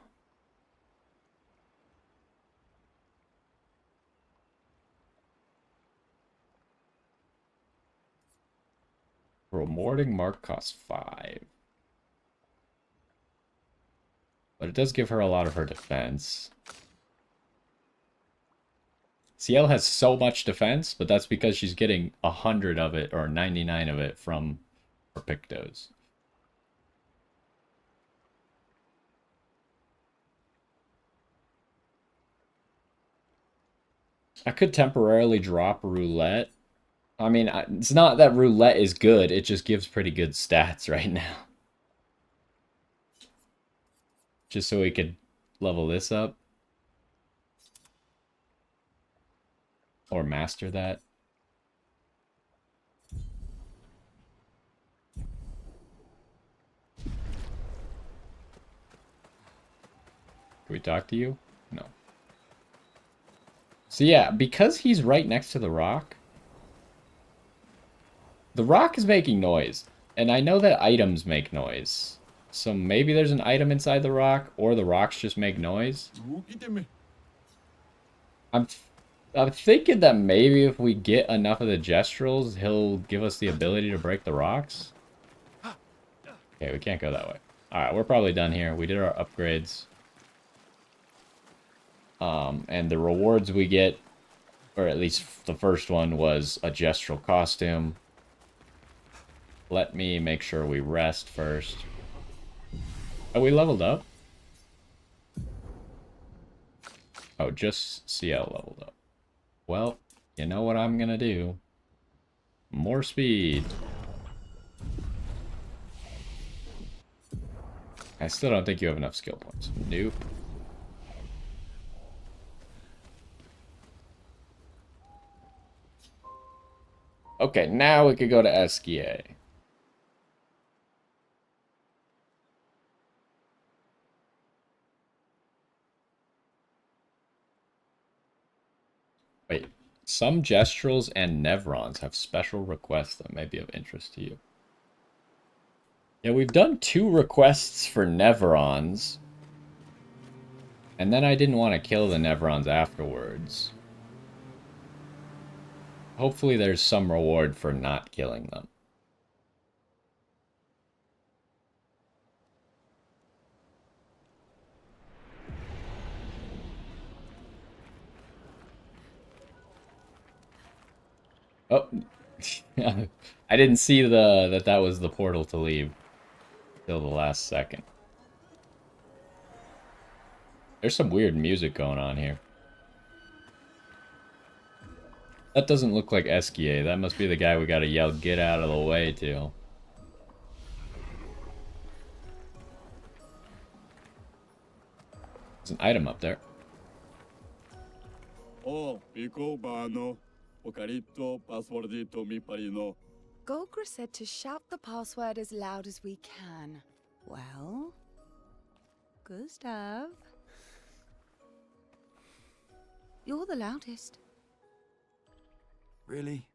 Rewarding mark costs 5. But it does give her a lot of her defense. CL has so much defense, but that's because she's getting 100 of it, or 99 of it, from her Pictos. I could temporarily drop Roulette. I mean, it's not that Roulette is good, it just gives pretty good stats right now. Just so we could level this up. Or master that. Can we talk to you? No. So yeah, because he's right next to the rock, the rock is making noise. And I know that items make noise. So maybe there's an item inside the rock, or the rocks just make noise. I'm thinking that maybe if we get enough of the gestrals, he'll give us the ability to break the rocks. Okay, we can't go that way. Alright, we're probably done here. We did our upgrades. And the rewards we get, or at least the first one, was a gestral costume. Let me make sure we rest first. Oh, we leveled up? Oh, just CL leveled up. Well, you know what I'm gonna do. More speed. I still don't think you have enough skill points. Nope. Okay, now we could go to Esquier. Wait, some gestrals and Nevrons have special requests that may be of interest to you. Yeah, we've done 2 requests for Nevrons. And then I didn't want to kill the Nevrons afterwards. Hopefully there's some reward for not killing them. Oh, I didn't see that was the portal to leave till the last second. There's some weird music going on here. That doesn't look like Esquier. That must be the guy we gotta yell, "Get out of the way," to. There's an item up there. Oh, Pico Bano, Ocarito, Passwordito, Mi Parino, Golgra said to shout the password as loud as we can. Well, Gustav, you're the loudest. Really?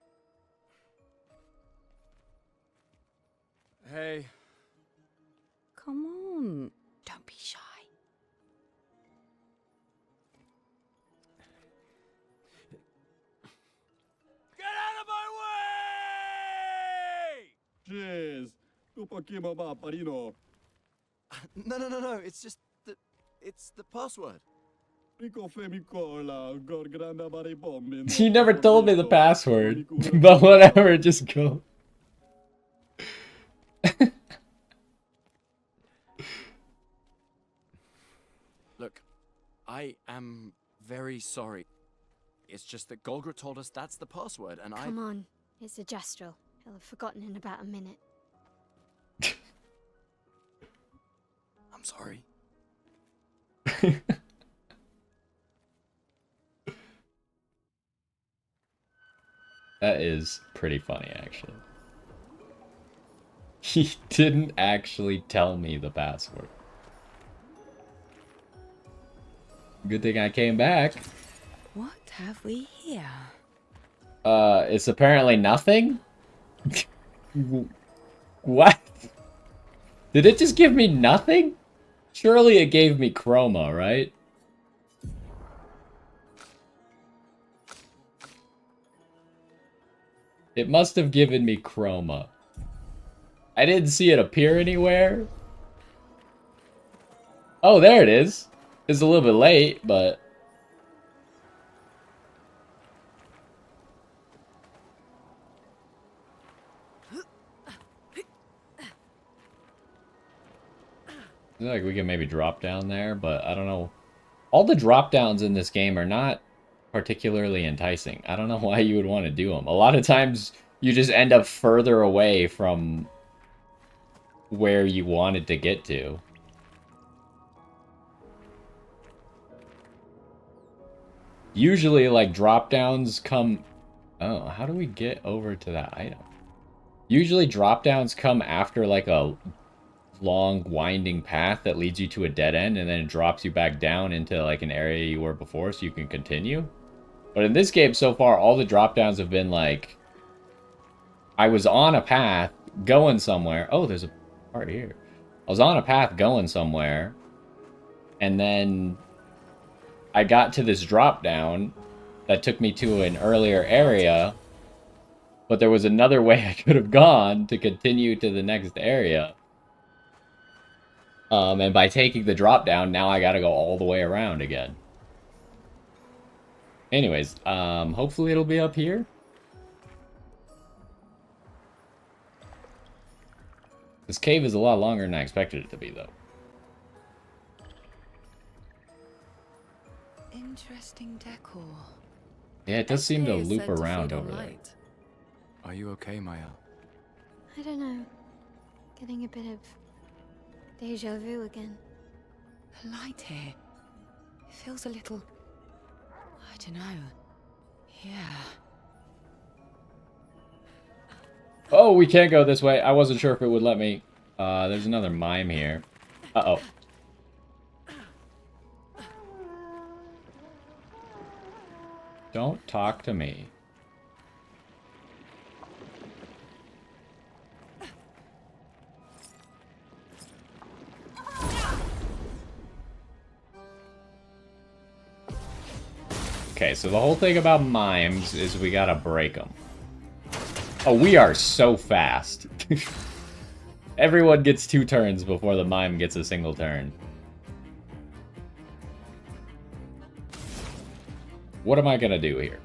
Hey. Come on, don't be shy. Get out of my way! Jeez. Tu pochino paparino. No. It's just the... It's the password. Pico femicola, gor granda bari bombi. He never told me the password. But whatever, just go. Look, I am very sorry. It's just that Golgra told us that's the password, and Come on, it's a gestural. He'll have forgotten in about a minute. I'm sorry. That is pretty funny, actually. He didn't actually tell me the password. Good thing I came back. What have we here? It's apparently nothing? What? Did it just give me nothing? Surely it gave me chroma, right? It must have given me chroma. I didn't see it appear anywhere. Oh, there it is. It's a little bit late, but... I feel like we can maybe drop down there, but I don't know. All the drop downs in this game are not particularly enticing. I don't know why you would want to do them. A lot of times you just end up further away from where you wanted to get to. Usually, like, drop downs come... Oh, how do we get over to that item? Usually drop downs come after, like, a long winding path that leads you to a dead end, and then it drops you back down into like an area you were before so you can continue. But in this game so far, all the drop downs have been like, I was on a path going somewhere. Oh, there's a part here. I was on a path going somewhere, and then I got to this drop down that took me to an earlier area, but there was another way I could have gone to continue to the next area. And by taking the drop down, now I gotta go all the way around again. Anyways, hopefully it'll be up here. This cave is a lot longer than I expected it to be, though. Interesting decor. Yeah, it does seem to SDA is loop said to around feed on over there. light. Are you okay, Maya? I don't know. Getting a bit of deja vu again. The light here. It feels a little... I don't know. Yeah. Oh, we can't go this way. I wasn't sure if it would let me. There's another mime here. Uh-oh. Don't talk to me. Okay, so the whole thing about mimes is we gotta break them. Oh, we are so fast. Everyone gets 2 turns before the mime gets a single turn. What am I gonna do here?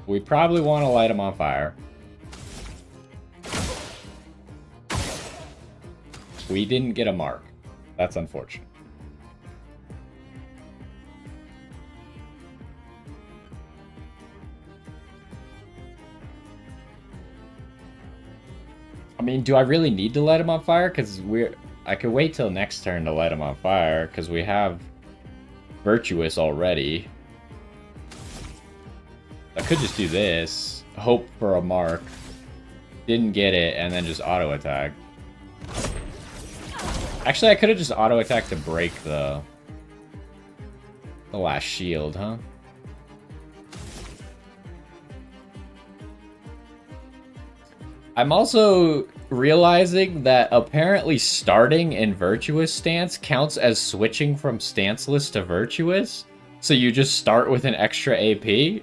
We probably want to light him on fire. We didn't get a mark. That's unfortunate. I mean, do I really need to light him on fire? Because I could wait till next turn to light him on fire, because we have Virtuous already. I could just do this, hope for a mark, Didn't get it, and then just auto-attack. Actually, I could have just auto-attacked to break the last shield, huh? I'm also realizing that apparently starting in Virtuous stance counts as switching from stanceless to Virtuous. So you just start with an extra AP?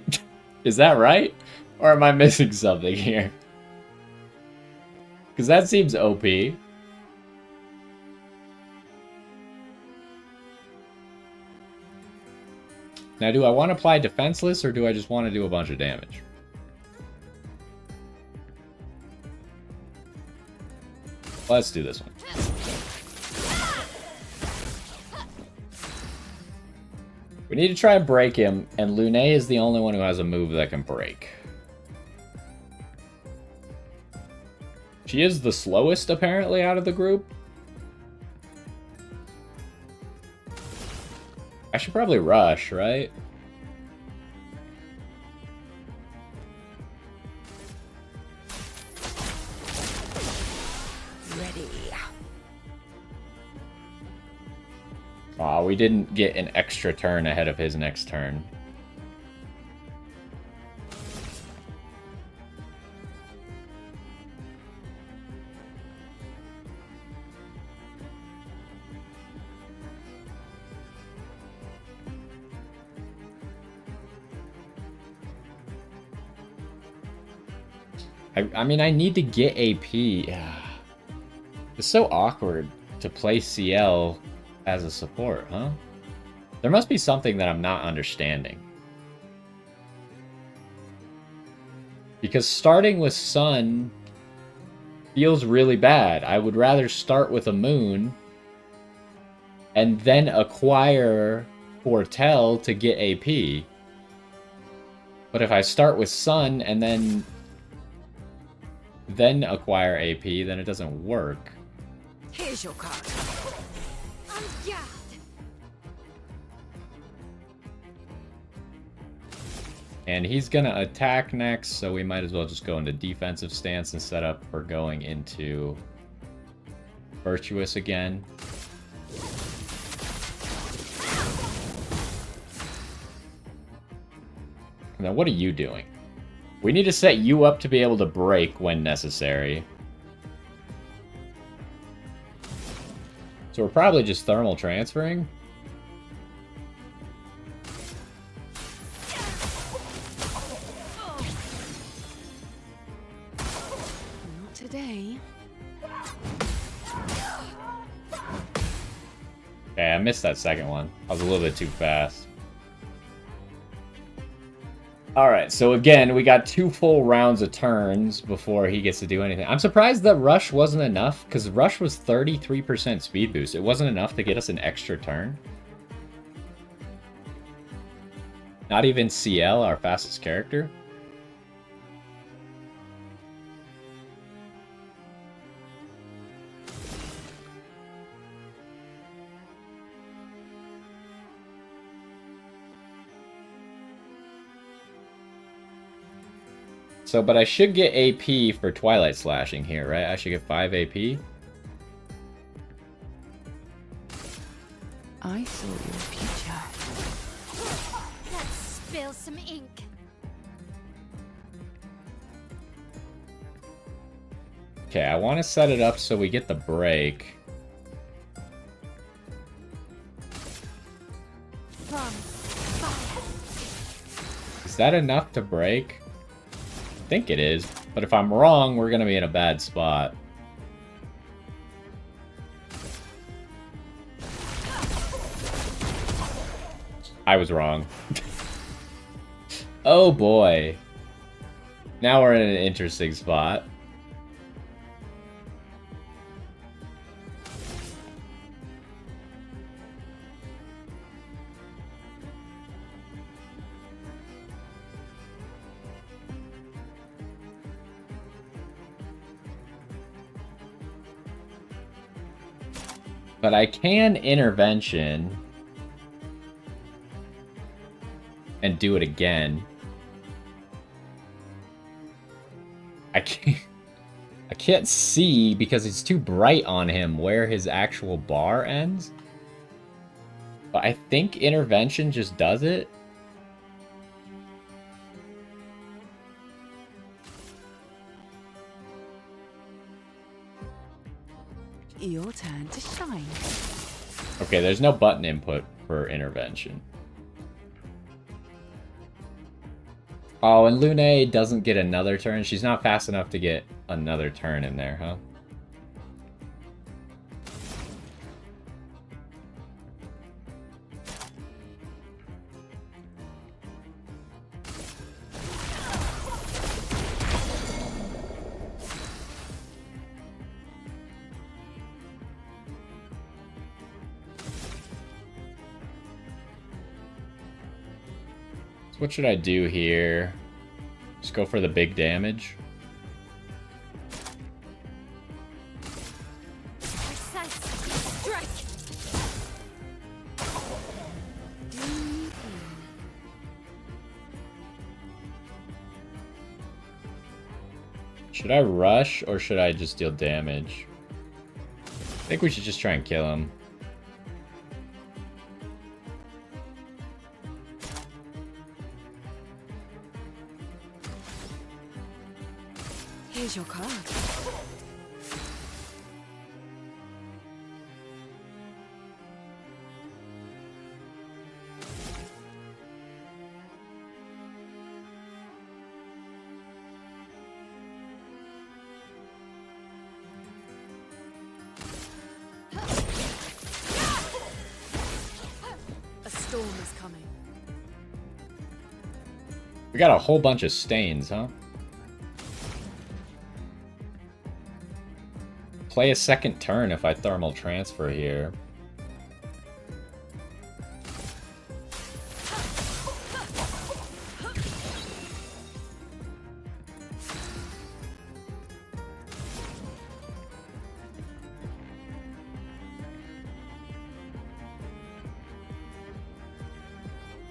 Is that right? Or am I missing something here? Because that seems OP. Now, do I want to apply defenseless, or do I just want to do a bunch of damage? Let's do this one. We need to try and break him, and Lune is the only one who has a move that can break. She is the slowest, apparently, out of the group. I should probably rush, right? Ready. Aw, we didn't get an extra turn ahead of his next turn. I mean, I need to get AP. It's so awkward to play CL as a support, huh? There must be something that I'm not understanding. Because starting with Sun feels really bad. I would rather start with a Moon and then acquire Foretell to get AP. But if I start with Sun and then acquire AP, then it doesn't work. Here's your card. And he's gonna attack next, so we might as well just go into defensive stance and set up for going into Virtuous again. Now, what are you doing? We need to set you up to be able to break when necessary. So we're probably just thermal transferring. Not today. Okay, I missed that second one. I was a little bit too fast. Alright, so again, we got 2 full rounds of turns before he gets to do anything. I'm surprised that Rush wasn't enough, because Rush was 33% speed boost. It wasn't enough to get us an extra turn. Not even CL, our fastest character. So, but I should get AP for Twilight Slashing here, right? I should get 5 AP. I saw your future. Let's spill some ink. Okay, I want to set it up so we get the break. From fire. Is that enough to break? I think it is, but if I'm wrong, we're gonna be in a bad spot. I was wrong. Oh boy. Now we're in an interesting spot. But I can intervention and do it again. I can't. I can't see because it's too bright on him where his actual bar ends. But I think intervention just does it. Your turn to shine. Okay, there's no button input for intervention. Oh, and Lune doesn't get another turn. She's not fast enough to get another turn in there, huh? So what should I do here? Just go for the big damage. Should I rush or should I just deal damage? I think we should just try and kill him. Here's your card. A storm is coming. We got a whole bunch of stains, huh? Play a second turn if I thermal transfer here.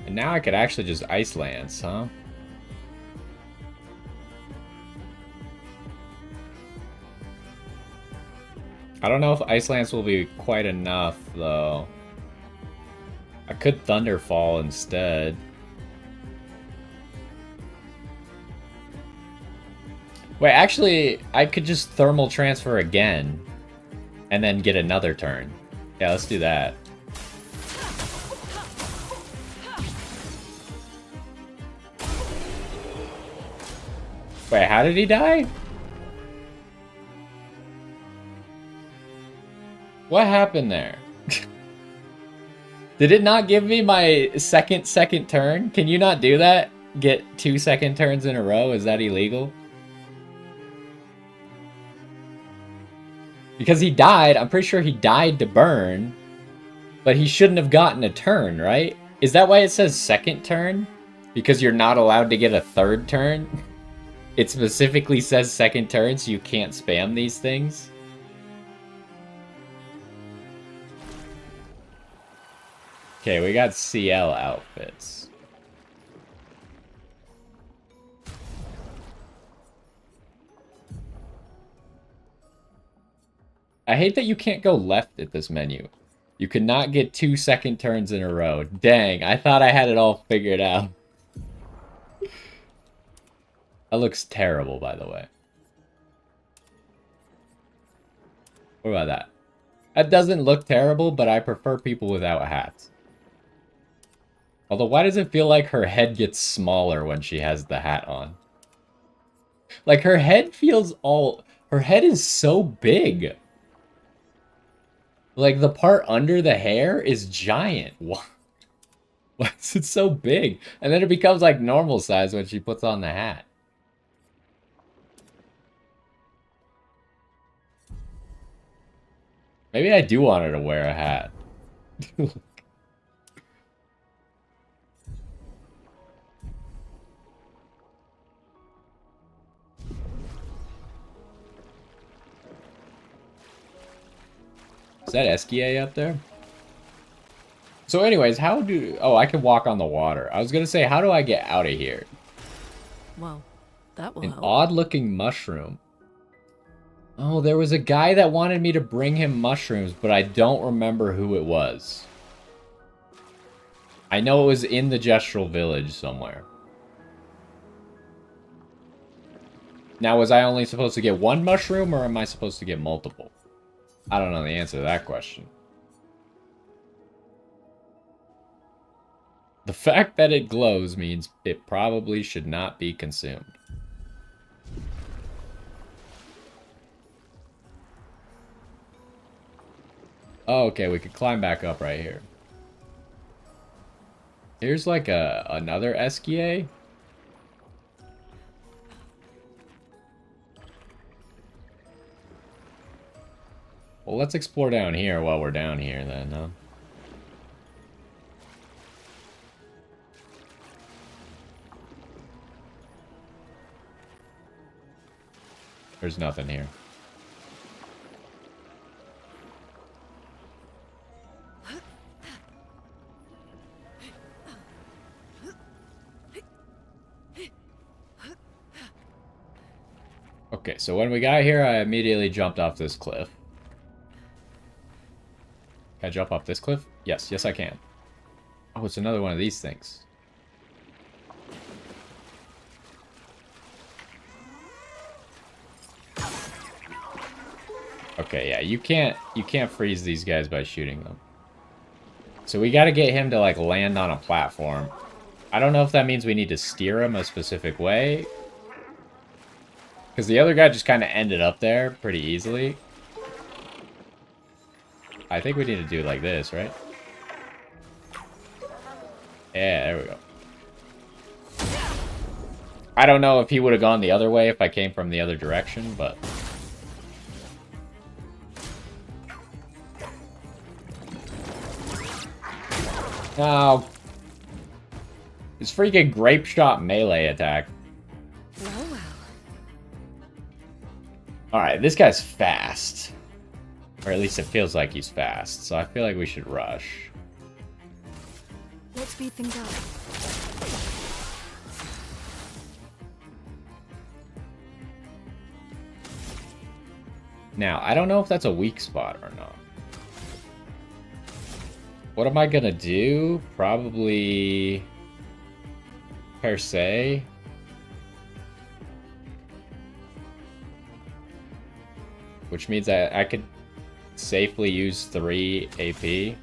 And now I could actually just Ice Lance, huh? I don't know if Ice Lance will be quite enough, though. I could Thunderfall instead. Wait, actually, I could just Thermal Transfer again. And then get another turn. Yeah, let's do that. Wait, how did he die? What happened there? Did it not give me my second turn? Can you not do that? Get 2 second turns in a row? Is that illegal? Because he died. I'm pretty sure he died to burn. But he shouldn't have gotten a turn, right? Is that why it says second turn? Because you're not allowed to get a third turn? It specifically says second turn, so you can't spam these things? Okay, we got CL outfits. I hate that you can't go left at this menu. You cannot get 2 second turns in a row. Dang, I thought I had it all figured out. That looks terrible, by the way. What about that? That doesn't look terrible, but I prefer people without hats. Although, why does it feel like her head gets smaller when she has the hat on? Like, her head feels all... Her head is so big. Like, the part under the hair is giant. Why is it so big? And then it becomes, like, normal size when she puts on the hat. Maybe I do want her to wear a hat. Is that Eskia up there? So anyways, how do... Oh, I can walk on the water. I was going to say, how do I get out of here? Well, that will An help. odd-looking mushroom. Oh, there was a guy that wanted me to bring him mushrooms, but I don't remember who it was. I know it was in the Gestural Village somewhere. Now, was I only supposed to get one mushroom, or am I supposed to get multiple? I don't know the answer to that question. The fact that it glows means it probably should not be consumed. Oh, okay, we could climb back up right here. Here's like another Esquier. Well, let's explore down here while we're down here then, huh? There's nothing here. Okay, so when we got here, I immediately jumped off this cliff. Can I jump off this cliff? Yes, yes I can. Oh, it's another one of these things. Okay, yeah, you can't freeze these guys by shooting them. So we gotta get him to, like, land on a platform. I don't know if that means we need to steer him a specific way. Because the other guy just kind of ended up there pretty easily. I think we need to do it like this, right? Yeah, there we go. I don't know if he would have gone the other way if I came from the other direction, but... No. His freaking grape shot melee attack. Well, well. Alright, this guy's fast. Or at least it feels like he's fast, so I feel like we should rush. Let's speed things up. Now, I don't know if that's a weak spot or not. What am I gonna do? Probably... per se. Which means I could safely use 3 AP.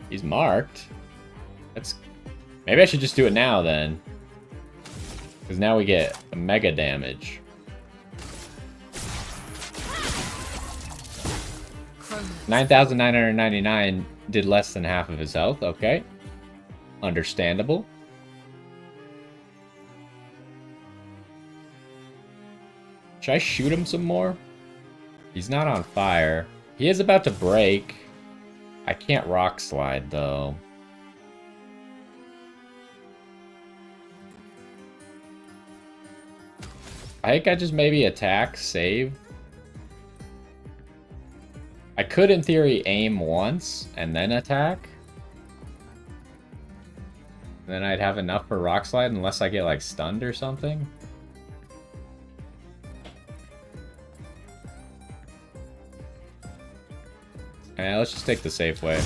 He's marked. That's... Maybe I should just do it now then. Because now we get a mega damage. $9,999 did less than half of his health. Okay. Understandable. Should I shoot him some more? He's not on fire. He is about to break. I can't rock slide though. I think I just maybe attack, save. I could, in theory, aim once and then attack. Then I'd have enough for rock slide unless I get, like, stunned or something. Yeah, let's just take the safe way.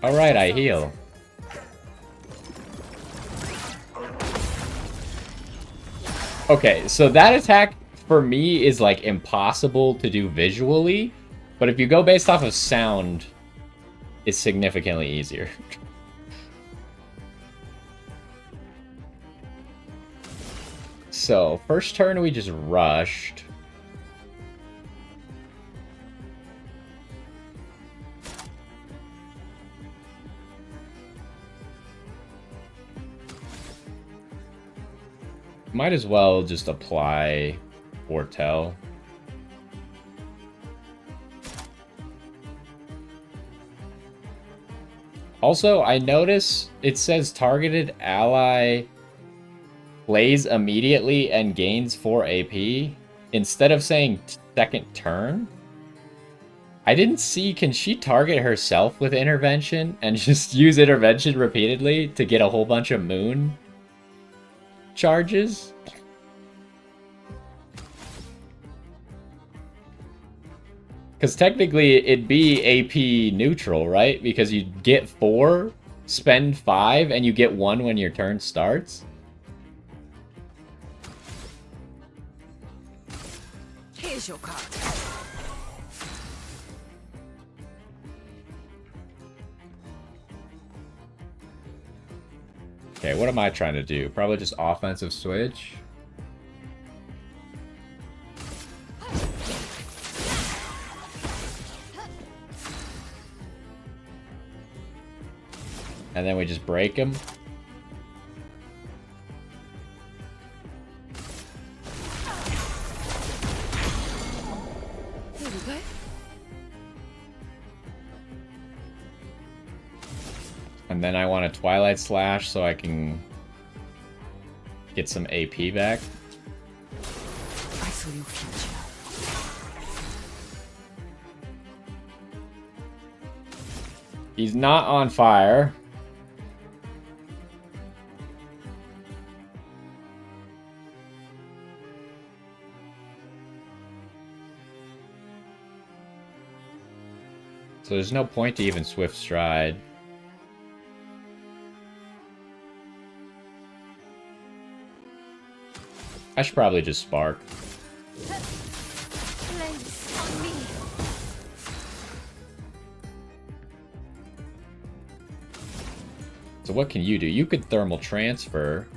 Alright, I heal. Okay, so that attack for me is like impossible to do visually, but if you go based off of sound, it's significantly easier. So, first turn we just rushed. Might as well just apply Foretell. Also, I notice it says targeted ally plays immediately and gains 4 AP instead of saying second turn. I didn't see, can she target herself with intervention and just use intervention repeatedly to get a whole bunch of moon? charges? Because technically it'd be AP neutral, right? Because you get 4, spend 5, and you get 1 when your turn starts. Here's your card. Okay, what am I trying to do? Probably just offensive switch. And then we just break him. Here we go. And then I want a Twilight Slash so I can get some AP back. I saw your future. He's not on fire. So there's no point to even Swift Stride. I should probably just Spark. Place on me. So what can you do? You could Thermal Transfer.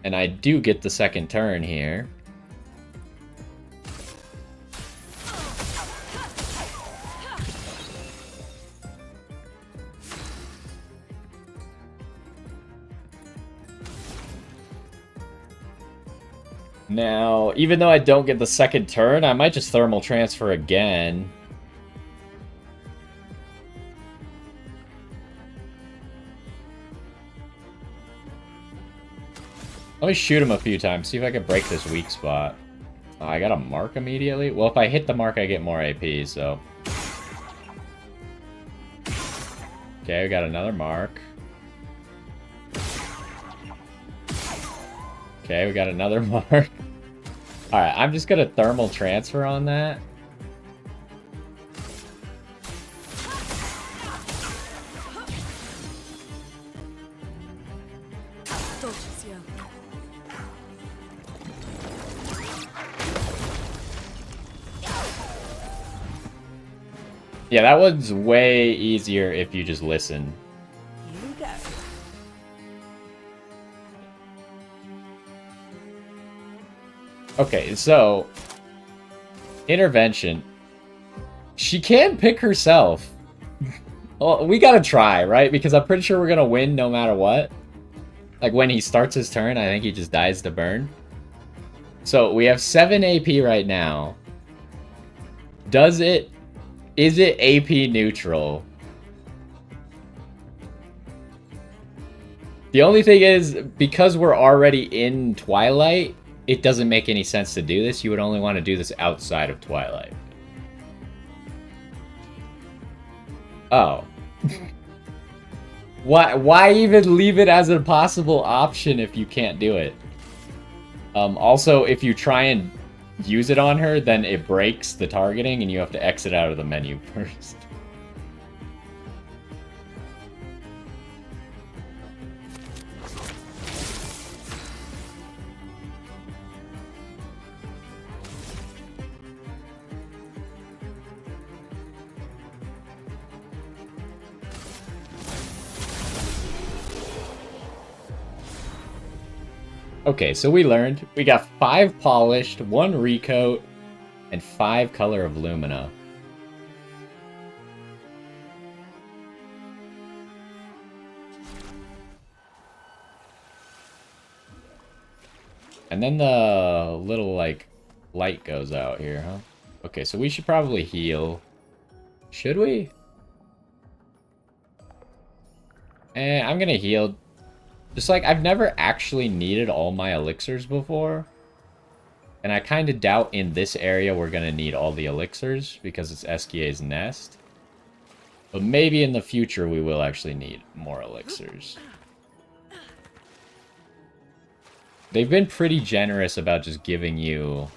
And I do get the second turn here. Now, even though I don't get the second turn, I might just Thermal Transfer again. Let me shoot him a few times, see if I can break this weak spot. Oh, I got a mark immediately? Well, if I hit the mark, I get more AP, so... Okay, we got another mark. Okay, we got another mark. Alright, I'm just gonna Thermal Transfer on that. Dodges, yeah. Yeah, that one's way easier if you just listen. Here we go. Okay, so... Intervention. She can pick herself. Well, we gotta try, right? Because I'm pretty sure we're gonna win no matter what. Like, when he starts his turn, I think he just dies to burn. So, we have 7 AP right now. Is it AP neutral? The only thing is, because we're already in Twilight, it doesn't make any sense to do this. You would only want to do this outside of Twilight. Oh. Why even leave it as a possible option if you can't do it? Also, if you try and use it on her, then it breaks the targeting and you have to exit out of the menu first. Okay, so we learned. We got 5 polished, 1 recoat, and 5 color of Lumina. And then the little, like, light goes out here, huh? Okay, so we should probably heal. Should we? I'm gonna heal. Just like, I've never actually needed all my elixirs before. And I kind of doubt in this area we're going to need all the elixirs because it's SKA's nest. But maybe in the future we will actually need more elixirs. They've been pretty generous about just giving you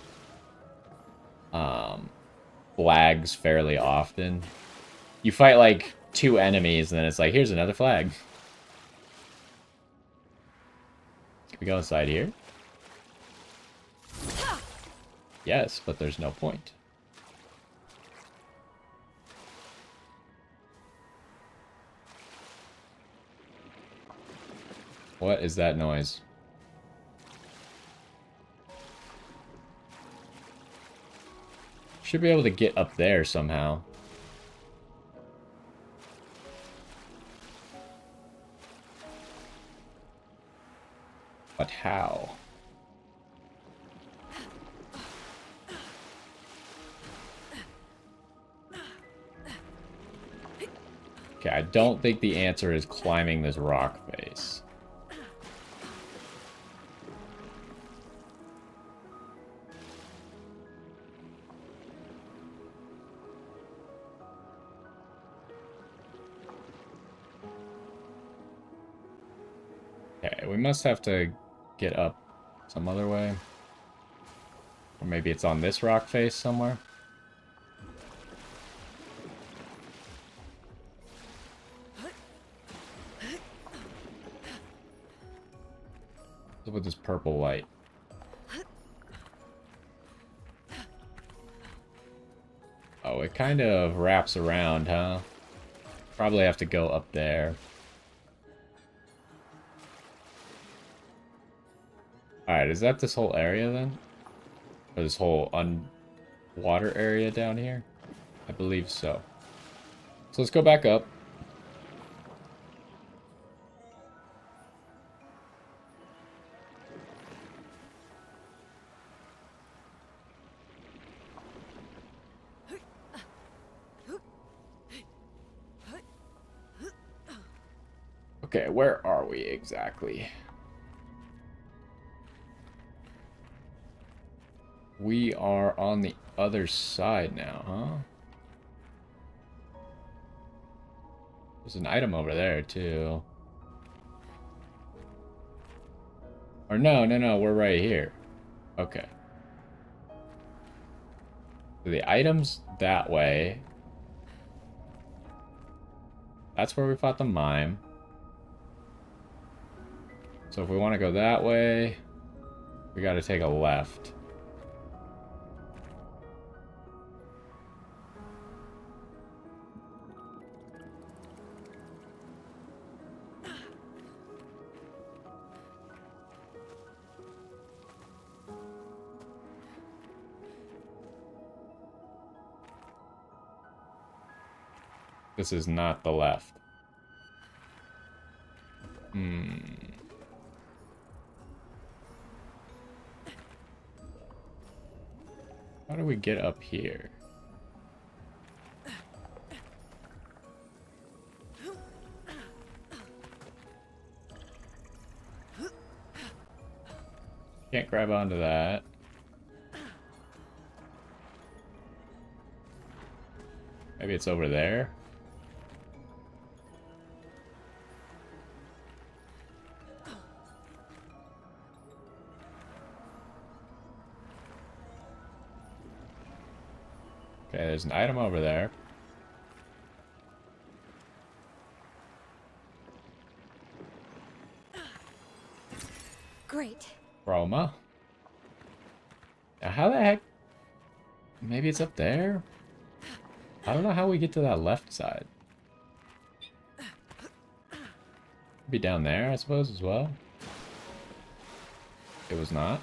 flags fairly often. You fight like 2 enemies and then it's like, here's another flag. Can we go inside here? Yes, but there's no point. What is that noise? Should be able to get up there somehow. But how? Okay, I don't think the answer is climbing this rock face. Okay, we must have to get up some other way. Or maybe it's on this rock face somewhere. What's with this purple light? Oh, it kind of wraps around, huh? Probably have to go up there. Alright, is that this whole area then? Or this whole water area down here? I believe so. So let's go back up. Okay, where are we exactly? We are on the other side now, huh? There's an item over there, too. Or no, we're right here. Okay. So the item's that way. That's where we fought the mime. So if we want to go that way, we got to take a left. This is not the left. How do we get up here? Can't grab onto that. Maybe it's over there? Okay, there's an item over there. Great. Roma. Now, how the heck? Maybe it's up there? I don't know how we get to that left side. Be down there, I suppose, as well. It was not.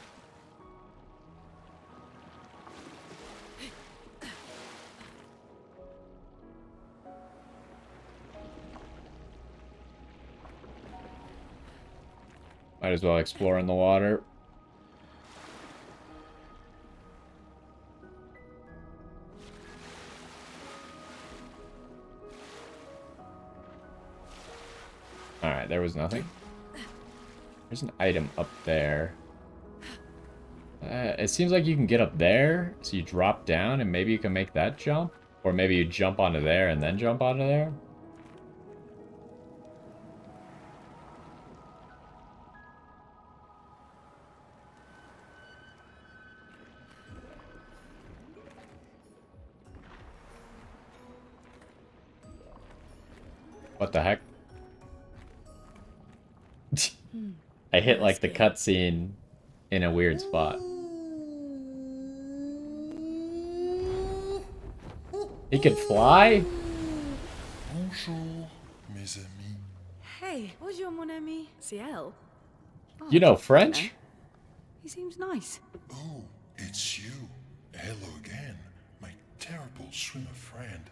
Might as well explore in the water. Alright, there was nothing. There's an item up there. It seems like you can get up there, so you drop down and maybe you can make that jump. Or maybe you jump onto there and then jump onto there. What the heck? I hit like the cutscene in a weird spot. He could fly? Bonjour, mes amis. Hey, bonjour, mon ami. Ciel. Oh, You know I French? He seems nice. Oh, it's you. Hello again, my terrible swimmer friend.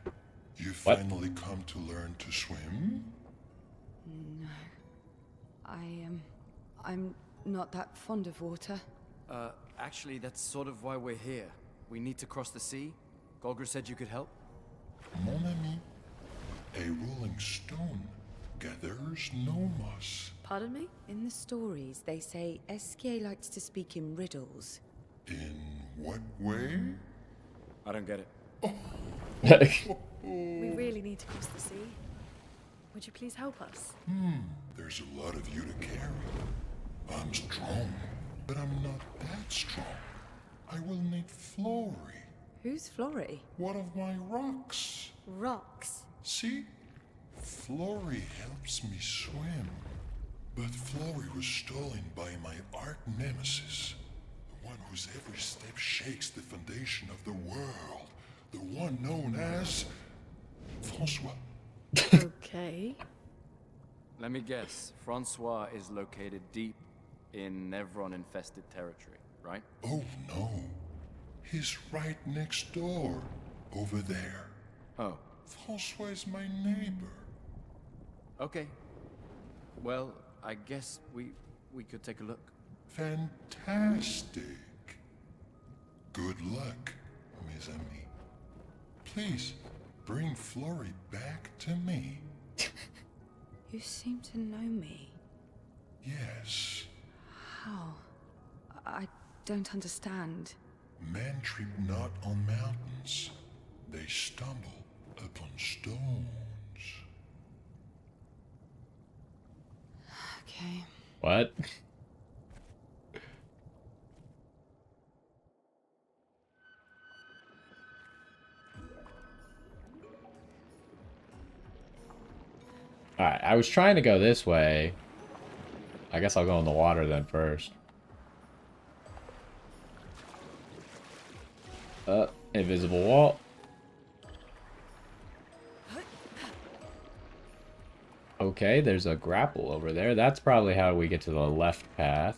You What? finally come to learn to swim? No. I'm not that fond of water. Actually, that's sort of why we're here. We need to cross the sea. Golger said you could help. Mon ami, a rolling stone gathers no moss. Pardon me? In the stories, they say Esquier likes to speak in riddles. In what way? I don't get it. We really need to cross the sea. Would you please help us? There's a lot of you to carry. I'm strong, but I'm not that strong. I will need Flory, Who's Flory? one of my rocks. Rocks. See? Flory helps me swim. But Flory was stolen by my arch nemesis. The one whose every step shakes the foundation of the world. The one known as... Francois. Okay. Let me guess. Francois is located deep in Nevron-infested territory, right? Oh no. He's right next door. Over there. Oh, Francois is my neighbor. okay. Well, I guess we could take a look. Fantastic. Good luck, mes amis. Please, bring Flory back to me. You seem to know me. Yes. How? I don't understand. Men trip not on mountains. They stumble upon stones. Okay. What? Alright, I was trying to go this way. I guess I'll go in the water then first. Invisible wall. Okay, there's a grapple over there. That's probably how we get to the left path.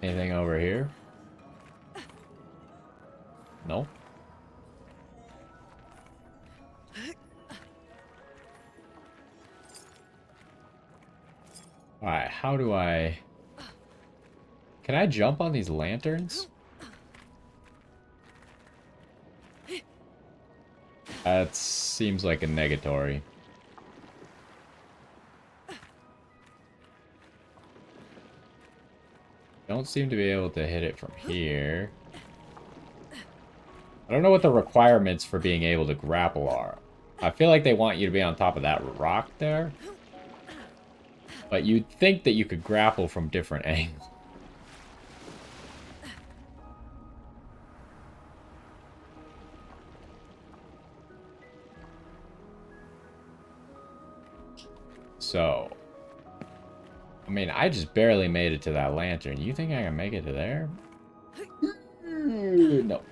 Anything over here? No. Alright, how do I... Can I jump on these lanterns? That seems like a negatory. Don't seem to be able to hit it from here. I don't know what the requirements for being able to grapple are. I feel like they want you to be on top of that rock there. But you'd think that you could grapple from different angles. So, I mean, I just barely made it to that lantern. You think I can make it to there? No.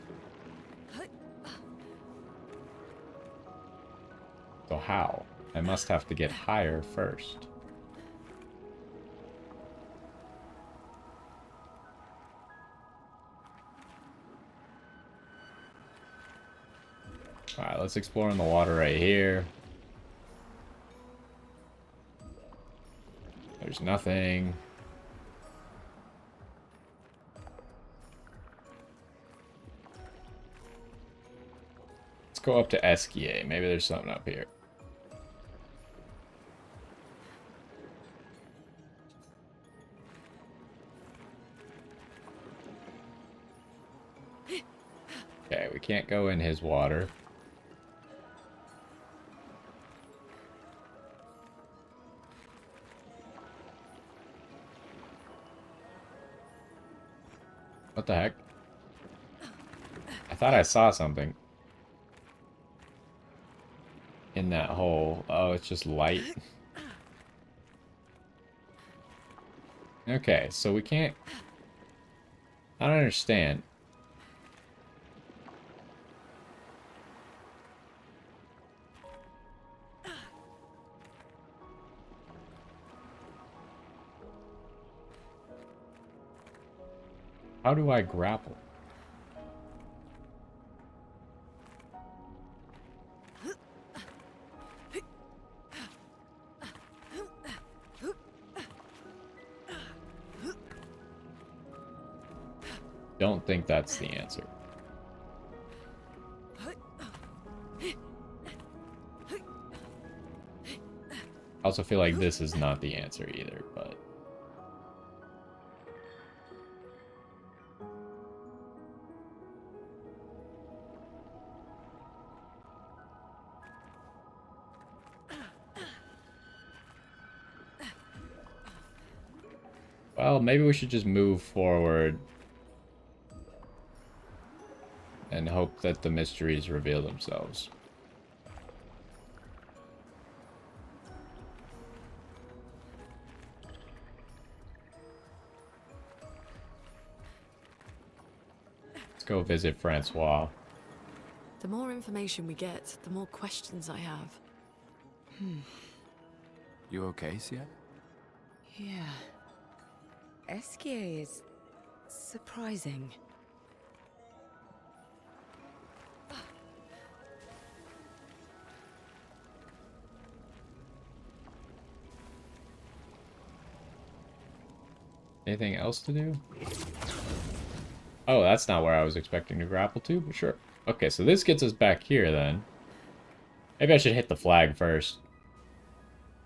So how? I must have to get higher first. Alright, let's explore in the water right here. There's nothing. Let's go up to Esquier. Maybe there's something up here. Okay, we can't go in his water. What the heck? thought I saw something in that hole. Oh, it's just light. Okay, so we can't... I don't understand. How do I grapple? Don't think that's the answer. I also feel like this is not the answer either, but... Well, maybe we should just move forward and hope that the mysteries reveal themselves. Let's go visit Francois. The more information we get, the more questions I have. You okay, Sia? Yeah. Esquier is surprising. Anything else to do? Oh, that's not where I was expecting to grapple to, but sure. Okay, so this gets us back here then. Maybe I should hit the flag first.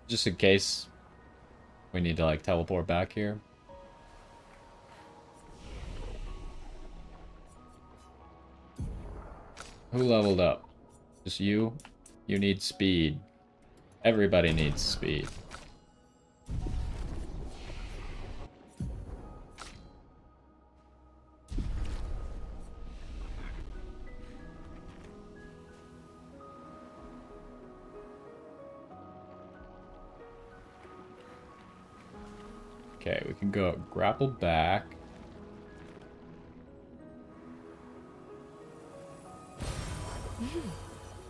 Just in case we need to, like, teleport back here. Who leveled up? Just you? You need speed. Everybody needs speed. Okay, we can go grapple back.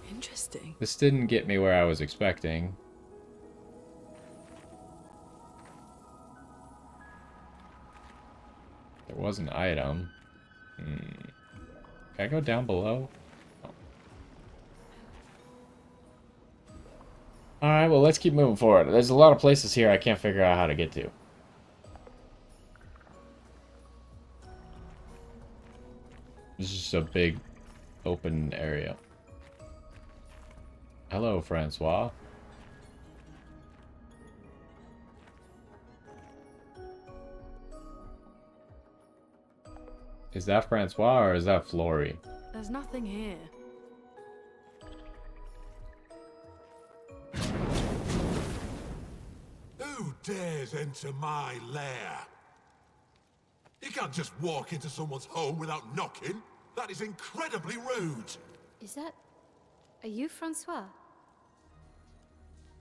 Interesting. This didn't get me where I was expecting. There was an item. Can I go down below? Oh. Alright, well, let's keep moving forward. There's a lot of places here I can't figure out how to get to. This is just a big open area. Hello, Francois. Is that Francois or is that Flory? There's nothing here. Who dares enter my lair? You can't just walk into someone's home without knocking. That is incredibly rude. Is that... Are you Francois?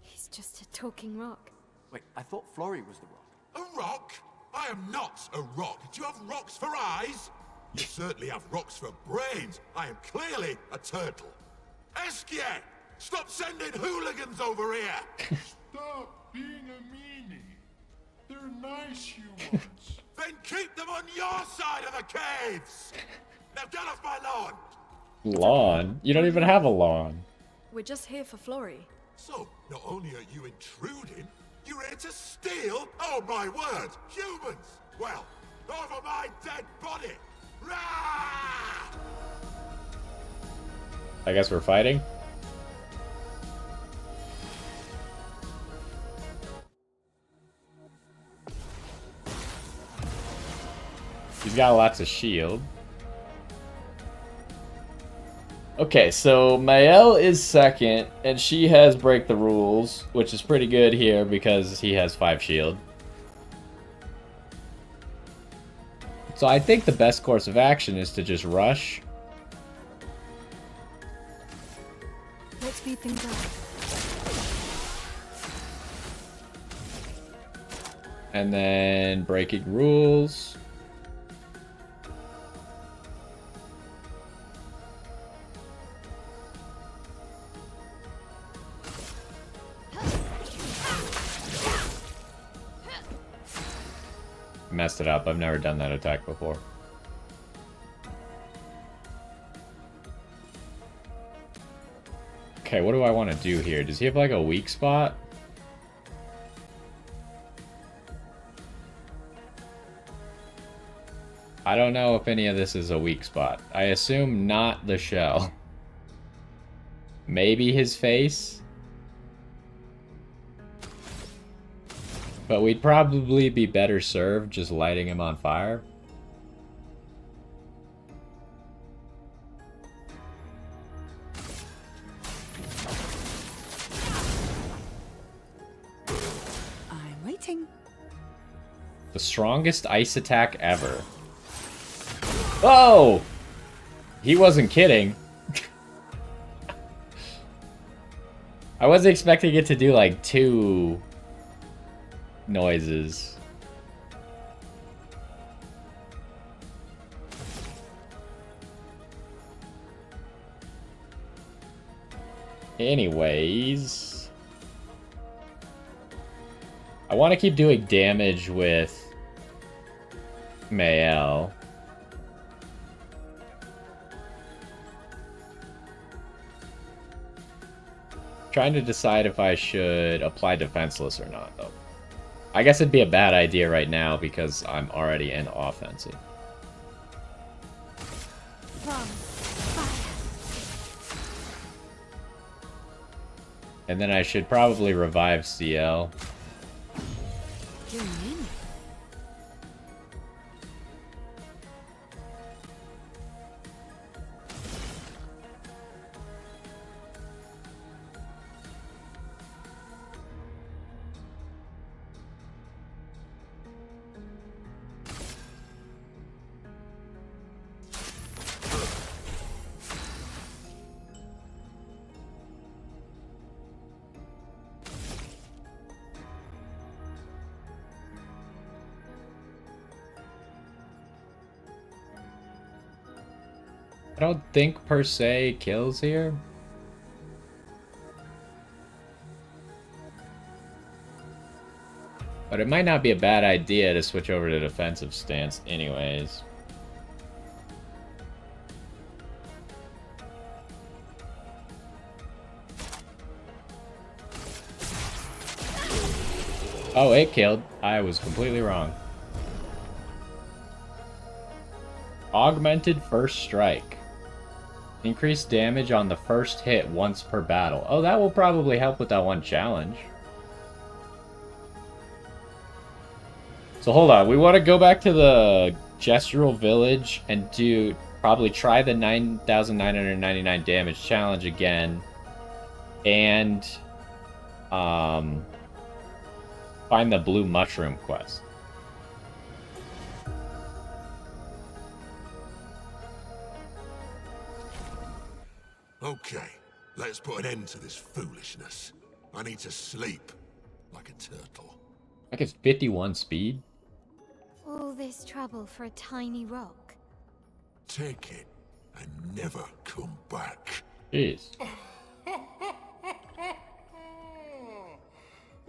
He's just a talking rock. Wait, I thought Flory was the rock. A rock? I am not a rock. Do you have rocks for eyes? You certainly have rocks for brains. I am clearly a turtle. Esquier! Stop sending hooligans over here! Stop being a meanie. They're nice humans. Then keep them on your side of the caves! Now get off my lawn! Lawn? You don't even have a lawn. We're just here for Flory. So, not only are you intruding, you're here to steal? Oh my word! Humans! Well, over my dead body! Rah! I guess we're fighting. He's got lots of shield. Okay, so Mael is second, and she has break the rules, which is pretty good here because he has 5 shield. So I think the best course of action is to just rush Let's speed things up. And then breaking rules. Messed it up. I've never done that attack before. Okay, what do I want to do here? Does he have like a weak spot? I don't know if any of this is a weak spot. I assume not the shell. Maybe his face? But we'd probably be better served just lighting him on fire. I'm waiting. The strongest ice attack ever. Oh! He wasn't kidding. I wasn't expecting it to do like 2 noises. Anyways, I want to keep doing damage with Mael. Trying to decide if I should apply defenseless or not, though. I guess it'd be a bad idea right now because I'm already in offensive. And then I should probably revive CL. Doing in. I don't think per se kills here. But it might not be a bad idea to switch over to defensive stance anyways. Oh, it killed. I was completely wrong. Augmented first strike. Increase damage on the first hit once per battle. Oh, that will probably help with that one challenge. So hold on, we want to go back to the Gestural Village and probably try the 9,999 damage challenge again. And find the blue mushroom quest. Okay, let's put an end to this foolishness. I need to sleep like a turtle. Like it's 51 speed? All this trouble for a tiny rock. Take it and never come back. Jeez.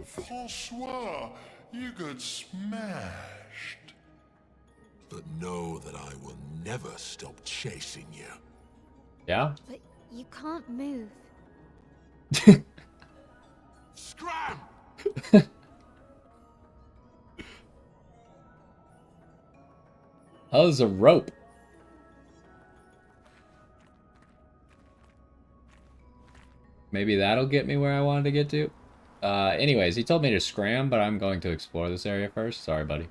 Francois, you got smashed. But know that I will never stop chasing you. Yeah? But you can't move. Scram! Oh, there's a rope. Maybe that'll get me where I wanted to get to. Anyways, he told me to scram, but I'm going to explore this area first. Sorry, buddy.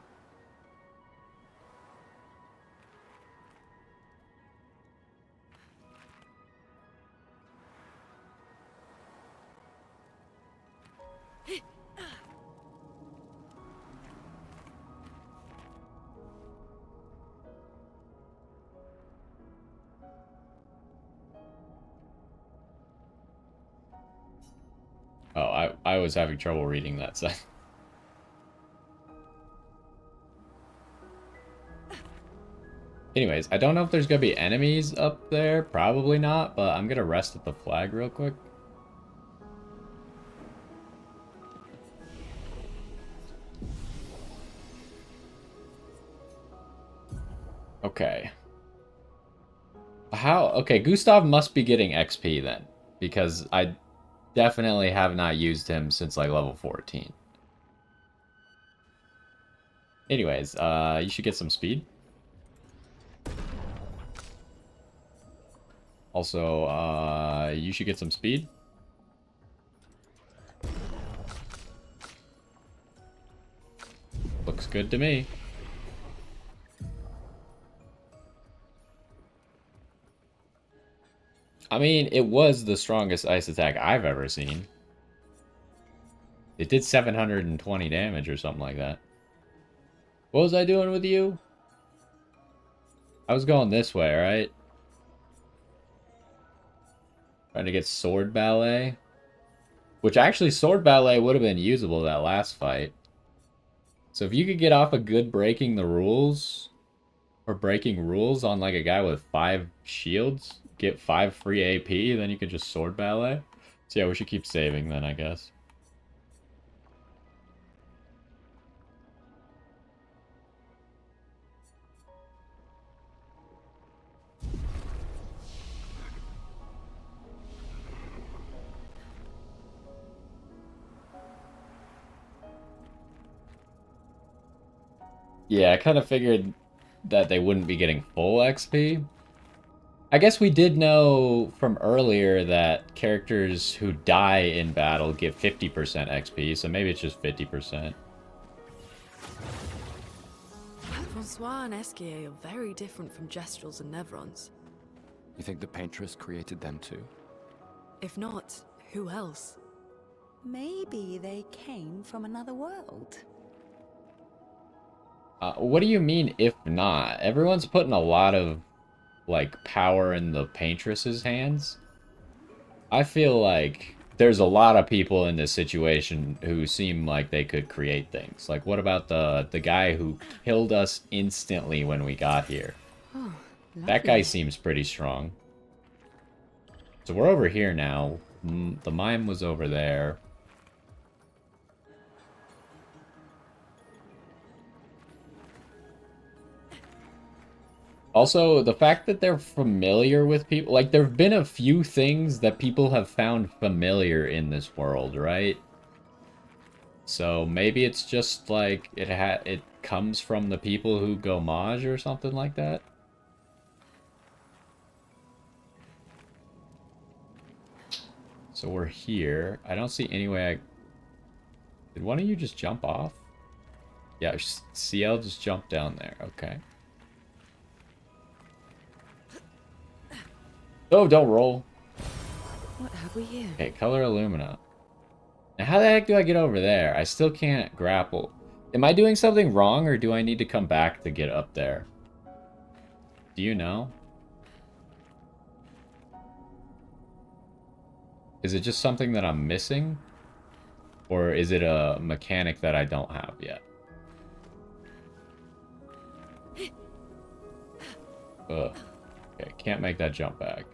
I was having trouble reading that side. Anyways, I don't know if there's gonna be enemies up there. Probably not, but I'm gonna rest at the flag real quick. Okay. Okay, Gustav must be getting XP then, because I definitely have not used him since like level 14. Anyways, you should get some speed. Also, you should get some speed. Looks good to me. I mean, it was the strongest ice attack I've ever seen. It did 720 damage or something like that. What was I doing with you? I was going this way, right? Trying to get Sword Ballet. Which actually, Sword Ballet would have been usable that last fight. So if you could get off a good breaking the rules, or breaking rules on like a guy with 5 shields, get 5 free AP, then you could just Sword Ballet. So yeah, we should keep saving then, I guess. Yeah, I kind of figured that they wouldn't be getting full XP. I guess we did know from earlier that characters who die in battle get 50% XP, so maybe it's just 50%. Francois and Esquier are very different from Gestrels and Nevrons. You think the Paintress created them too? If not, who else? Maybe they came from another world. What do you mean, if not? Everyone's putting a lot of, like, power in the Paintress's hands. I feel like there's a lot of people in this situation who seem like they could create things. Like, what about the guy who killed us instantly when we got here? Oh, That guy seems pretty strong. So we're over here now. The mime was over there. Also, the fact that they're familiar with people, like, there have been a few things that people have found familiar in this world, right? So maybe it's just like it comes from the people who go Maj or something like that. So we're here. I don't see any way I... Did one of you just jump off? Yeah, CL just jumped down there. Okay. Oh, don't roll. What have we here? Okay, color Illumina. Now, how the heck do I get over there? I still can't grapple. Am I doing something wrong, or do I need to come back to get up there? Do you know? Is it just something that I'm missing? Or is it a mechanic that I don't have yet? Ugh. Okay, can't make that jump back.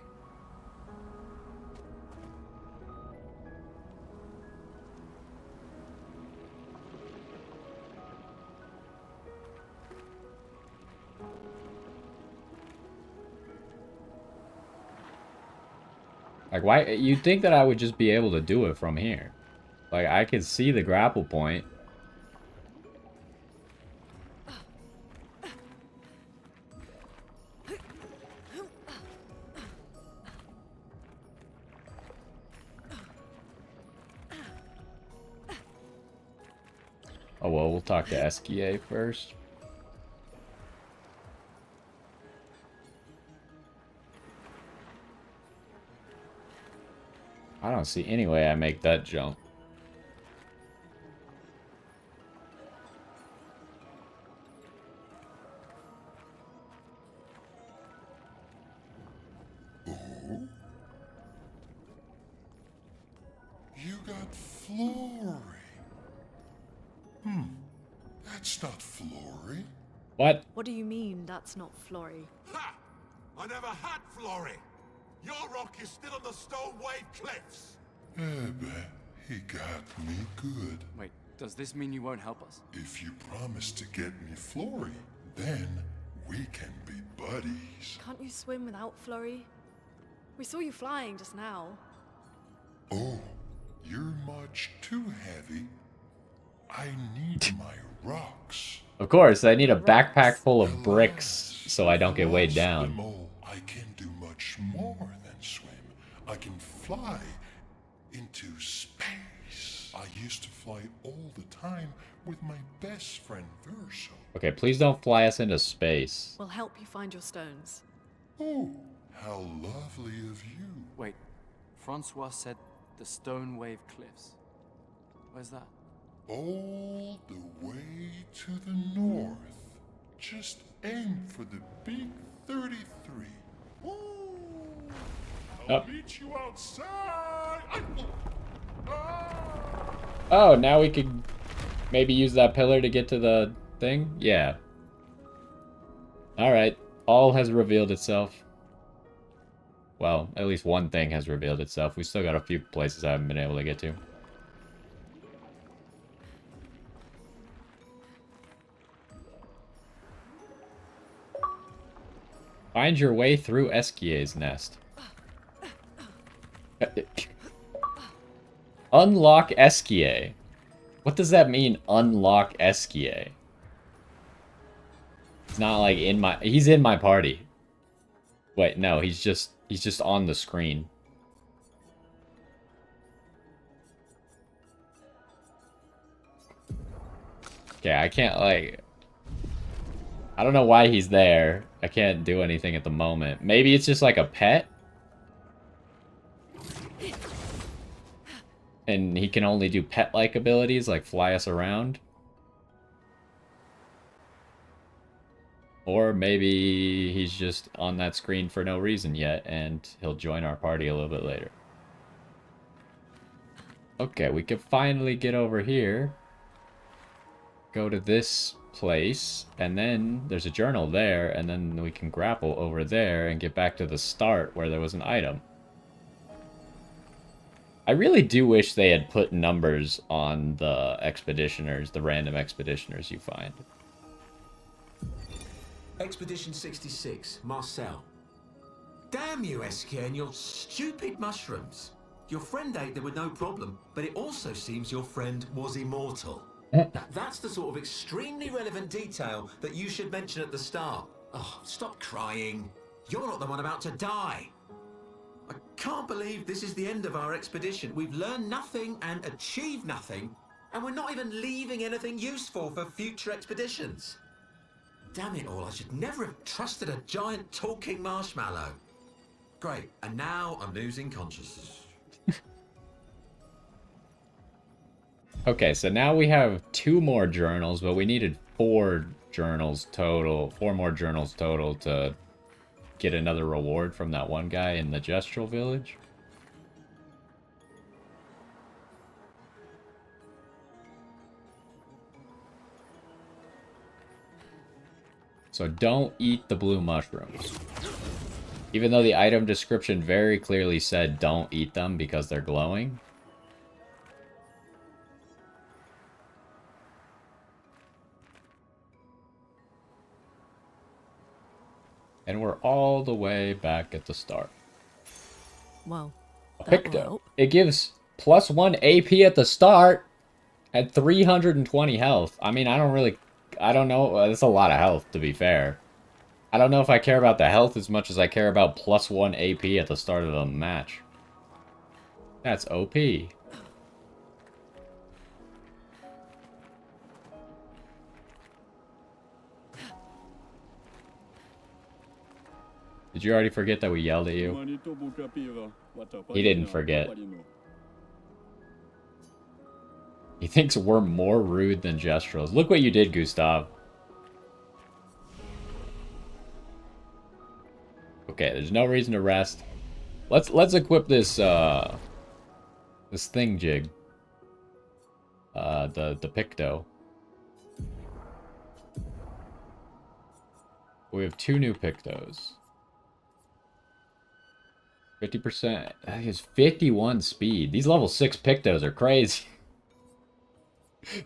Like, why? You'd think that I would just be able to do it from here. Like, I could see the grapple point. Oh, well, we'll talk to Esquier first. I don't see any way I make that jump. Oh? You got Flory. That's not Flory. What? What do you mean that's not Flory? Ha! I never had Flory. Your rock is still on the Stone Wave Cliffs. He got me good. Wait, does this mean you won't help us? If you promise to get me Flory, then we can be buddies. Can't you swim without Flory? We saw you flying just now. Oh, you're much too heavy. I need my rocks. Of course, I need a backpack full of bricks so I don't get weighed down. I can do much more than swim. I can fly into space. I used to fly all the time with my best friend Verso. Okay, please don't fly us into space. We'll help you find your stones. Oh, how lovely of you. Wait, Francois said the Stone Wave Cliffs. Where's that? All the way to the north. Just aim for the big 33. Ooh, I'll meet you outside. Oh, now we could maybe use that pillar to get to the thing? Yeah. Alright. All has revealed itself. Well, at least one thing has revealed itself. We still got a few places I haven't been able to get to. Find your way through Esquier's nest. Unlock Esquier. What does that mean, unlock Esquier? It's not like in my... He's in my party. Wait, no, he's just on the screen. Okay, I can't, like... I don't know why he's there. I can't do anything at the moment. Maybe it's just like a pet? And he can only do pet-like abilities, like fly us around. Or maybe he's just on that screen for no reason yet, and he'll join our party a little bit later. Okay, we can finally get over here. Go to this place, and then there's a journal there, and then we can grapple over there and get back to the start where there was an item. I really do wish they had put numbers on the expeditioners, the random expeditioners you find. Expedition 66, Marcel. Damn you, Esquier, and your stupid mushrooms. Your friend ate them with no problem, but it also seems your friend was immortal. That's the sort of extremely relevant detail that you should mention at the start. Oh, stop crying. You're not the one about to die. I can't believe this is the end of our expedition. We've learned nothing and achieved nothing, and we're not even leaving anything useful for future expeditions. Damn it all, I should never have trusted a giant talking marshmallow. Great, and now I'm losing consciousness. Okay, so now we have 2 more journals, but we needed 4 journals total, 4 more journals total to get another reward from that one guy in the Gestural Village. So don't eat the blue mushrooms. Even though the item description very clearly said don't eat them because they're glowing. And we're all the way back at the start. Well, Picto. It gives +1 AP at the start at 320 health. I mean, I don't know. That's a lot of health, to be fair. I don't know if I care about the health as much as I care about +1 AP at the start of the match. That's OP. Did you already forget that we yelled at you? He didn't forget. He thinks we're more rude than Gestrals. Look what you did, Gustav. Okay, there's no reason to rest. Let's equip this this thing jig. the Picto. We have 2 new Pictos. 50%. That is 51 speed. These level 6 Pictos are crazy.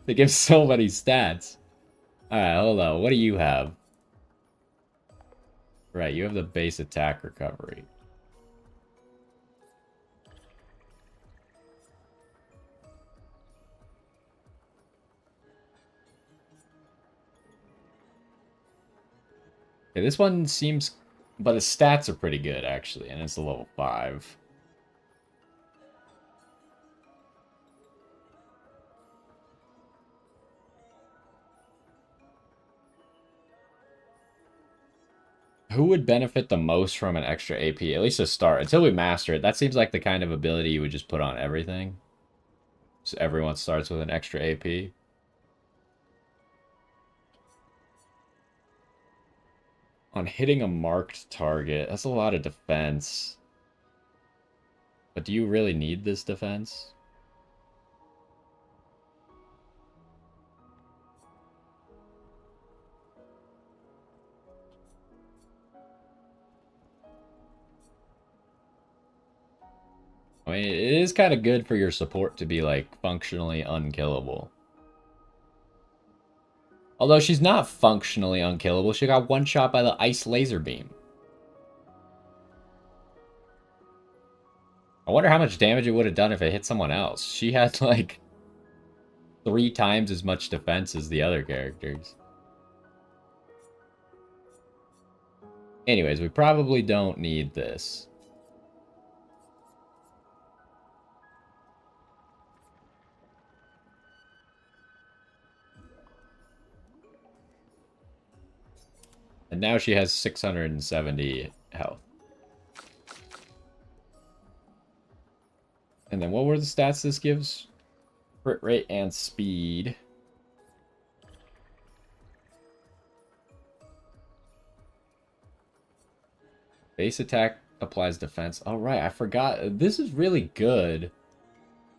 They give so many stats. Alright, hold on. What do you have? Right, you have the base attack recovery. Okay, this one seems... But the stats are pretty good, actually, and it's a level 5. Who would benefit the most from an extra AP? At least to start. Until we master it. That seems like the kind of ability you would just put on everything. So everyone starts with an extra AP. On hitting a marked target. That's a lot of defense. But do you really need this defense? I mean, it is kind of good for your support to be, like, functionally unkillable. Although she's not functionally unkillable. She got one shot by the ice laser beam. I wonder how much damage it would have done if it hit someone else. She had, like, 3 times as much defense as the other characters. Anyways, we probably don't need this. And now she has 670 health. And then what were the stats this gives? Crit rate and speed. Base attack applies defense. Oh, right, I forgot. This is really good.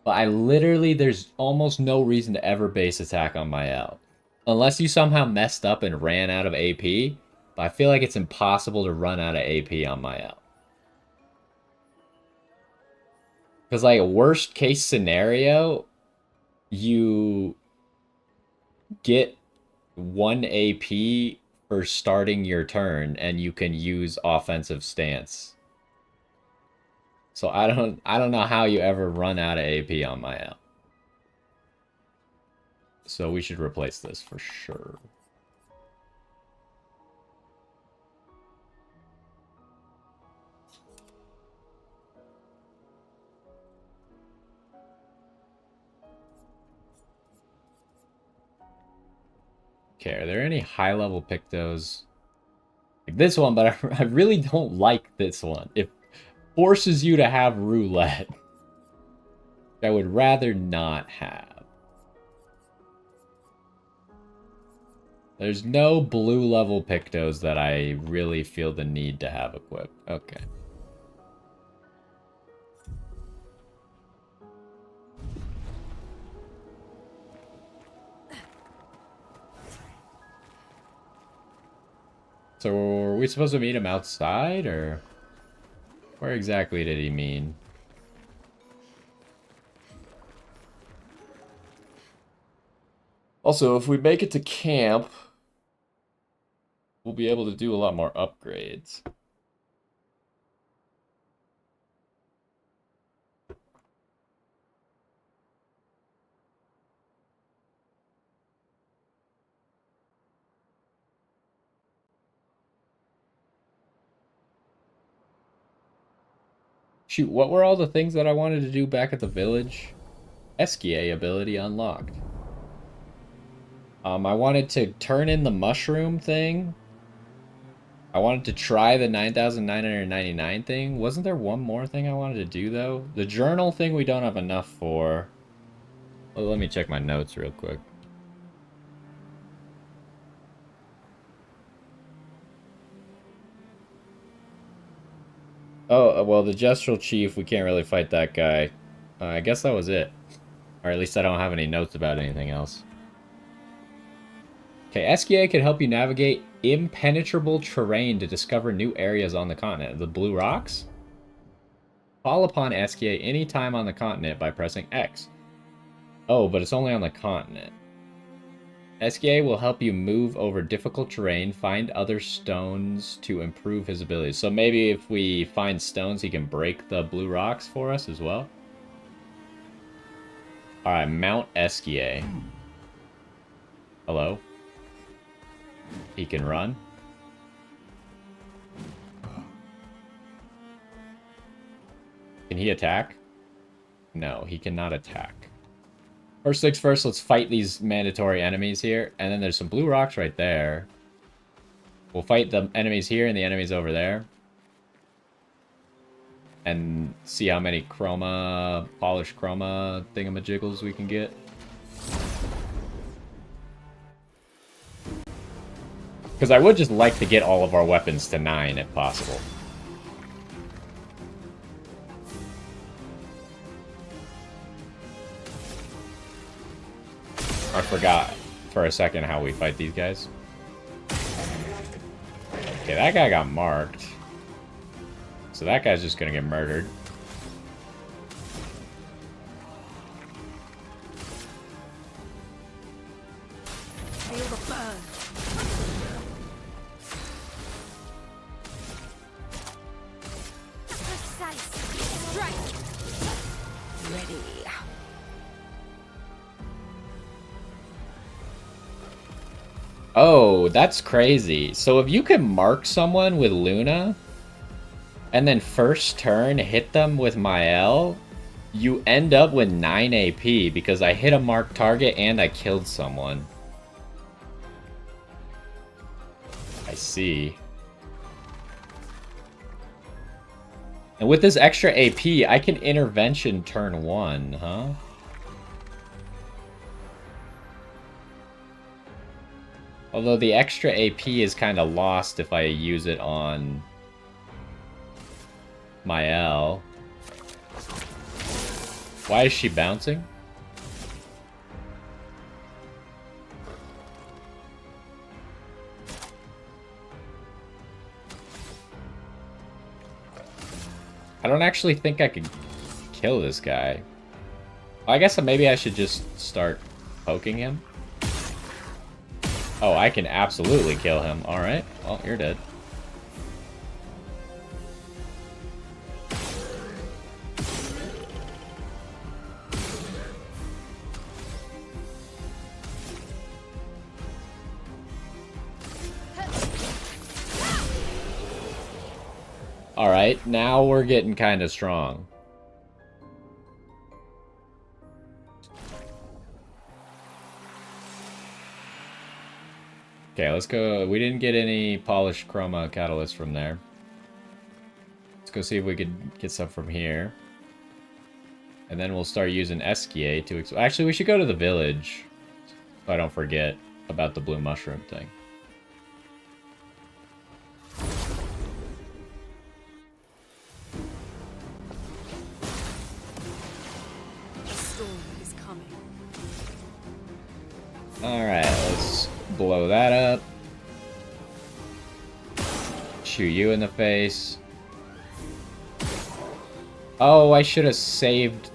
But there's almost no reason to ever base attack on my out. Unless you somehow messed up and ran out of AP. But I feel like it's impossible to run out of AP on my out. Because, like, worst case scenario, you get 1 AP for starting your turn, and you can use offensive stance. So I don't know how you ever run out of AP on my out. So we should replace this for sure. Okay, are there any high-level Pictos? Like this one, but I really don't like this one. It forces you to have roulette. I would rather not have. There's no blue-level Pictos that I really feel the need to have equipped. Okay. So were we supposed to meet him outside, or where exactly did he mean? Also, if we make it to camp, we'll be able to do a lot more upgrades. Shoot, what were all the things that I wanted to do back at the village? Esquier ability unlocked. I wanted to turn in the mushroom thing. I wanted to try the 9,999 thing. Wasn't there one more thing I wanted to do, though? The journal thing we don't have enough for. Well, let me check my notes real quick. Oh, well, the Gestural Chief, we can't really fight that guy. I guess that was it. Or at least I don't have any notes about anything else. Okay, SKA can help you navigate impenetrable terrain to discover new areas on the continent. The Blue Rocks? Call upon SKA anytime on the continent by pressing X. Oh, but it's only on the continent. SKA will help you move over difficult terrain, find other stones to improve his abilities. So maybe if we find stones, he can break the blue rocks for us as well. Alright, Mount SKA. Hello? He can run. Can he attack? No, he cannot attack. First things first, let's fight these mandatory enemies here. And then there's some blue rocks right there. We'll fight the enemies here and the enemies over there. And see how many chroma, polished chroma thingamajiggles we can get. Because I would just like to get all of our weapons to 9 if possible. I forgot for a second how we fight these guys. Okay, that guy got marked. So that guy's just gonna get murdered. Feel the burn. Precise strike. Ready. Oh, that's crazy. So if you can mark someone with Luna, and then first turn hit them with Mael, you end up with 9 AP because I hit a marked target and I killed someone. I see. And with this extra AP, I can intervention turn 1, huh? Although the extra AP is kind of lost if I use it on Mael. Why is she bouncing? I don't actually think I could kill this guy. I guess maybe I should just start poking him. Oh, I can absolutely kill him. Alright, well, you're dead. Alright, now we're getting kind of strong. Okay, let's go. We didn't get any polished chroma catalyst from there. Let's go see if we could get some from here. And then we'll start using SKA to... Actually, we should go to the village. So I don't forget about the blue mushroom thing. The storm is coming. Alright, let's blow that up. Shoot you in the face. Oh, I should have saved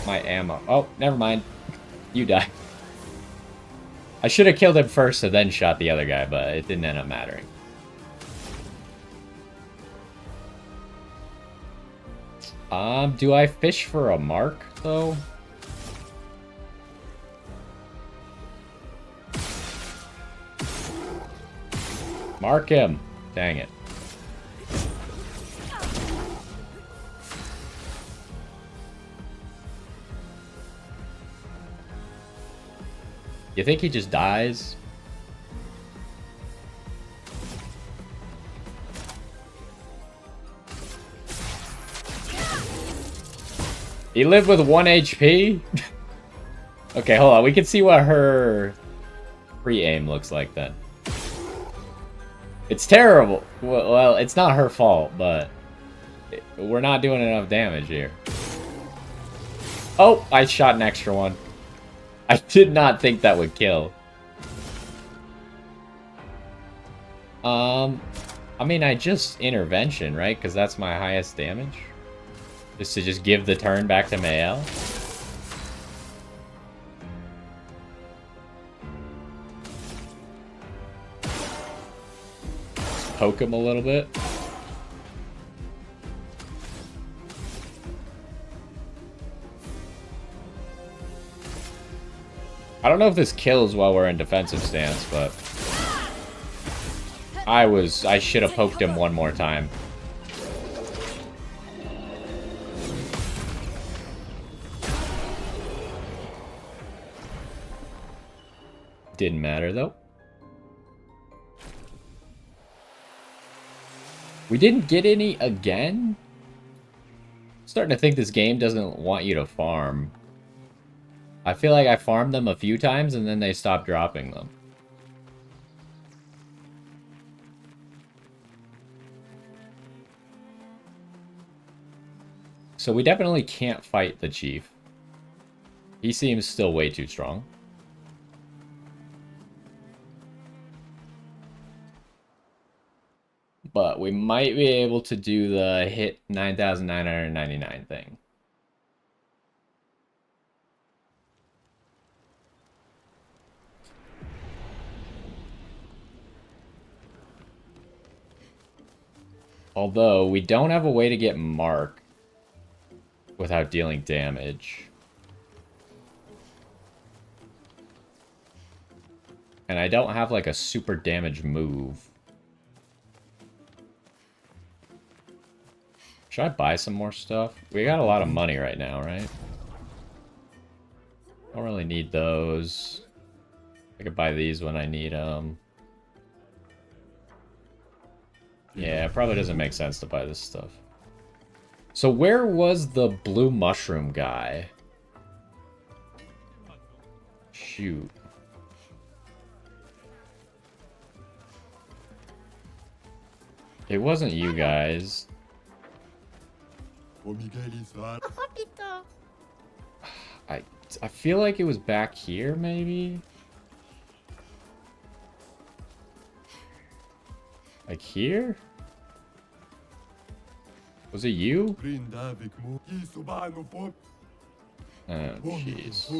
my ammo. Oh, never mind. You die. I should have killed him first and then shot the other guy, but it didn't end up mattering. Do I fish for a mark, though? Mark him. Dang it. You think he just dies? He lived with 1 HP? Okay, hold on. We can see what her pre-aim looks like then. It's terrible. Well, it's not her fault, but we're not doing enough damage here. Oh, I shot an extra one. I did not think that would kill. I mean, I just intervention, right? Because that's my highest damage. Just to just give the turn back to Mael. Just poke him a little bit. I don't know if this kills while we're in defensive stance, but I should have poked him one more time. Didn't matter though. We didn't get any again? Starting to think this game doesn't want you to farm. I feel like I farmed them a few times and then they stopped dropping them. So we definitely can't fight the chief. He seems still way too strong. But we might be able to do the hit 9,999 thing. Although, we don't have a way to get Mark without dealing damage. And I don't have, like, a super damage move. Should I buy some more stuff? We got a lot of money right now, right? Don't really need those. I could buy these when I need them. Yeah, it probably doesn't make sense to buy this stuff. So where was the blue mushroom guy? Shoot. It wasn't you guys. I feel like it was back here, maybe? Like here? Was it you? Oh, jeez.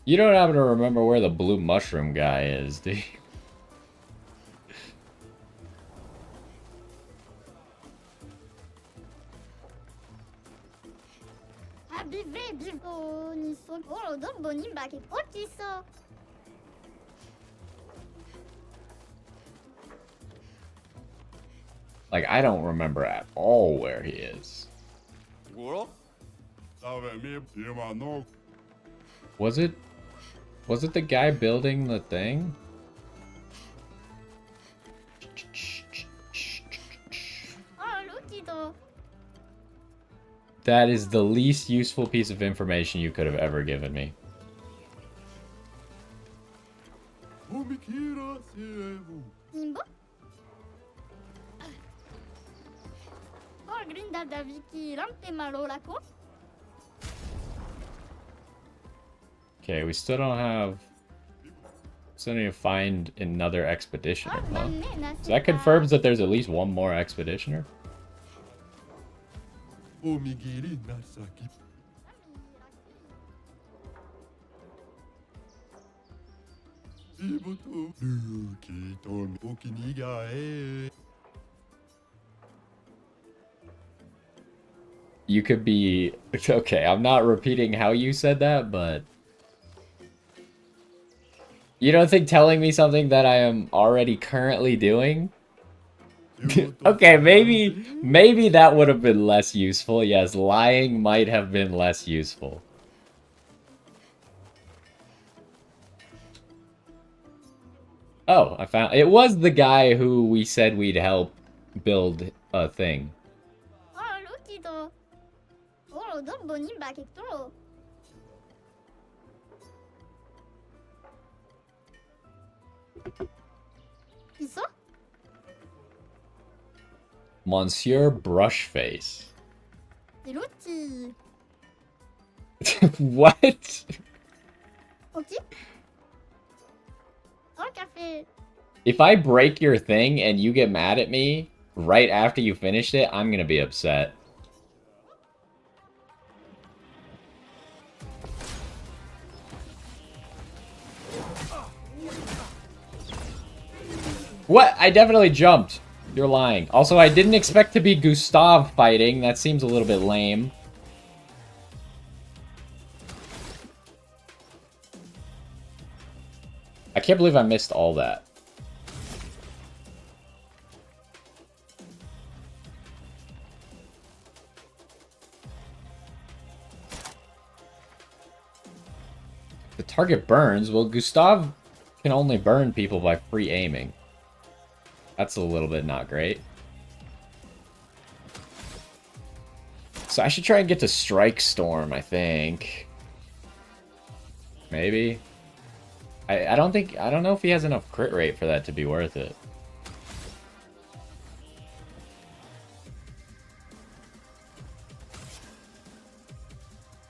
You don't happen to remember where the blue mushroom guy is, do you? Like, I don't remember at all where he is. Was it the guy building the thing? That is the least useful piece of information you could have ever given me. Okay, we still don't have... Still need to find another expeditioner, huh? So that confirms that there's at least one more expeditioner? You could be... Okay, I'm not repeating how you said that, but... You don't think telling me something that I am already currently doing? Okay, maybe that would have been less useful. Yes, lying might have been less useful. Oh, I found... It was the guy who we said we'd help build a thing. Monsieur Brushface. What? Ok. Oh, café. If I break your thing and you get mad at me right after you finished it, I'm gonna be upset. What? I definitely jumped. You're lying. Also, I didn't expect to be Gustav fighting. That seems a little bit lame. I can't believe I missed all that. The target burns. Well, Gustav can only burn people by free aiming. That's a little bit not great. So I should try and get to Strike Storm, I think. Maybe. I don't know if he has enough crit rate for that to be worth it.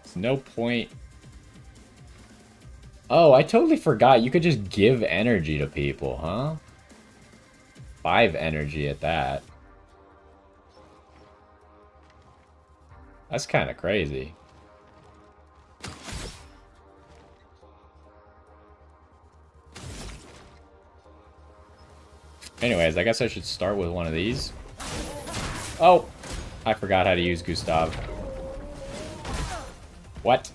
There's no point. Oh, I totally forgot. You could just give energy to people, huh? 5 energy at that. That's kind of crazy. Anyways, I guess I should start with one of these. Oh! I forgot how to use Gustav. What?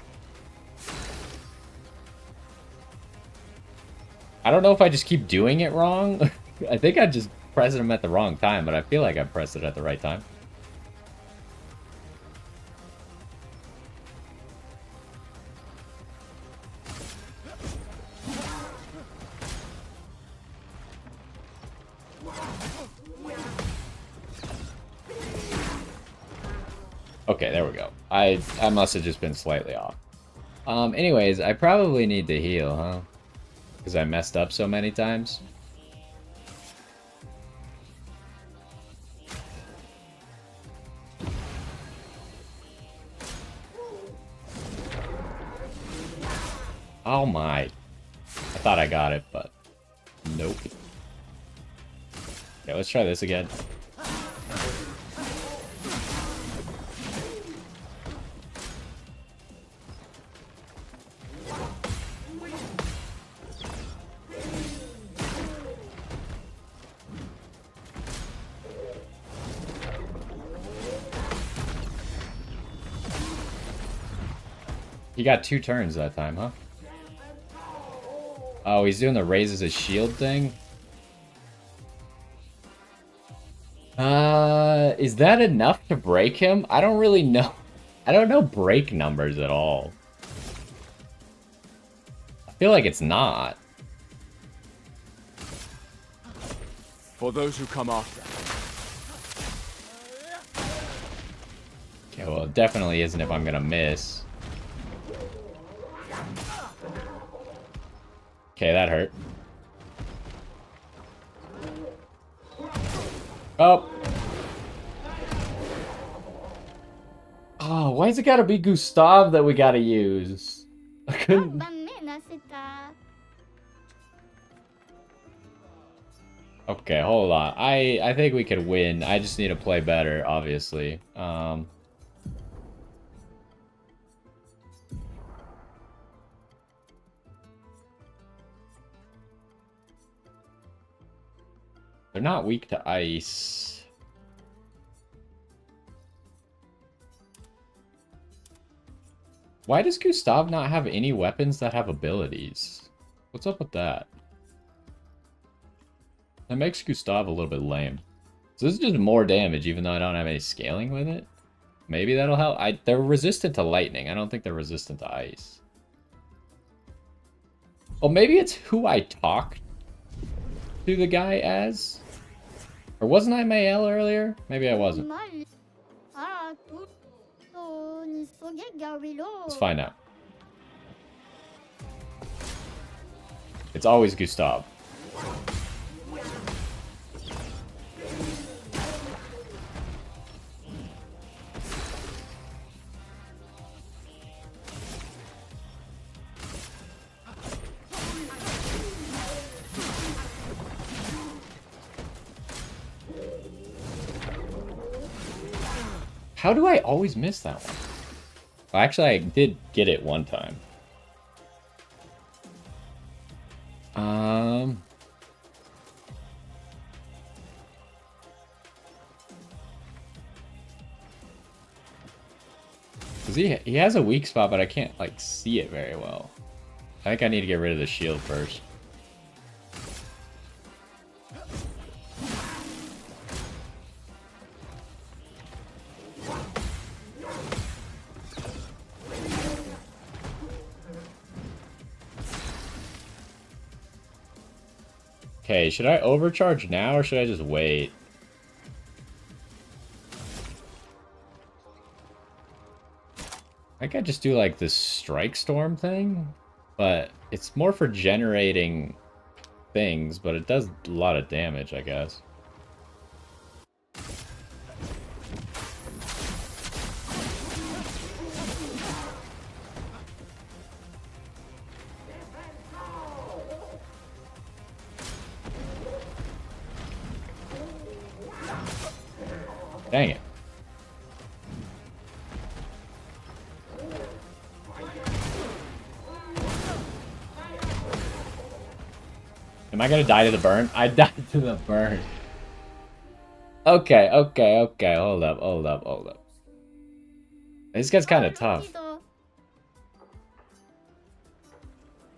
I don't know if I just keep doing it wrong. I think I just pressed them at the wrong time, but I feel like I pressed it at the right time. Okay, there we go. I must have just been slightly off. Anyways, I probably need to heal, huh? Because I messed up so many times. Oh my. I thought I got it, but nope. Okay, let's try this again. He got 2 turns that time, huh? Oh, he's doing the raises his shield thing? Is that enough to break him? I don't really know. I don't know break numbers at all. I feel like it's not. For those who come after. Okay, well, it definitely isn't if I'm gonna miss. Okay, that hurt. Oh. Oh, why's it gotta be Gustav that we gotta use? I couldn't. Okay, hold on. I think we could win. I just need to play better, obviously. They're not weak to ice. Why does Gustav not have any weapons that have abilities? What's up with that? That makes Gustav a little bit lame. So this is just more damage, even though I don't have any scaling with it. Maybe that'll help. They're resistant to lightning. I don't think they're resistant to ice. Oh, maybe it's who I talked to the guy as? Or wasn't I Mael earlier? Maybe I wasn't. Let's find out. It's always Gustav. How do I always miss that one? Well, actually, I did get it one time. Cause he has a weak spot, but I can't like see it very well. I think I need to get rid of the shield first. Okay, should I overcharge now or should I just wait? I think I just do like this strike storm thing, but it's more for generating things, but it does a lot of damage, I guess. Dang it. Am I gonna die to the burn? I died to the burn. Okay, okay, okay. Hold up, hold up, hold up. This guy's kind of tough.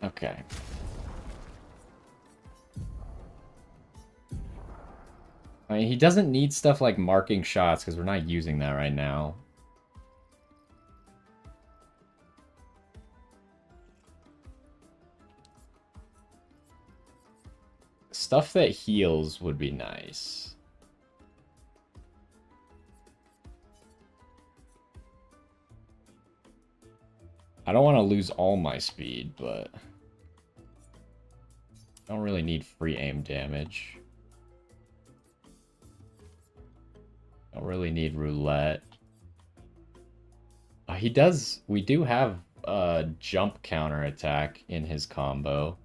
Okay. I mean, he doesn't need stuff like marking shots because we're not using that right now. Stuff that heals would be nice. I don't want to lose all my speed, but I don't really need free aim damage. Don't really need roulette. He does. We do have a jump counter attack in his combo.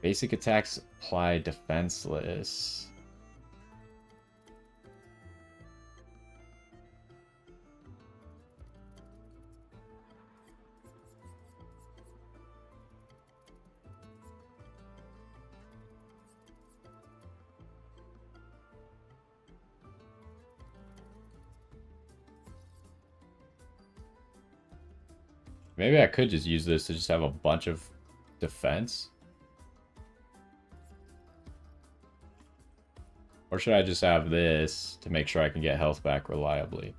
Basic attacks apply defenseless. Maybe I could just use this to just have a bunch of defense. Or should I just have this to make sure I can get health back reliably?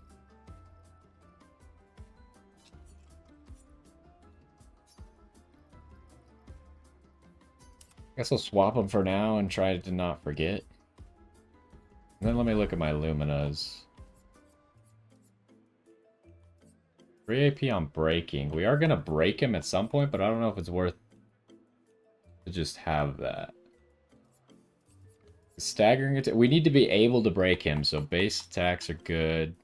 I guess I'll swap them for now and try to not forget. And then let me look at my Luminas. 3 AP on breaking. We are going to break him at some point, but I don't know if it's worth to just have that. Staggering attack. We need to be able to break him, so base attacks are good.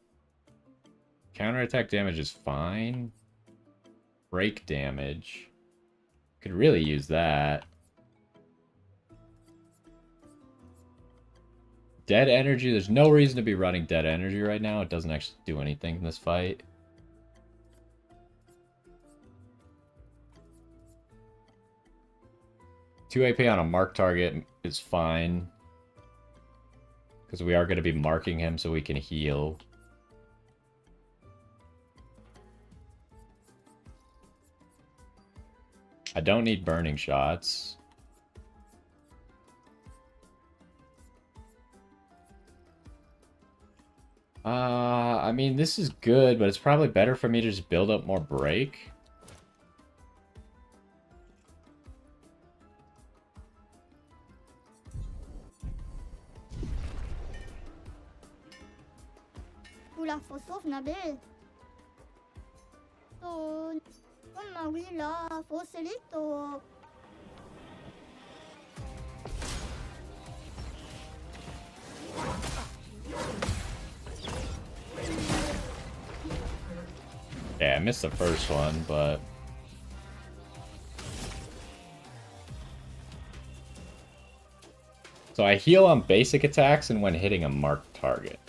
Counterattack damage is fine. Break damage. Could really use that. Dead energy. There's no reason to be running dead energy right now. It doesn't actually do anything in this fight. Two AP on a mark target is fine. Because we are going to be marking him so we can heal. I don't need burning shots. I mean, this is good, but it's probably better for me to just build up more break. Oula, faut sauve Nabil. Oh, oui là, faut celito. Yeah, I missed the first one, but So I heal on basic attacks and when hitting a marked target.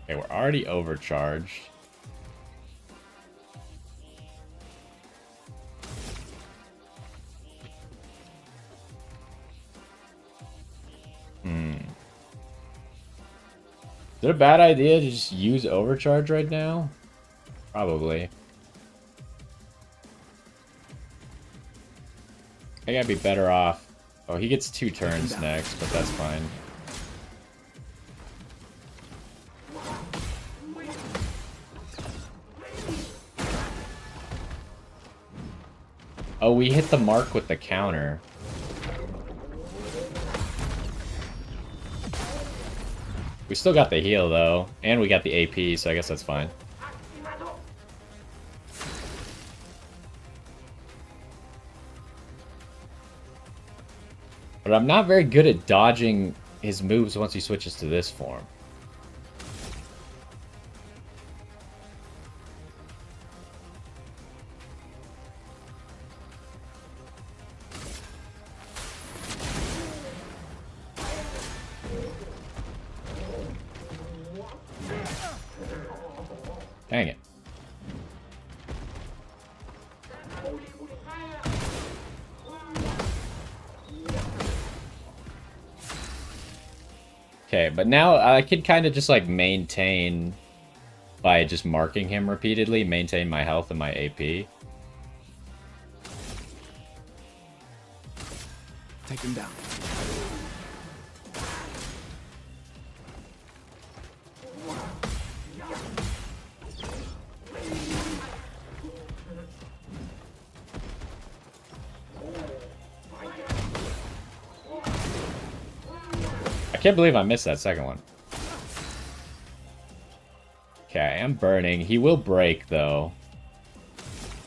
Okay, we're already overcharged. Is it a bad idea to just use overcharge right now? Probably. I gotta be better off. Oh, he gets 2 turns next, but that's fine. Oh, we hit the mark with the counter. We still got the heal, though. And we got the AP, so I guess that's fine. But I'm not very good at dodging his moves once he switches to this form. Dang it. Okay, but now I could kind of just like maintain by just marking him repeatedly, maintain my health and my AP. Take him down. I can't believe I missed that second one. Okay, I'm burning. He will break, though.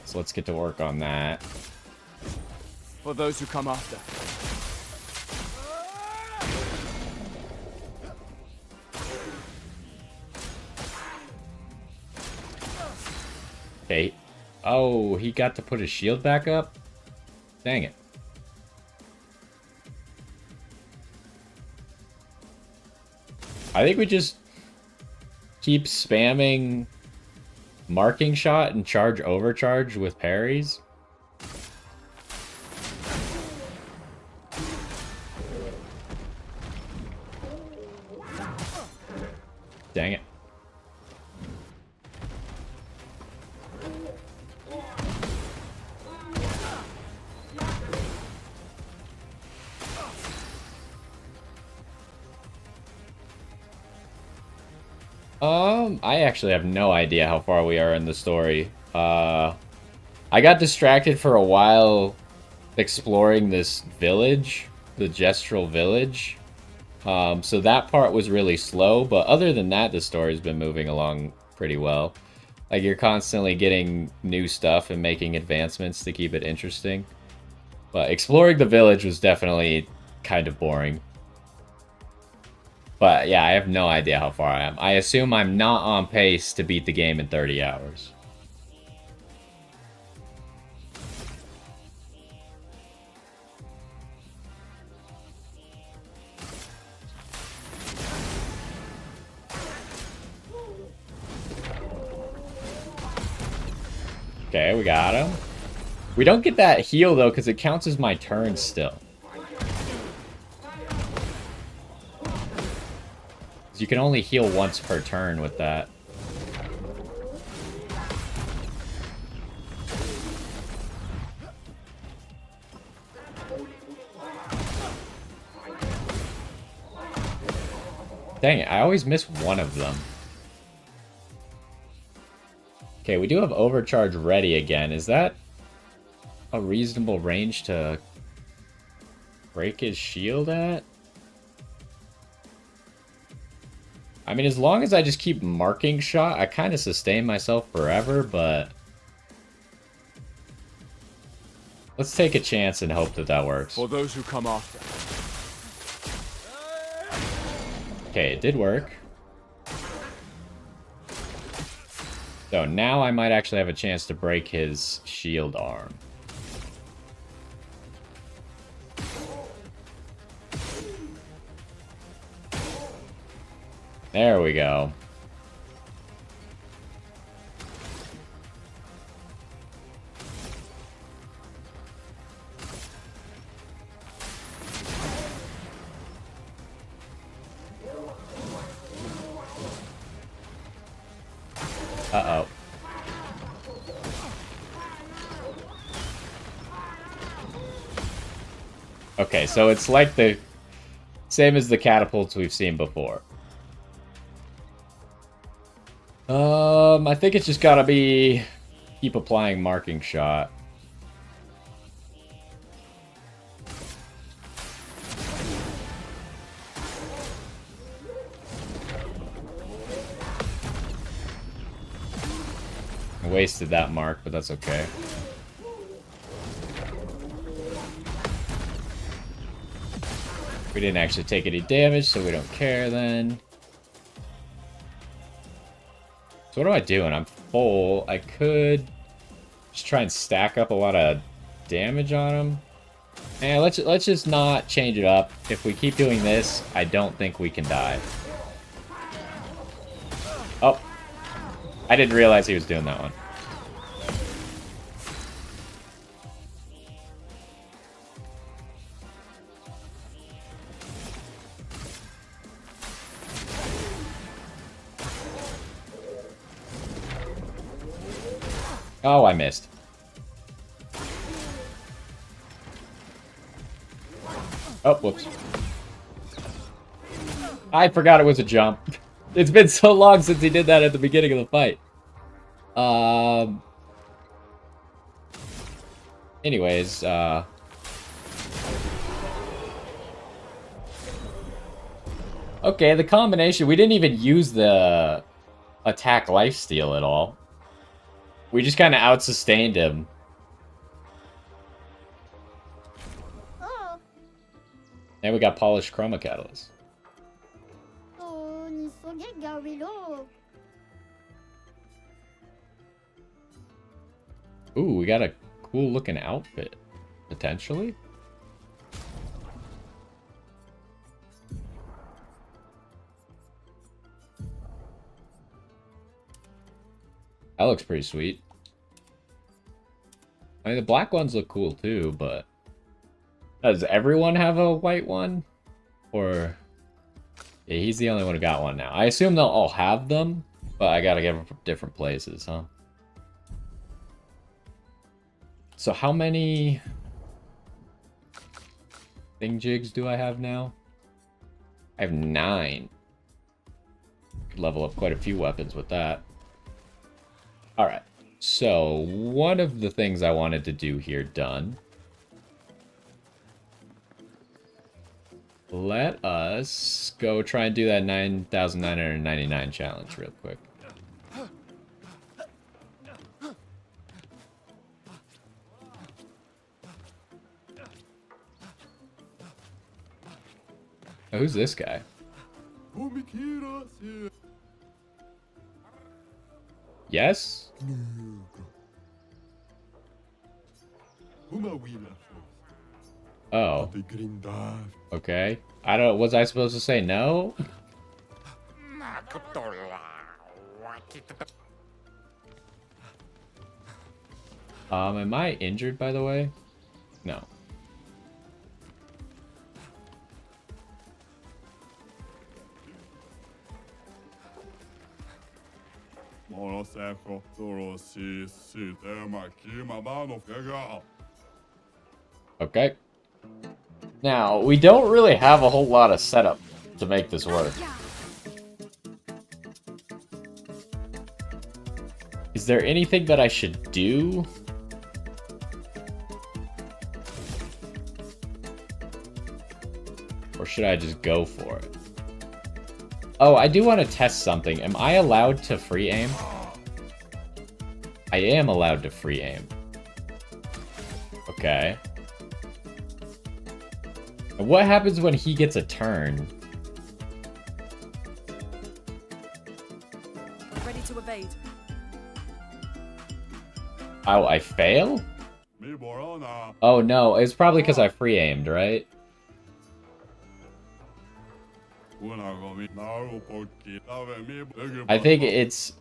So let's get to work on that. For those who come after. Okay. Oh, he got to put his shield back up? Dang it. I think we just keep spamming marking shot and charge overcharge with parries. Dang it. I actually have no idea how far we are in the story. I got distracted for a while exploring this village, the Gestural Village. So that part was really slow, but other than that, the story's been moving along pretty well. Like, you're constantly getting new stuff and making advancements to keep it interesting. But exploring the village was definitely kind of boring. But yeah, I have no idea how far I am. I assume I'm not on pace to beat the game in 30 hours. Okay, we got him. We don't get that heal, though, because it counts as my turn still. You can only heal once per turn with that. Dang it, I always miss one of them. Okay, we do have overcharge ready again. Is that a reasonable range to break his shield at? I mean, as long as I just keep marking shot, I kind of sustain myself forever, but Let's take a chance and hope that that works. For those who come after. Okay, it did work. So now I might actually have a chance to break his shield arm. There we go. Uh-oh. Okay, so it's like the same as the catapults we've seen before. I think it's just gotta be keep applying marking shot. I wasted that mark, but that's okay. We didn't actually take any damage, so we don't care then. So what am I doing? I'm full. I could just try and stack up a lot of damage on him. And let's just not change it up. If we keep doing this, I don't think we can die. Oh. I didn't realize he was doing that one. Oh, I missed. Oh, whoops. I forgot it was a jump. It's been so long since he did that at the beginning of the fight. Anyways, okay, the combination, we didn't even use the attack lifesteal at all. We just kind of out-sustained him. Oh. And we got polished chroma catalyst. Oh, ni soge gawilo. Ooh, we got a cool looking outfit, potentially. That looks pretty sweet. I mean, the black ones look cool too, but does everyone have a white one? Or yeah, he's the only one who got one now. I assume they'll all have them, but I gotta get them from different places, huh? So how many thingjigs do I have now? I have 9. Could level up quite a few weapons with that. Alright, so one of the things I wanted to do here done. Let us go try and do that 9,999 challenge real quick. Oh, who's this guy? Yes? Oh. Okay. I don't... Was I supposed to say no? Am I injured, by the way? No. Okay. Now, we don't really have a whole lot of setup to make this work. Is there anything that I should do? Or should I just go for it? Oh, I do want to test something. Am I allowed to free aim? I am allowed to free aim. Okay. And what happens when he gets a turn? Ready to evade. Oh, I fail? Oh no, it's probably because I free-aimed, right? I think it's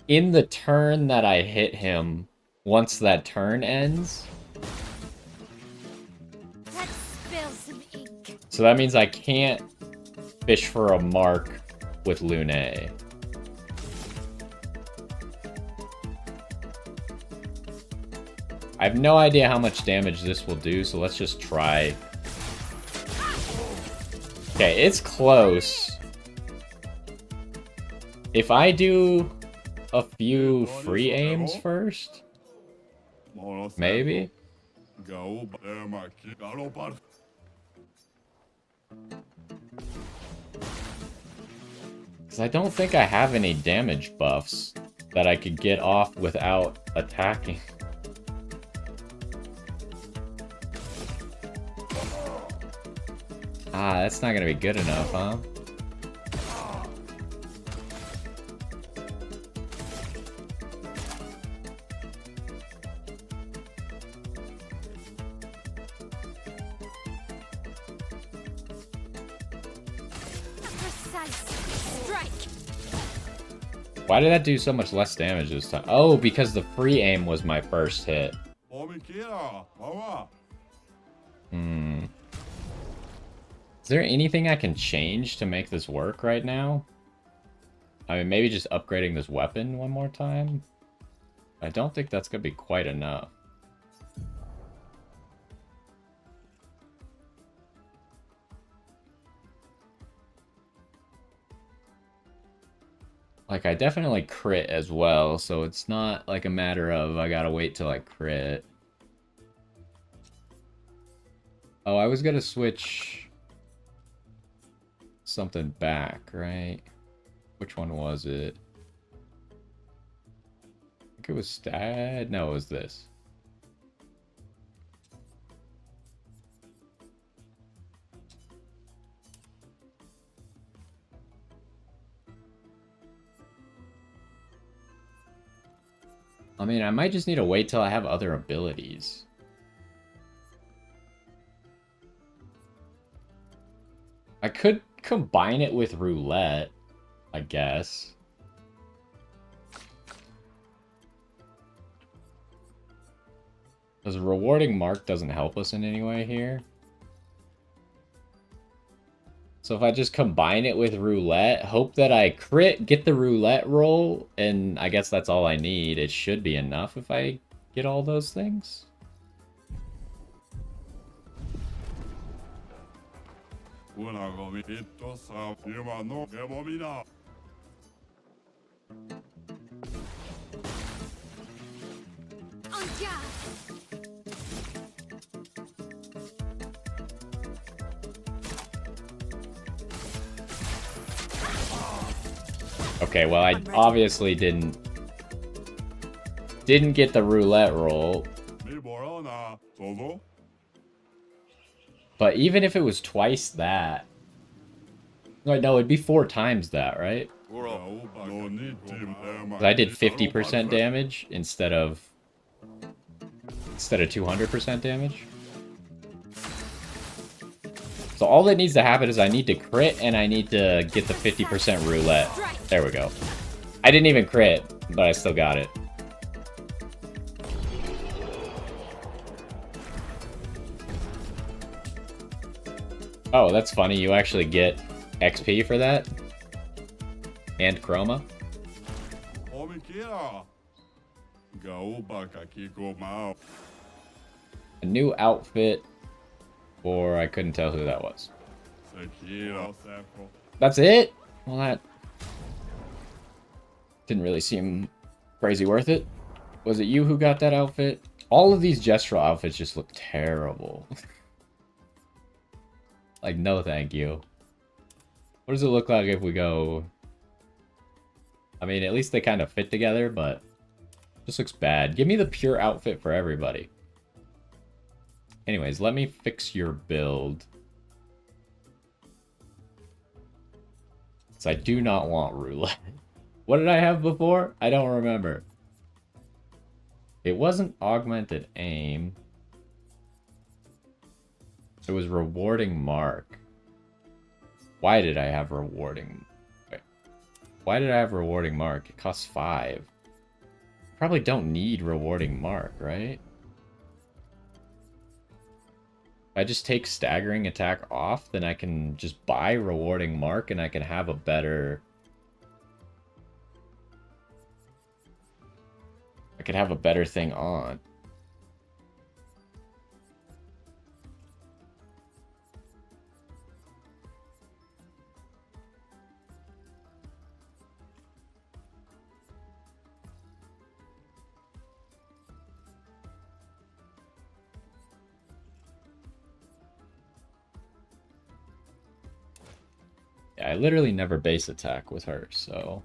in the turn that I hit him. Once that turn ends. Let's spill some ink. So that means I can't fish for a mark with Lune. I have no idea how much damage this will do, so let's just try. Okay, it's close. If I do a few free aims first, maybe? Because I don't think I have any damage buffs that I could get off without attacking. Ah, that's not gonna be good enough, huh? Precise strike. Why did that do so much less damage this time? Oh, because the free aim was my first hit. Hmm. Is there anything I can change to make this work right now? I mean, maybe just upgrading this weapon one more time? I don't think that's gonna be quite enough. Like, I definitely crit as well, so it's not like a matter of I gotta wait till I crit. Oh, I was gonna switch something back, right? Which one was it? I think it was Stad. No, it was this. I mean, I might just need to wait till I have other abilities. I could combine it with roulette, I guess. Because rewarding mark doesn't help us in any way here. So if I just combine it with roulette, hope that I crit, get the roulette roll, and I guess that's all I need. It should be enough if I get all those things. On guard. Okay, well, I obviously didn't get the roulette roll. But even if it was twice that... Wait, no, it'd be 4 times that, right? 'Cause I did 50% damage instead of 200% damage. So all that needs to happen is I need to crit and I need to get the 50% roulette. There we go. I didn't even crit, but I still got it. Oh, that's funny. You actually get XP for that? And chroma? A new outfit, or I couldn't tell who that was. That's it? Well, that didn't really seem crazy worth it. Was it you who got that outfit? All of these gestural outfits just look terrible. Like, no thank you. What does it look like if we go... I mean, at least they kind of fit together, but... This looks bad. Give me the pure outfit for everybody. Anyways, let me fix your build. So I do not want roulette. What did I have before? I don't remember. It wasn't augmented aim. It was rewarding mark. Why did I have rewarding? Wait. Why did I have rewarding mark? It costs 5. Probably don't need rewarding mark, right? If I just take staggering attack off, then I can just buy rewarding mark and I can have a better... I could have a better thing on. Yeah, I literally never base attack with her, so...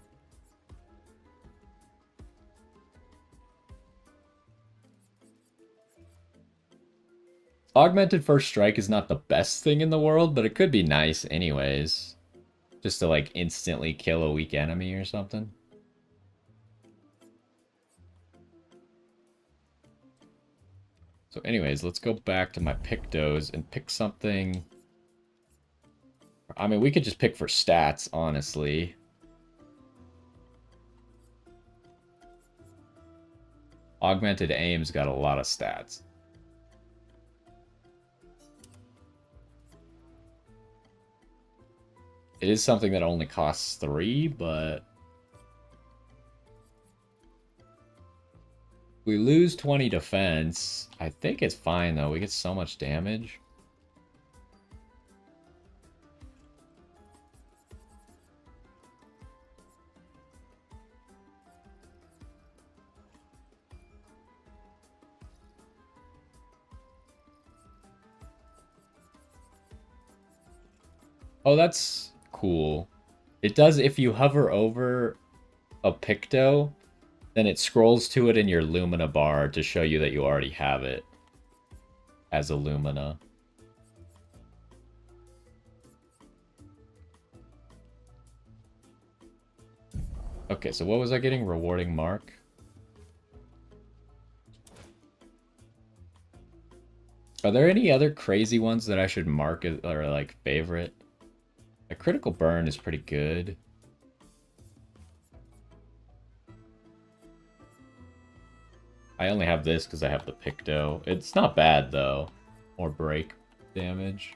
Augmented first strike is not the best thing in the world, but it could be nice anyways. Just to like instantly kill a weak enemy or something. So anyways, let's go back to my pictos and pick something. I mean, we could just pick for stats, honestly. Augmented aim's got a lot of stats. It is something that only costs 3, but... we lose 20 defense. I think it's fine, though. We get so much damage. Oh, that's cool. It does, if you hover over a picto, then it scrolls to it in your Lumina bar to show you that you already have it as a Lumina. Okay, so what was I getting? Rewarding mark? Are there any other crazy ones that I should mark as, or like favorite? A critical burn is pretty good. I only have this because I have the Picto. It's not bad, though. More break damage.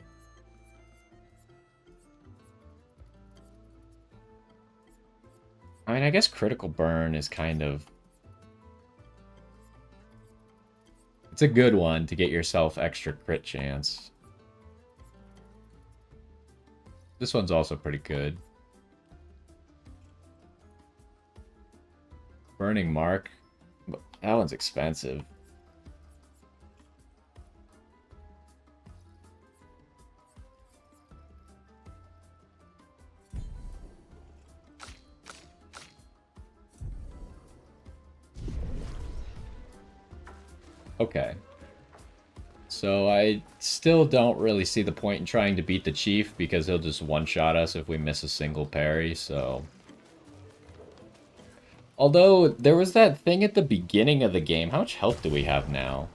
I mean, I guess critical burn is kind of... it's a good one to get yourself extra crit chance. This one's also pretty good. Burning Mark. That one's expensive. Okay. So I still don't really see the point in trying to beat the Chief because he'll just one-shot us if we miss a single parry, so... although, there was that thing at the beginning of the game. How much health do we have now?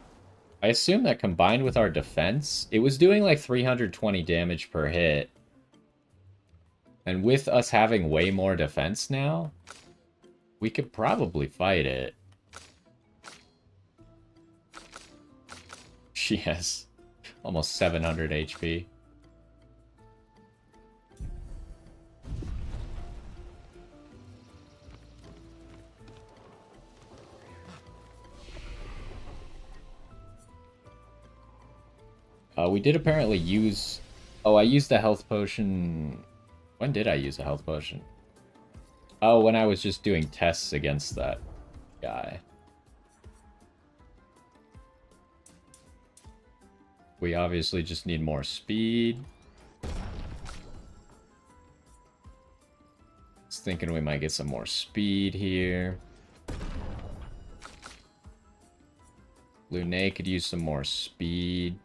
I assume that combined with our defense, it was doing like 320 damage per hit. And with us having way more defense now, we could probably fight it. She has almost 700 HP. We did apparently use... oh, I used the health potion... when did I use a health potion? Oh, when I was just doing tests against that guy. We obviously just need more speed. Just thinking we might get some more speed here. Lune could use some more speed.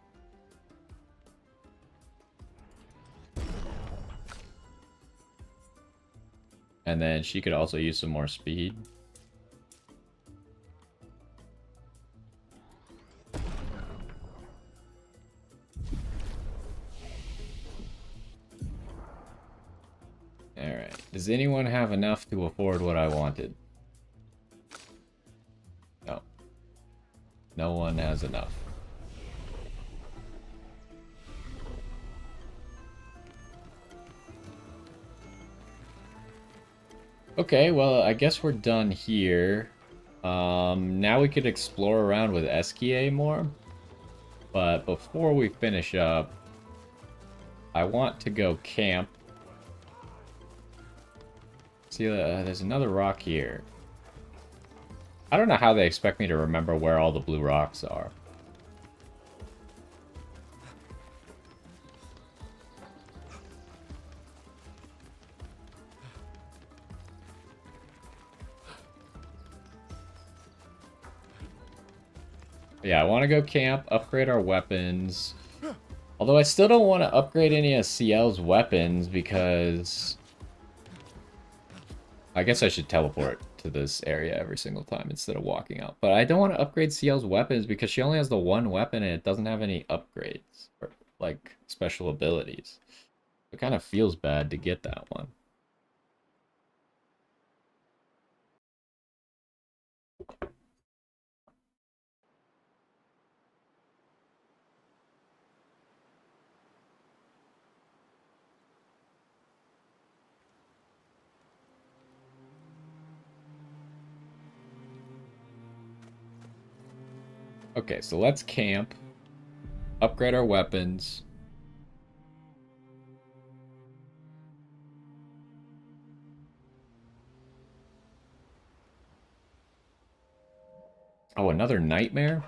And then she could also use some more speed. Alright. Does anyone have enough to afford what I wanted? No. No one has enough. Okay, well, I guess we're done here. Now we could explore around with Esquier more. But before we finish up, I want to go camp. See, there's another rock here. I don't know how they expect me to remember where all the blue rocks are. Yeah, I want to go camp, upgrade our weapons. Although I still don't want to upgrade any of CL's weapons because... I guess I should teleport to this area every single time instead of walking out. But I don't want to upgrade CL's weapons because she only has the one weapon and it doesn't have any upgrades. Or, like, special abilities. It kind of feels bad to get that one. Okay, so let's camp. Upgrade our weapons. Oh, another nightmare?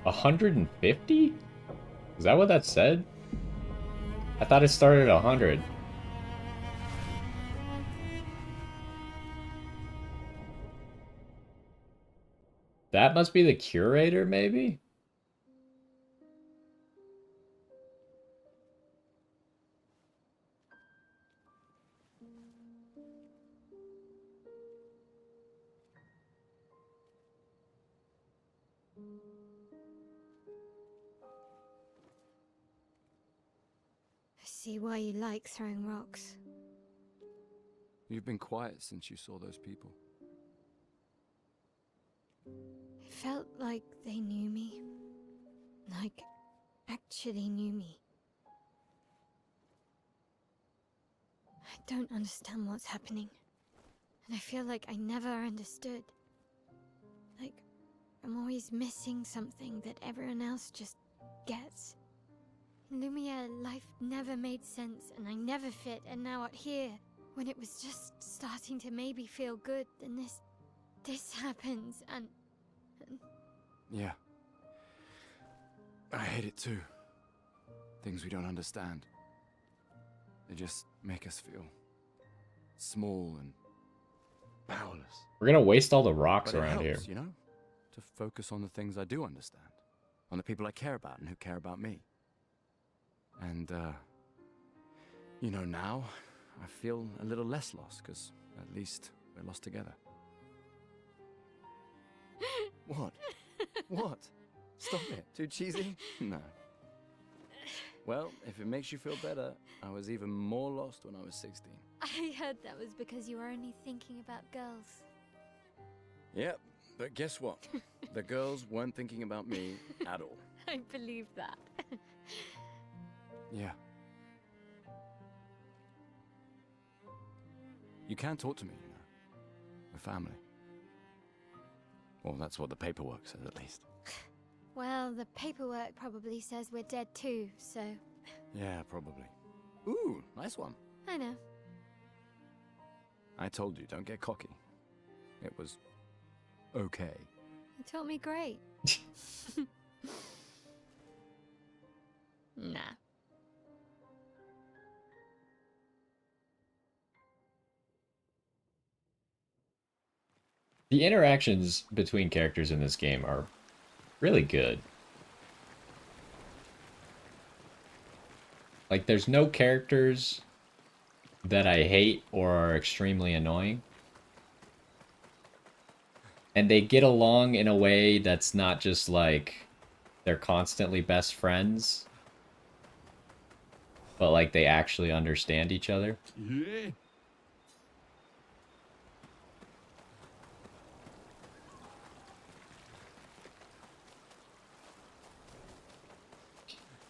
$150? Is that what that said? I thought it started at 100. That must be the curator, maybe? I see why you like throwing rocks. You've been quiet since you saw those people. It felt like they knew me. Like, actually knew me. I don't understand what's happening. And I feel like I never understood. Like, I'm always missing something that everyone else just gets. In Lumiere, life never made sense, and I never fit, and now out here, when it was just starting to maybe feel good, then this happens, and... Yeah. I hate it too. Things we don't understand. They just make us feel small and powerless. We're gonna waste all the rocks But it around helps, here. you know? To focus on the things I do understand. On the people I care about and who care about me. And, you know, now I feel a little less lost, because at least we're lost together. What? What? Stop it. Too cheesy? No. Well, if it makes you feel better, I was even more lost when I was 16. I heard that was because you were only thinking about girls. Yep, but guess what? The girls weren't thinking about me at all. I believe that. Yeah. You can talk to me, you know. We're family. Well, that's what the paperwork says, at least. Well, the paperwork probably says we're dead too, so... Yeah, probably. Ooh, nice one. I know. I told you, don't get cocky. It was... okay. You taught me great. Nah. The interactions between characters in this game are really good. Like, there's no characters that I hate or are extremely annoying. And they get along in a way that's not just like they're constantly best friends, but like they actually understand each other. Yeah.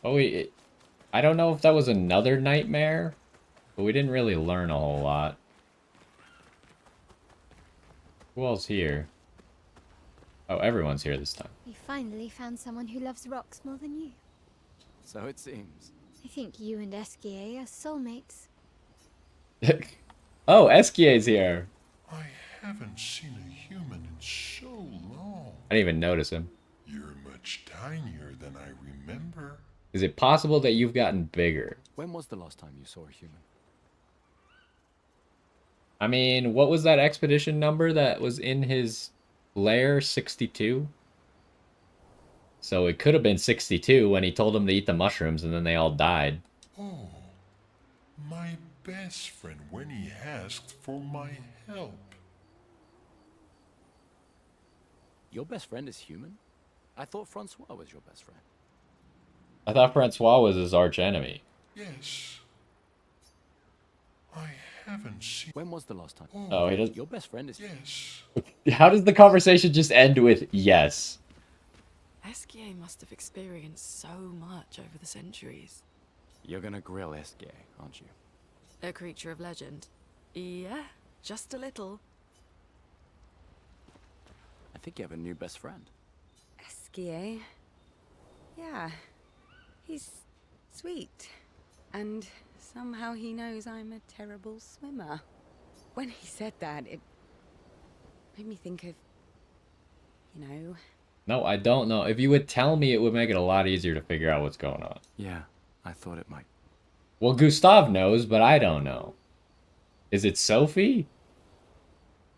Oh, I don't know if that was another nightmare, but we didn't really learn a whole lot. Who else here? Oh, everyone's here this time. We finally found someone who loves rocks more than you. So it seems. I think you and Esquier are soulmates. Oh, Esquier's here. I haven't seen a human in so long. I didn't even notice him. You're much tinier than I remember. Is it possible that you've gotten bigger? When was the last time you saw a human? I mean, what was that expedition number that was in his lair? 62? So it could have been 62 when he told them to eat the mushrooms and then they all died. Oh, my best friend when he asked for my help. Your best friend is human? I thought Francois was your best friend. I thought Francois was his arch enemy. Yes. I haven't seen... When was the last time? Oh, he does. Your best friend is... Yes. How does the conversation just end with yes? Esquier must have experienced so much over the centuries. You're gonna grill Esquier, aren't you? A creature of legend. Yeah, just a little. I think you have a new best friend. Esquier. Yeah. He's sweet. And somehow he knows I'm a terrible swimmer. When he said that, it made me think of, you know... No, I don't know. If you would tell me, it would make it a lot easier to figure out what's going on. Yeah, I thought it might. Well, Gustav knows, but I don't know. Is it Sophie?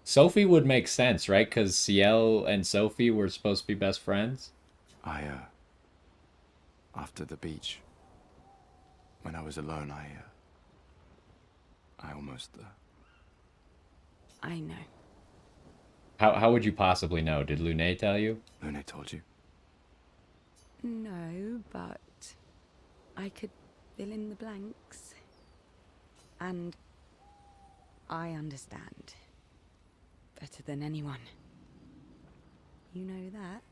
Sophie would make sense, right? Because Ciel and Sophie were supposed to be best friends. After the beach, when I was alone, I almost, I know. How would you possibly know? Did Lune tell you? Lune told you? No, but I could fill in the blanks. And I understand. Better than anyone. You know that.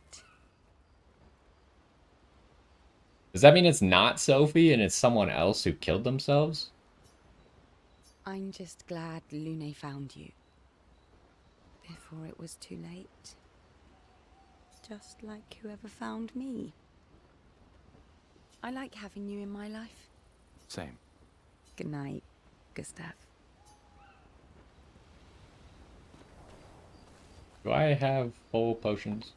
Does that mean it's not Sophie and it's someone else who killed themselves? I'm just glad Lune found you. Before it was too late. Just like whoever found me. I like having you in my life. Same. Good night, Gustav. Do I have full potions?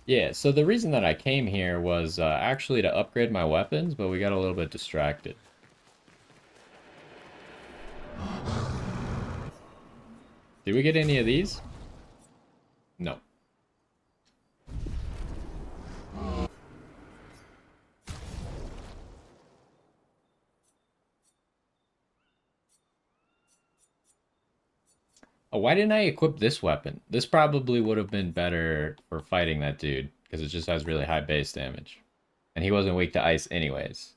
Yeah, so the reason that I came here was actually to upgrade my weapons, but we got a little bit distracted. Did we get any of these? No. Oh, why didn't I equip this weapon? This probably would have been better for fighting that dude, because it just has really high base damage. And he wasn't weak to ice anyways.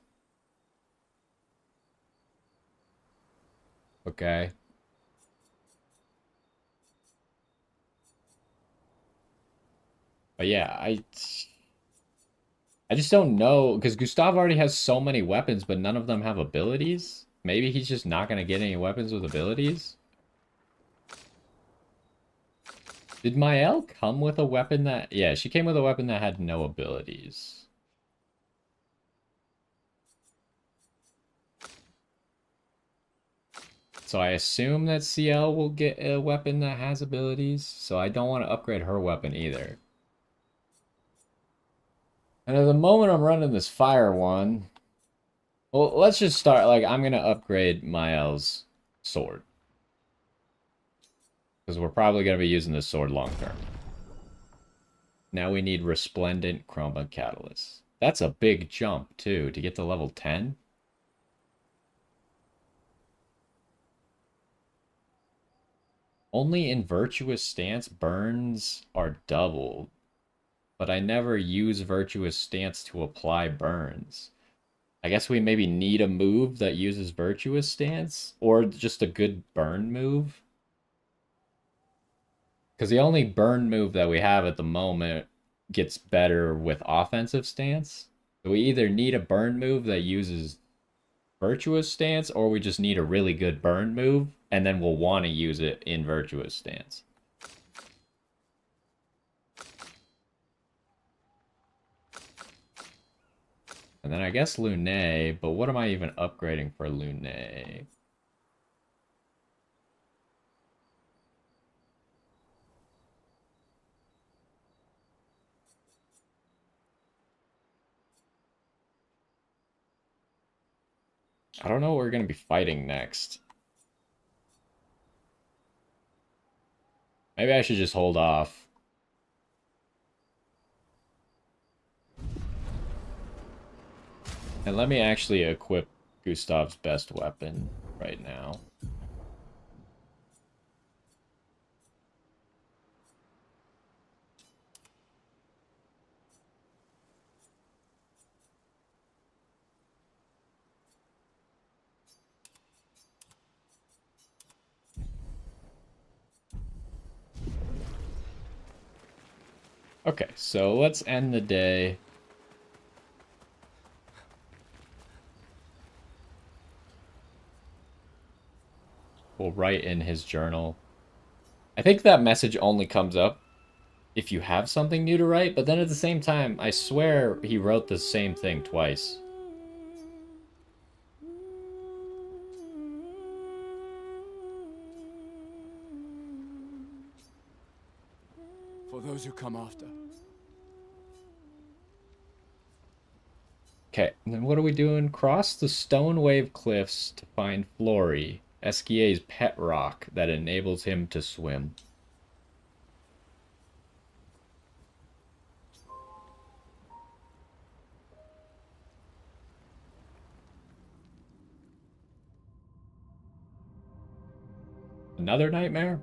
Okay. But yeah, I just don't know, because Gustav already has so many weapons, but none of them have abilities. Maybe he's just not going to get any weapons with abilities. Did Mael come with a weapon that... Yeah, she came with a weapon that had no abilities. So I assume that CL will get a weapon that has abilities, so I don't want to upgrade her weapon either. And at the moment I'm running this fire one, well, let's just start, like, I'm going to upgrade Mael's sword. Because we're probably going to be using this sword long term. Now we need Resplendent Chroma Catalyst. That's a big jump, too, to get to level 10. Only in Virtuous Stance burns are doubled. But I never use Virtuous Stance to apply burns. I guess we maybe need a move that uses Virtuous Stance, or just a good burn move. Because the only burn move that we have at the moment gets better with offensive stance. So we either need a burn move that uses Virtuous Stance, or we just need a really good burn move, and then we'll want to use it in Virtuous Stance. And then I guess Lunae, but what am I even upgrading for Lunae? I don't know what we're going to be fighting next. Maybe I should just hold off. And let me actually equip Gustav's best weapon right now. Okay, so let's end the day. We'll write in his journal. I think that message only comes up if you have something new to write, but then at the same time, I swear he wrote the same thing twice. For those who come after. Okay, and then what are we doing? Cross the Stone Wave Cliffs to find Flory, Esquia's pet rock that enables him to swim. Another nightmare?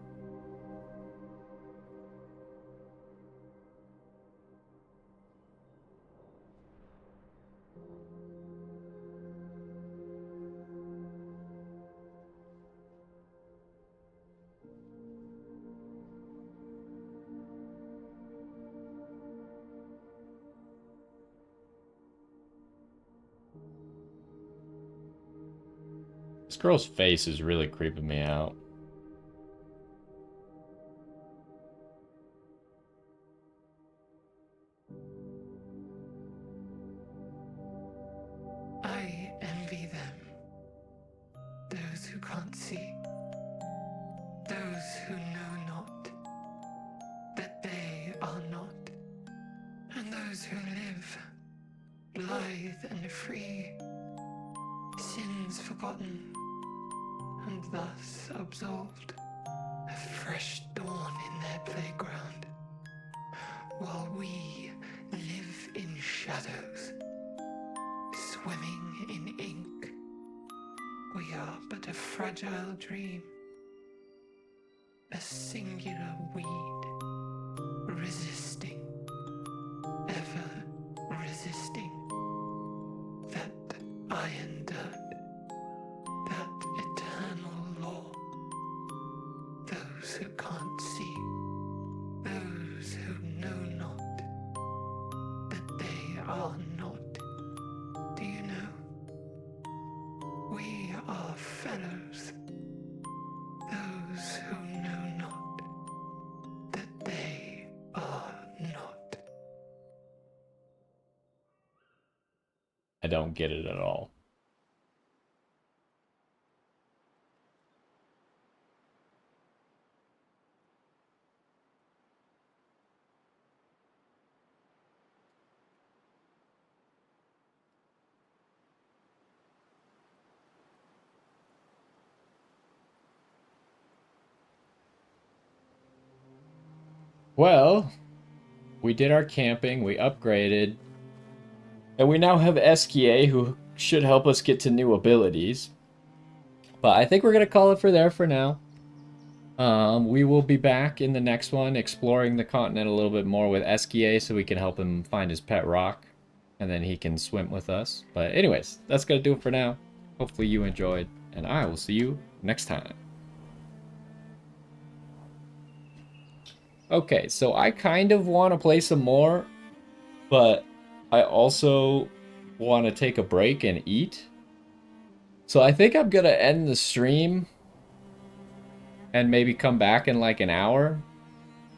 This girl's face is really creeping me out. I envy them. Those who can't see. Those who know not that they are not. And those who live, blithe and free, sins forgotten, and thus absolved, a fresh dawn in their playground, while we live in shadows, swimming in ink. We are but a fragile dream, a singular weed, resisting, ever resisting, that iron dirt, that eternal law. Those who can't see, those who know not that they are not. Do you know? We are fellows. Those who know not that they are not. I don't get it at all. Well, we did our camping, we upgraded, and we now have Esquier who should help us get to new abilities. But I think we're going to call it for there for now. We will be back in the next one exploring the continent a little bit more with Esquier so we can help him find his pet rock. And then he can swim with us. But anyways, that's going to do it for now. Hopefully you enjoyed. And I will see you next time. Okay, so I kind of want to play some more. But I also want to take a break and eat. So I think I'm going to end the stream. And maybe come back in like an hour.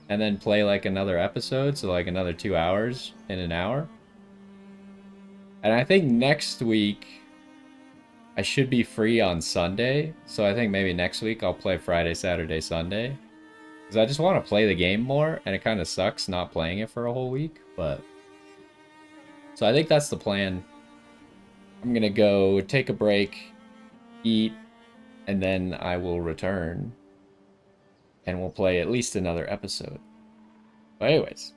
And then play like another episode. So like another 2 hours in an hour. And I think next week I should be free on Sunday. So I think maybe next week I'll play Friday, Saturday, Sunday. Because I just want to play the game more. And it kind of sucks not playing it for a whole week. But so I think that's the plan. I'm going to go take a break, eat, and then I will return. And we'll play at least another episode. But anyways,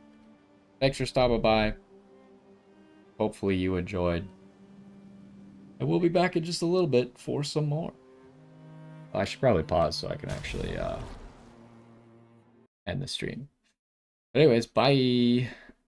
thanks for stopping by. Hopefully you enjoyed. And we'll be back in just a little bit for some more. I should probably pause so I can actually end the stream. But anyways, bye.